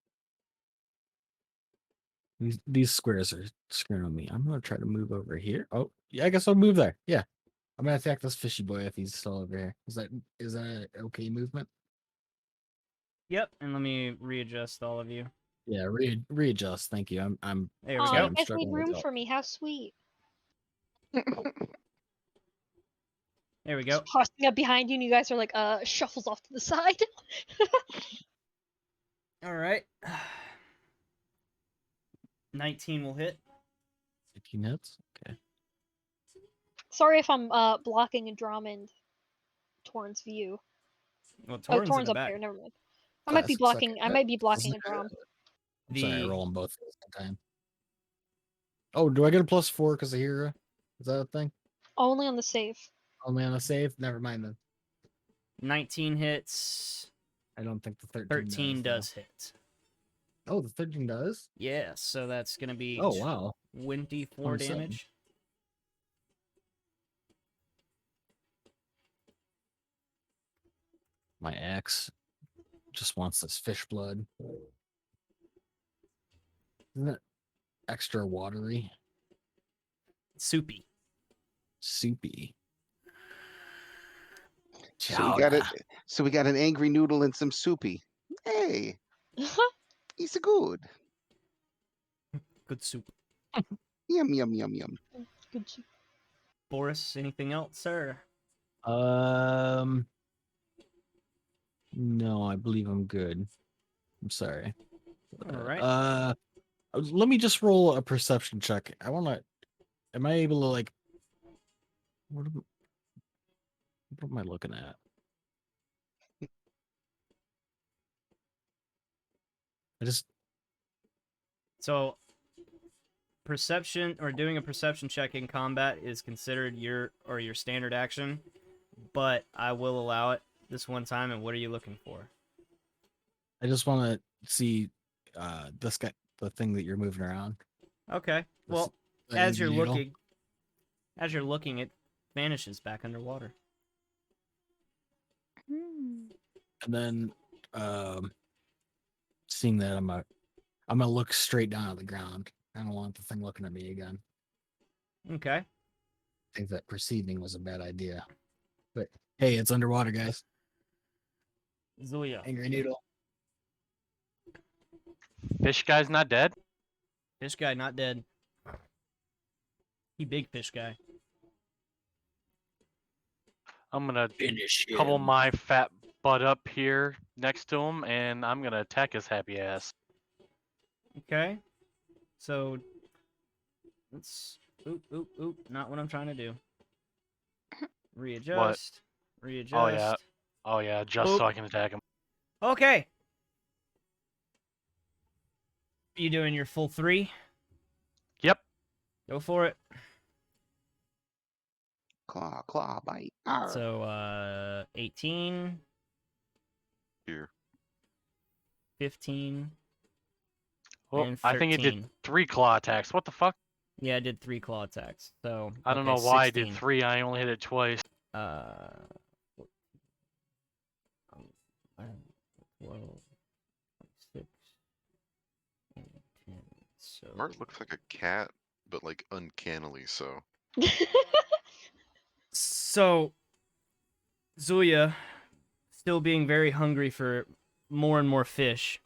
These squares are screwing me. I'm gonna try to move over here. Oh, yeah, I guess I'll move there. Yeah, I'm gonna attack this fishy boy if he's still over here. Is that an okay movement? Yep, and let me readjust all of you. Yeah, readjust. Thank you. I'm. There we Oh, go. you I'm guys made struggling with room that. for me. How sweet. There we go. Just tossing up behind you, and you guys are like, shuffles off to the side. All right. 19 will hit. 15 hits. Okay. Sorry if I'm blocking a Drummond Torn's view. Well, Oh, Torn's in Torn's the up back. there. Never mind. I might be Classic blocking. second I hit. might be blocking Isn't a it? Drum. I'm sorry, I The- roll them both at the same time. Oh, do I get a +4 because of Hero? Is that a thing? Only on the save. Only on a save? Never mind then. 19 hits. I don't think the 13 though. does hit. Oh, the 13 does? Yeah, so that's going to be Oh, wow. 24 27. damage. My axe just wants this fish blood. Isn't it extra watery? Soupy. Soupy. So we got an angry noodle and some soupy. Hey, he's a good. Good soup. Yum yum yum yum. Good soup. Boris, anything else, sir? No, I believe I'm good. I'm sorry. All right. Let me just roll a perception check. I want to. Am I able to like? What am I looking at? I just. So, perception or doing a perception check in combat is considered your standard action, but I will allow it this one time. And what are you looking for? I just want to see this guy, the thing that you're moving around. Okay. This- Well, that as you're needle. looking, it vanishes back underwater. Hmm. And then, seeing that, I'm gonna look straight down at the ground. I don't want the thing looking at me again. Okay. I think that perceiving was a bad idea. But hey, it's underwater, guys. Zuya. Angry Noodle. Fish guy's not dead? Fish guy not dead. He big fish guy. I'm gonna Finish couple him. my fat butt up here next to him, and I'm gonna attack his happy ass. Okay. So let's oop, not what I'm trying to do. Readjust. Readjust. Oh yeah, just so I can attack him. Okay. You doing your full 3? Yep. Go for it. Claw, bite. Arr. So 18, Here. 15. Well, And I think it did 13. 3 claw attacks. What the fuck? Yeah, I did 3 claw attacks. So I don't okay, know why 16. I did 3. I only hit it twice. 12, 26, and 10. So Mart looks like a cat, but like uncannily so. So Zuya, still being very hungry for more and more fish,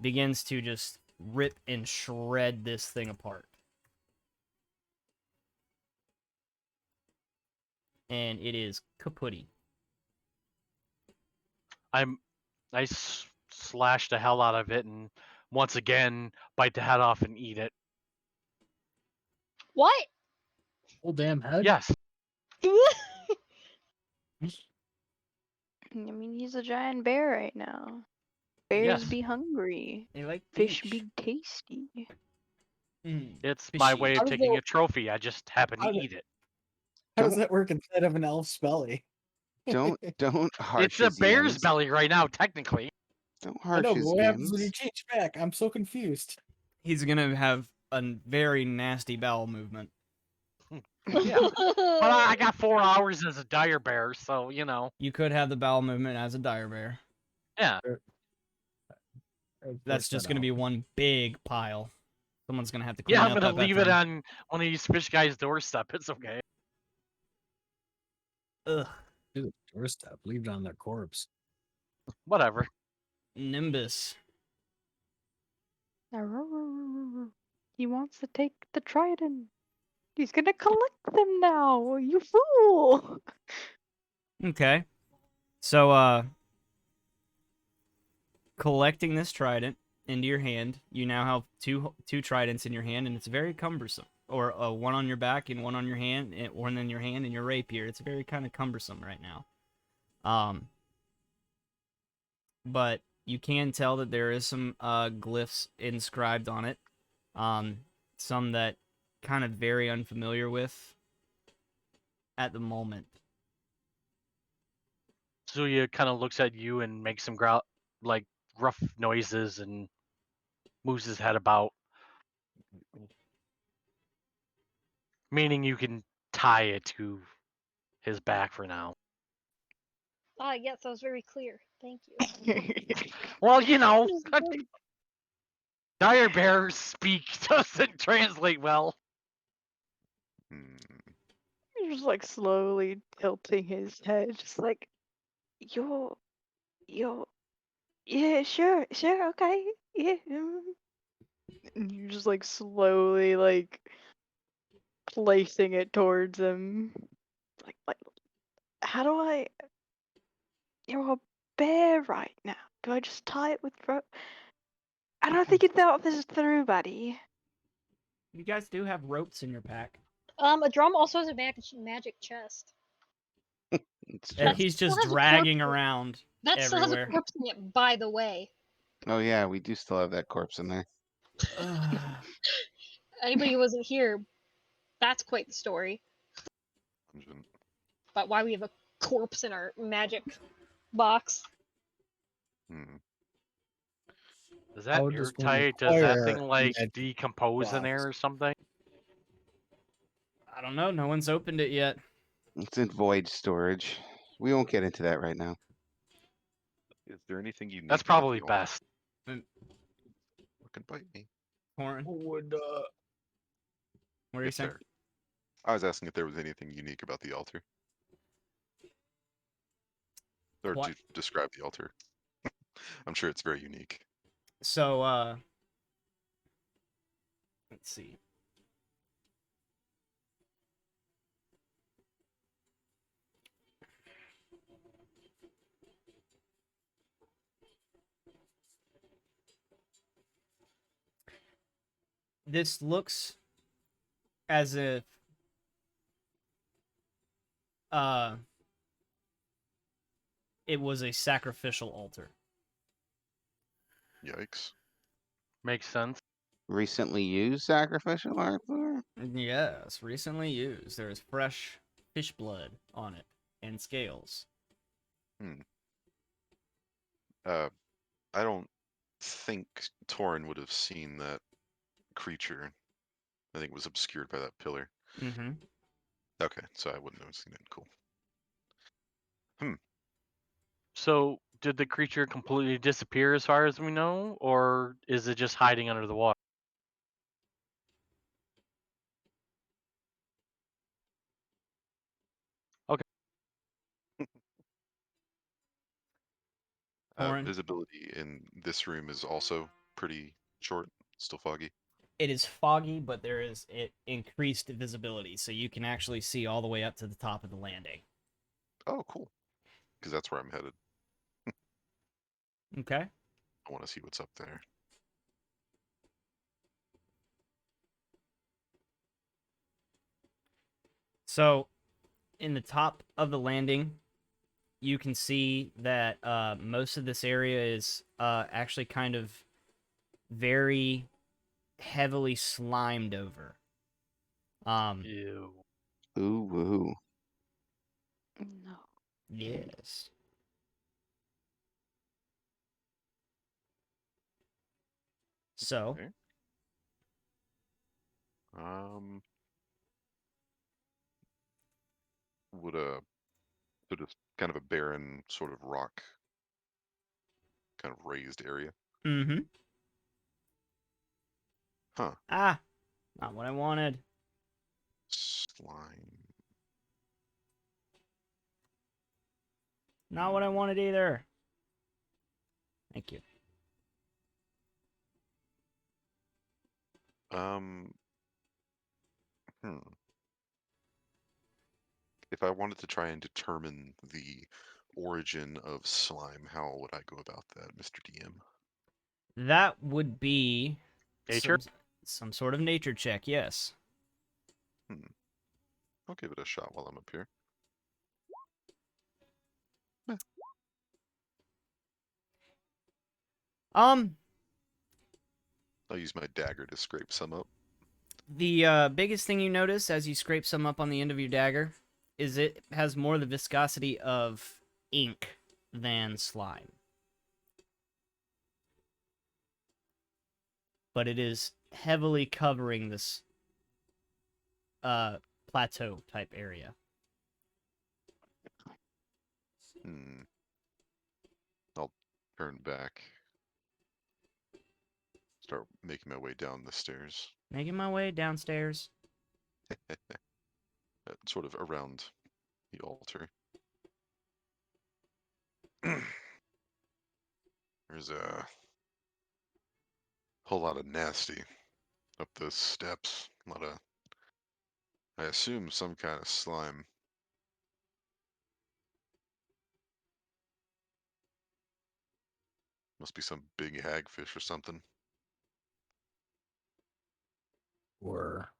begins to just rip and shred this thing apart. And it is kaputty. I slash the hell out of it and once again bite the head off and eat it. What? Whole damn head. Yes. I mean, he's a giant bear right now. Bears Yes. be hungry. They like Fish be tasty. It's my Fishy. way How of does taking that- a trophy. I just happen to how do- eat it. How does that work inside of an elf's belly? Don't harsh It's a his bear's yams. belly right now, technically. Don't I harsh know, but his what happens when you yams. change back? I'm so confused. He's gonna have a very nasty bowel movement. Yeah. But I got 4 hours as a dire bear, so you know. You could have the bowel movement as a dire bear. Yeah. That's just gonna be one big pile. Someone's gonna have to clean Yeah, up I'm gonna that leave it thing. on one of these fish guys' doorstep. It's okay. Ugh. Do the doorstep. Leave it on their corpse. Whatever. Nimbus. He wants to take the trident. He's gonna collect them now. You fool! Okay. So, collecting this trident into your hand, you now have two tridents in your hand, and it's very cumbersome. Or one on your back and one on your hand, and one in your hand and your rapier. It's very kind of cumbersome right now. But you can tell that there is some glyphs inscribed on it. Some that kind of very unfamiliar with at the moment. Zuya kind of looks at you and makes some like rough noises and moves his head about. Meaning you can tie it to his back for now. Ah, yes, that was very clear. Thank you. Well, you know, dire bears speak doesn't translate well. Hmm. He's just like slowly tilting his head, just like, yo, yeah, sure, okay, yeah. And you're just like slowly like placing it towards him. Like how do I? You're a bear right now. Do I just tie it with rope? I don't think you thought this through, buddy. You guys do have ropes in your pack. A drum also has a magic chest. It's That true. he's still just has a dragging corpse. around That still has a everywhere. corpse in it, by the way. Oh yeah, we do still have that corpse in there. Ugh. Anybody who wasn't here, that's quite the story Dungeon. about why we have a corpse in our magic box. Hmm. Is that would just wanna airtight? Does that acquire thing like magic decompose in there box. or something? I don't know. No one's opened it yet. It's in void storage. We won't get into that right now. Is there anything unique? That's about probably the altar? best. Fucking bite me. Corn. Would What are you Yes, saying? sir. I was asking if there was anything unique about the altar. Or What? to describe the altar. I'm sure it's very unique. So, let's see. This looks as if it was a sacrificial altar. Yikes. Makes sense. Recently used sacrificial altar? Yes, recently used. There is fresh fish blood on it and scales. I don't think Torin would have seen that creature. I think it was obscured by that pillar. Mm-hmm. Okay, so I wouldn't have seen it. Cool. So, did the creature completely disappear as far as we know, or is it just hiding under the water? Torin, Visibility in this room is also pretty short. Still foggy. it is foggy, but there is increased visibility, so you can actually see all the way up to the top of the landing. Oh, cool. Because that's where I'm headed. Okay. I want to see what's up there. So, in the top of the landing, you can see that most of this area is actually kind of very heavily slimed over. Ew. Ooh woo. No. Yes. So, Okay. Would a sort of kind of a barren sort of rock, kind of raised area? mm-hmm. Huh. Ah, not what I wanted. Slime. Not what I wanted either. Thank you. Hmm. If I wanted to try and determine the origin of slime, how would I go about that, Mr. DM? That would be Nature? some sort of nature check, yes. I'll give it a shot while I'm up here. I'll use my dagger to scrape some up. The biggest thing you notice as you scrape some up on the end of your dagger is it has more the viscosity of ink than slime. But it is heavily covering this plateau type area. I'll turn back. Start making my way down the stairs. Making my way downstairs. Sort of around the altar. There's a whole lot of nasty up those steps. A lot of, I assume, some kind of slime. Must be some big hagfish or something. Or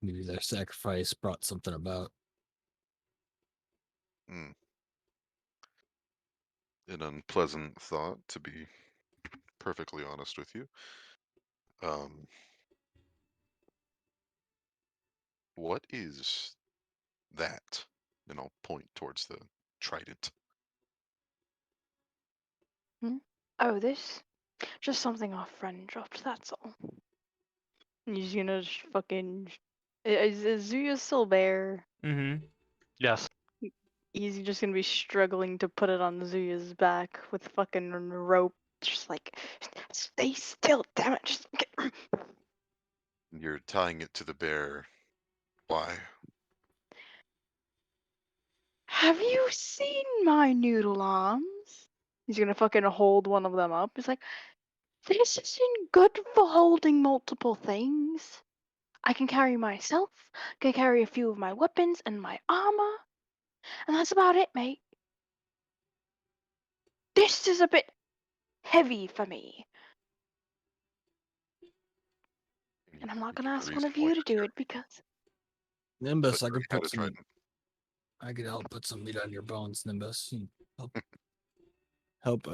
maybe their sacrifice brought something about. Hmm. An unpleasant thought, to be perfectly honest with you. What is that? And I'll point towards the trident. Oh, this? Just something our friend dropped, that's all. He's gonna fucking. Is Zuya still there? Mm-hmm. Yes. He's just gonna be struggling to put it on Zuya's back with fucking rope. Just like, stay still, damn it. Just get... You're tying it to the bear. Why? Have you seen my noodle arms? He's gonna fucking hold one of them up. He's like, this isn't good for holding multiple things. I can carry myself, can carry a few of my weapons and my armor, and that's about it, mate. This is a bit heavy for me. And I'm not gonna ask one of you to do it because Nimbus, But I could had put a some. trident. I could help put some meat on your bones, Nimbus. You help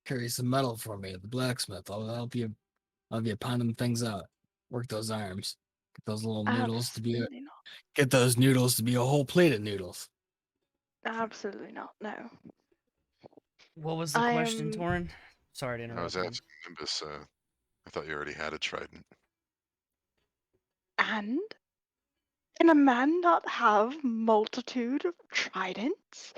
carry some metal for me at the blacksmith. I'll help you. I'll be pounding things out. Work those arms. Get those little noodles to be. absolutely not. Get those noodles to be a whole plate of noodles. Absolutely not. No. What was the I question, am, Torin? Sorry to I interrupt. was asking Nimbus, I thought you already had a trident. and can a man not have multitude of tridents?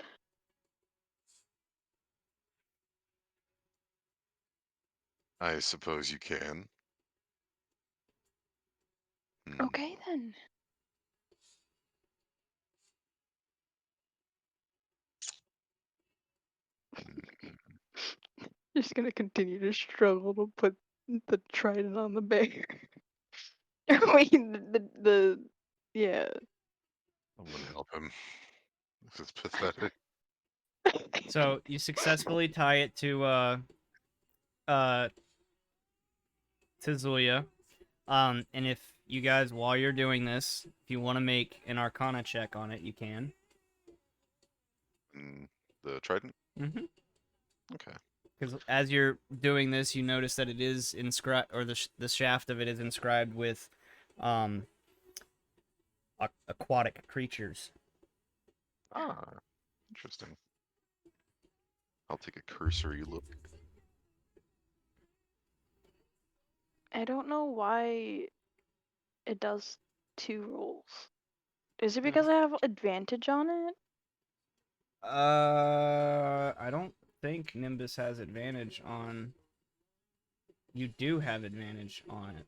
I suppose you can. Hmm. Okay then. Just gonna continue to struggle to put the trident on the bear. I mean, the yeah. I want to help him. This is pathetic. So you successfully tie it to Zuya. And if you guys, while you're doing this, if you want to make an Arcana check on it, you can. The trident? Mm-hmm. Okay. Because as you're doing this, you notice that it is inscribed, or the shaft of it is inscribed with, aquatic creatures. Ah, interesting. I'll take a cursory look. I don't know why it does 2 rolls. Is it because I have advantage on it? I don't think Nimbus has advantage on. You do have advantage on it.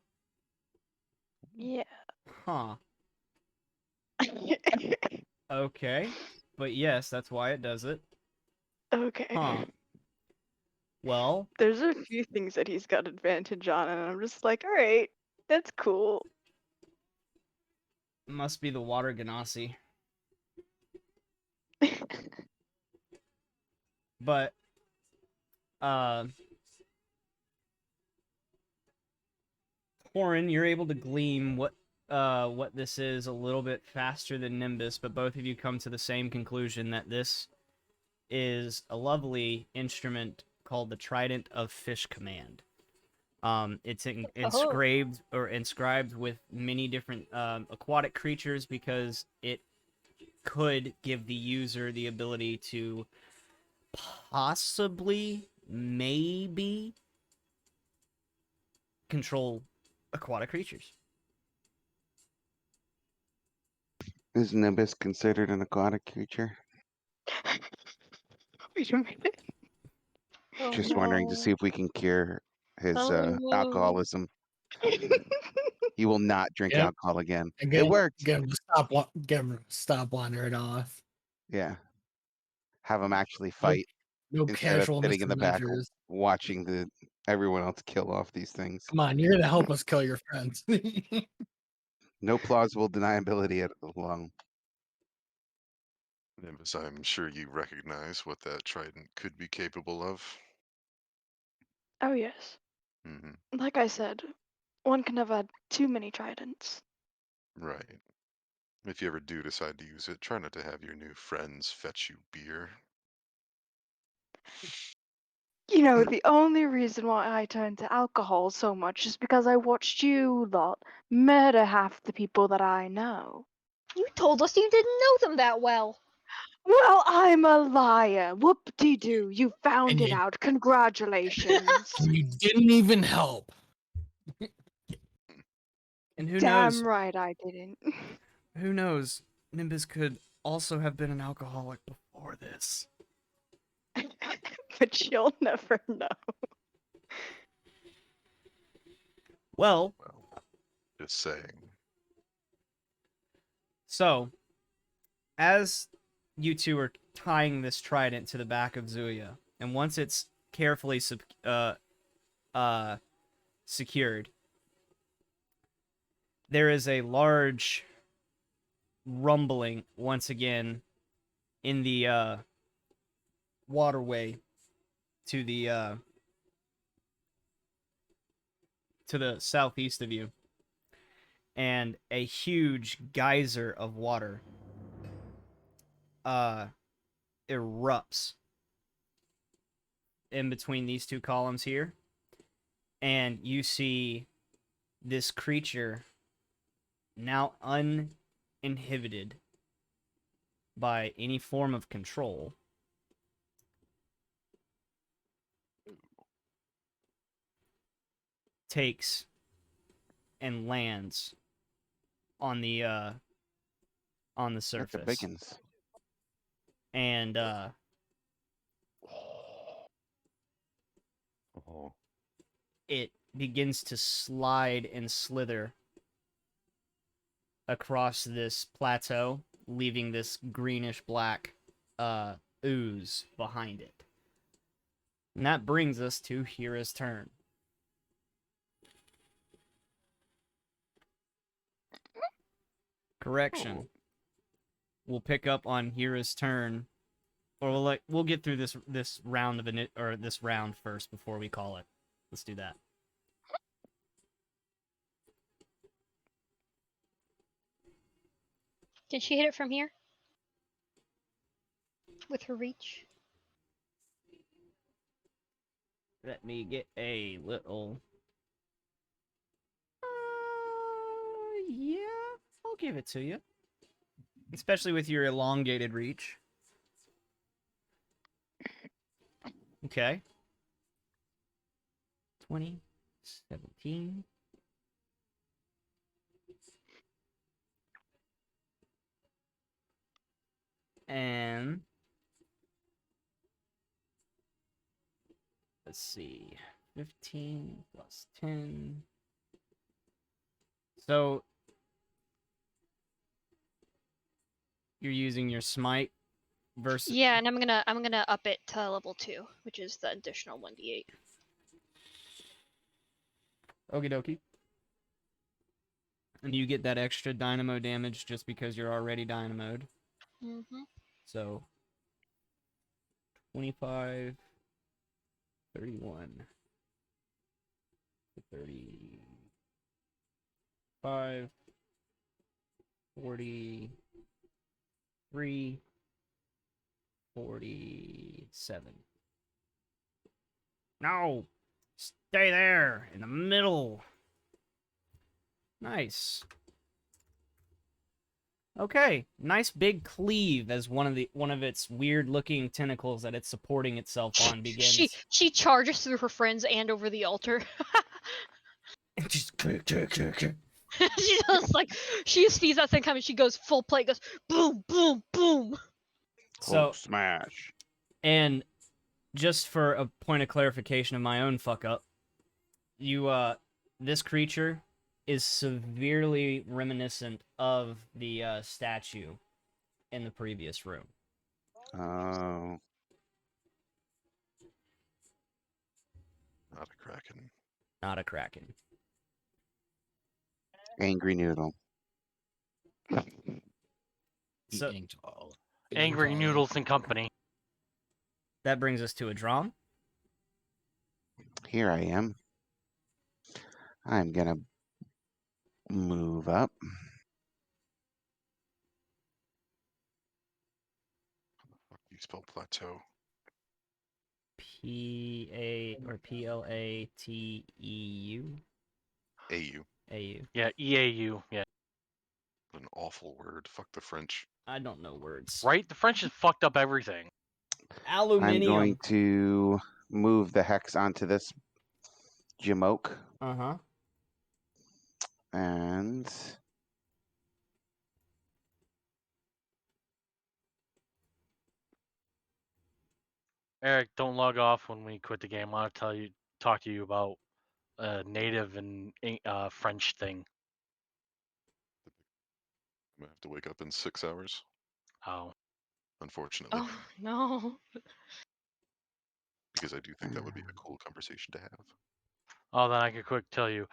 Yeah. Huh. Okay. But yes, that's why it does it. Okay. Huh. Well, There's a few things that he's got advantage on, and I'm just like, alright, that's cool. must be the water Ganassi. But, Torin, you're able to glean what this is a little bit faster than Nimbus, but both of you come to the same conclusion that this is a lovely instrument called the Trident of Fish Command. It's inscribed with many different aquatic creatures because it could give the user the ability to possibly, maybe, control aquatic creatures. Is Nimbus considered an aquatic creature? Wait a minute. Oh, Just wondering to no. see if we can cure his Oh, no. alcoholism. He will not drink Yep. alcohol again. Get It worked. Get him to stop wandering off. Yeah. Have him actually fight. No instead of casual sitting in the back misadventures. watching everyone else kill off these things. Come on, you're gonna help us kill your friends. No plausible deniability at along. Nimbus, I'm sure you recognize what that trident could be capable of. Oh, yes. Hmm. Like I said, one can never have too many tridents. Right. If you ever do decide to use it, try not to have your new friends fetch you beer. You know, the only reason why I turned to alcohol so much is because I watched you lot murder half the people that I know. You told us you didn't know them that well. Well, I'm a liar. Whoop-de-doo. You found And it you- out. Congratulations. And you didn't even help. And who Damn knows? right I didn't. Who knows? Nimbus could also have been an alcoholic before this. But you'll never know. Well, Well, just saying. so as you two are tying this trident to the back of Zuya, and once it's carefully secured, there is a large rumbling once again in the waterway to the southeast of you, and a huge geyser of water erupts in between these two columns here, and you see this creature now uninhibited by any form of control takes and lands on the Like the surface, Biggins. and Oh, it begins to slide and slither across this plateau, leaving this greenish black ooze behind it. And that brings us to Hira's turn. Correction. We'll pick up on Hira's turn, or we'll get through this round of this round first before we call it. Let's do that. Can she hit it from here? With her reach? Let me get a little. Yeah, I'll give it to you. Especially with your elongated reach. Okay. 20, 17. And let's see. 15 plus 10. So you're using your smite versus. Yeah, and I'm gonna up it to level 2, which is the additional 1d8. Okie dokie. And you get that extra dynamo damage just because you're already dynamoed. Mm-hmm. So 25, 31, 35, 43, 47. No! Stay there! In the middle! Nice. Okay, nice big cleave as one of its weird looking tentacles that it's supporting itself on begins. She charges through her friends and over the altar. Just click. She does she sees that thing coming. She goes full plate. Goes boom, boom, boom. So Hulk smash. and just for a point of clarification of my own fuck up, this creature is severely reminiscent of the statue in the previous room. Oh. Not a Kraken. Not a Kraken. Angry noodle. So Angel. Angry Noodles and Company. that brings us to a draw. Here I am. I'm gonna move up. Fuck you spell plateau. P-A-Or-P-L-A-T-E-U? AU. A-U. Yeah, EAU. Yeah. What an awful word. Fuck the French. I don't know words. Right? The French has fucked up everything. I'm Aluminium. going to move the hex onto this Jamoke. Uh-huh. And Eric, don't log off when we quit the game. I want to talk to you about a native and French thing. I'm gonna have to wake up in 6 hours, Oh. unfortunately, Oh no. because I do think that would be a cool conversation to have. Oh, then I could quick tell you.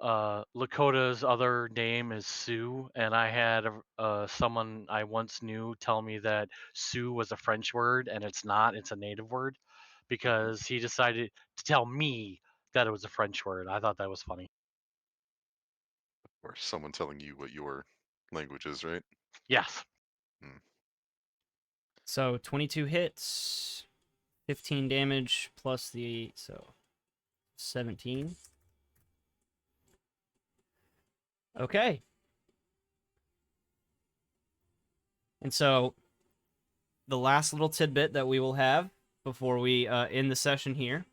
Lakota's other name is Sue, and I had someone I once knew tell me that Sue was a French word, and it's not. It's a native word, because he decided to tell me that it was a French word. I thought that was funny. Or someone telling you what your language is, right? Yes. So 22 hits, 15 damage plus the 17. Okay. And so the last little tidbit that we will have before we end the session here.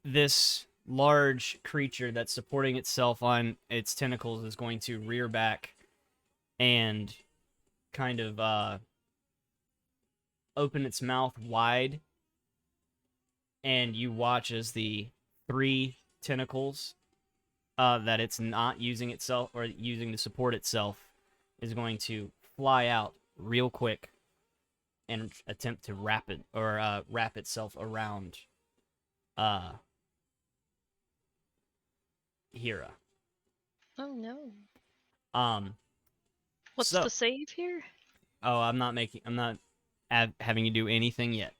This large creature that's supporting itself on its tentacles is going to rear back and kind of open its mouth wide, and you watch as the 3 tentacles that it's not using itself or using to support itself is going to fly out real quick and attempt to wrap itself around Hera. Oh no. What's So- the save here? Oh, I'm not having you do anything yet,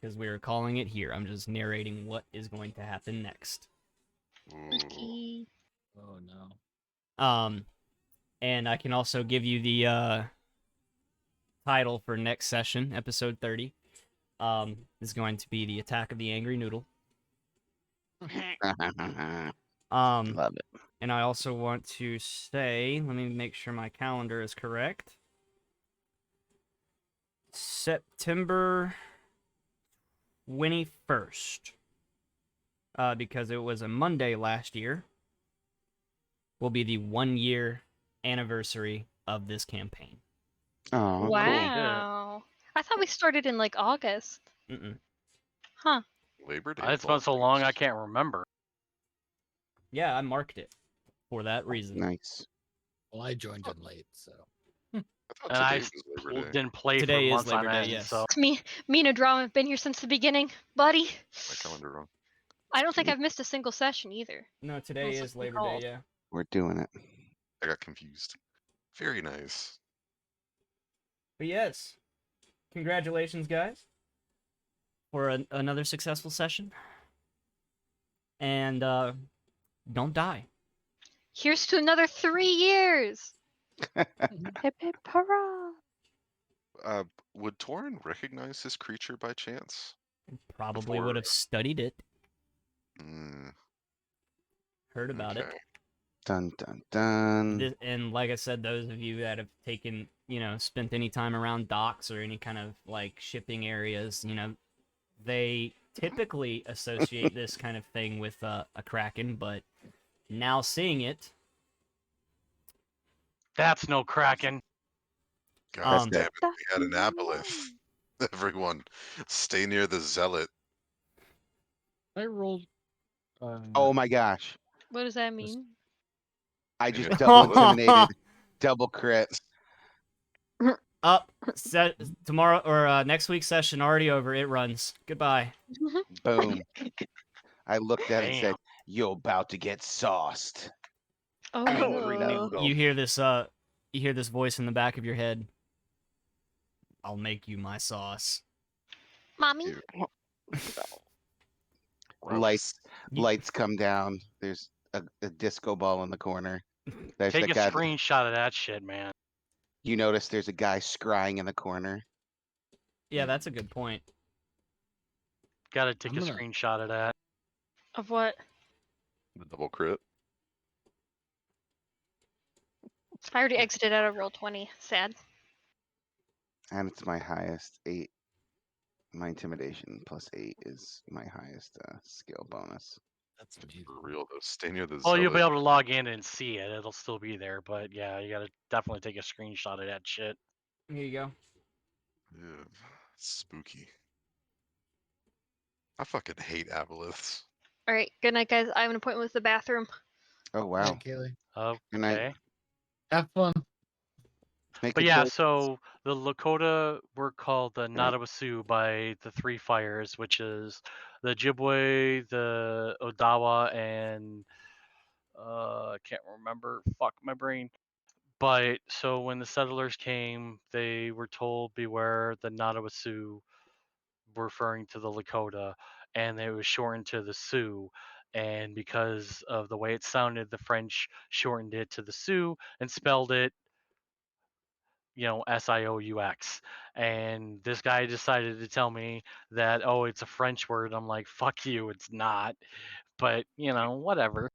because we are calling it here. I'm just narrating what is going to happen next. Ooh. Okay. Oh no. And I can also give you the title for next session, episode 30. Is going to be the Attack of the Angry Noodle. love it. And I also want to say, let me make sure my calendar is correct. September 21st, because it was a Monday last year, will be the 1-year anniversary of this campaign. Oh, cool. Wow. I thought we started in like August. Mm-mm. Huh. Labor Day. It's of all been so long I things. can't remember. Yeah, I marked it for that reason. Nice. Well, I joined in late, so. I thought And I today was Labor Day. didn't play Today for is months Labor on Day, end, yes. so Me and Adram have been here since the beginning, buddy. My calendar wrong. I don't think I've missed a single session either. No, today Unless is it's Labor called. Day, yeah. We're doing it. I got confused. Very nice. But yes, congratulations, guys, for another successful session. And don't die. Here's to another 3 years. Hip hip hurrah. Would Torin recognize this creature by chance? Probably Before- would have studied it, Mm, heard about it. okay. Dun dun dun. And like I said, those of you that have taken, spent any time around docks or any kind of like shipping areas, they typically associate this kind of thing with a Kraken, but now seeing it, that's no Kraken. God Um, damn it, we had an aboleth. Everyone, stay near the zealot. I rolled. Oh my gosh. What does that mean? I Yeah. just double intimidated. Double crit. Up. Tomorrow or next week's session already over. It runs. Goodbye. Boom. I looked at it and Damn. said, "You're about to get sauced." Oh Angry no. noodle. You hear this voice in the back of your head. I'll make you my sauce. Mommy? Ew. Lights, You- lights come down. There's a disco ball in the corner. There's Take the a guy. screenshot of that shit, man. You notice there's a guy scrying in the corner. Yeah, that's a good point. Gotta take I'm a gonna- screenshot of that. Of what? The double crit. I already exited out of roll 20. Sad. And it's my highest 8. My intimidation +8 is my highest skill bonus. That's amazing. For real though, stay near the Oh, you'll be zealot. able to log in and see it. It'll still be there, but yeah, you gotta definitely take a screenshot of that shit. Here you go. Yeah, spooky. I fucking hate aboleths. Alright, good night, guys. I have an appointment with the bathroom. Oh wow. Yeah, Kaylee. Good night. Okay. Have fun. Make But a yeah, choice. so the Lakota were called the Nadawasu by the three fires, which is the Ojibwe, the Odawa, and I can't remember. Fuck my brain. But so when the settlers came, they were told beware the Nadawasu, referring to the Lakota, and it was shortened to the Sioux. And because of the way it sounded, the French shortened it to the Sioux and spelled it, Sioux. And this guy decided to tell me that, oh, it's a French word. I'm like, fuck you, it's not. But, whatever.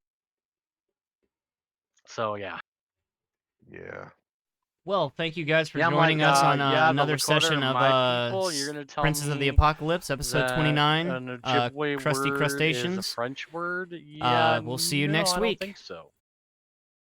So, yeah. Yeah. Well, thank you guys for Yeah, I'm joining like, us on yeah, the another Lakota session are of my people. You're gonna tell Princes of the me Apocalypse, episode that 29. an Ojibwe Krusty word is a Crustaceans. French word? Yeah, We'll see you no, next I week. don't think so.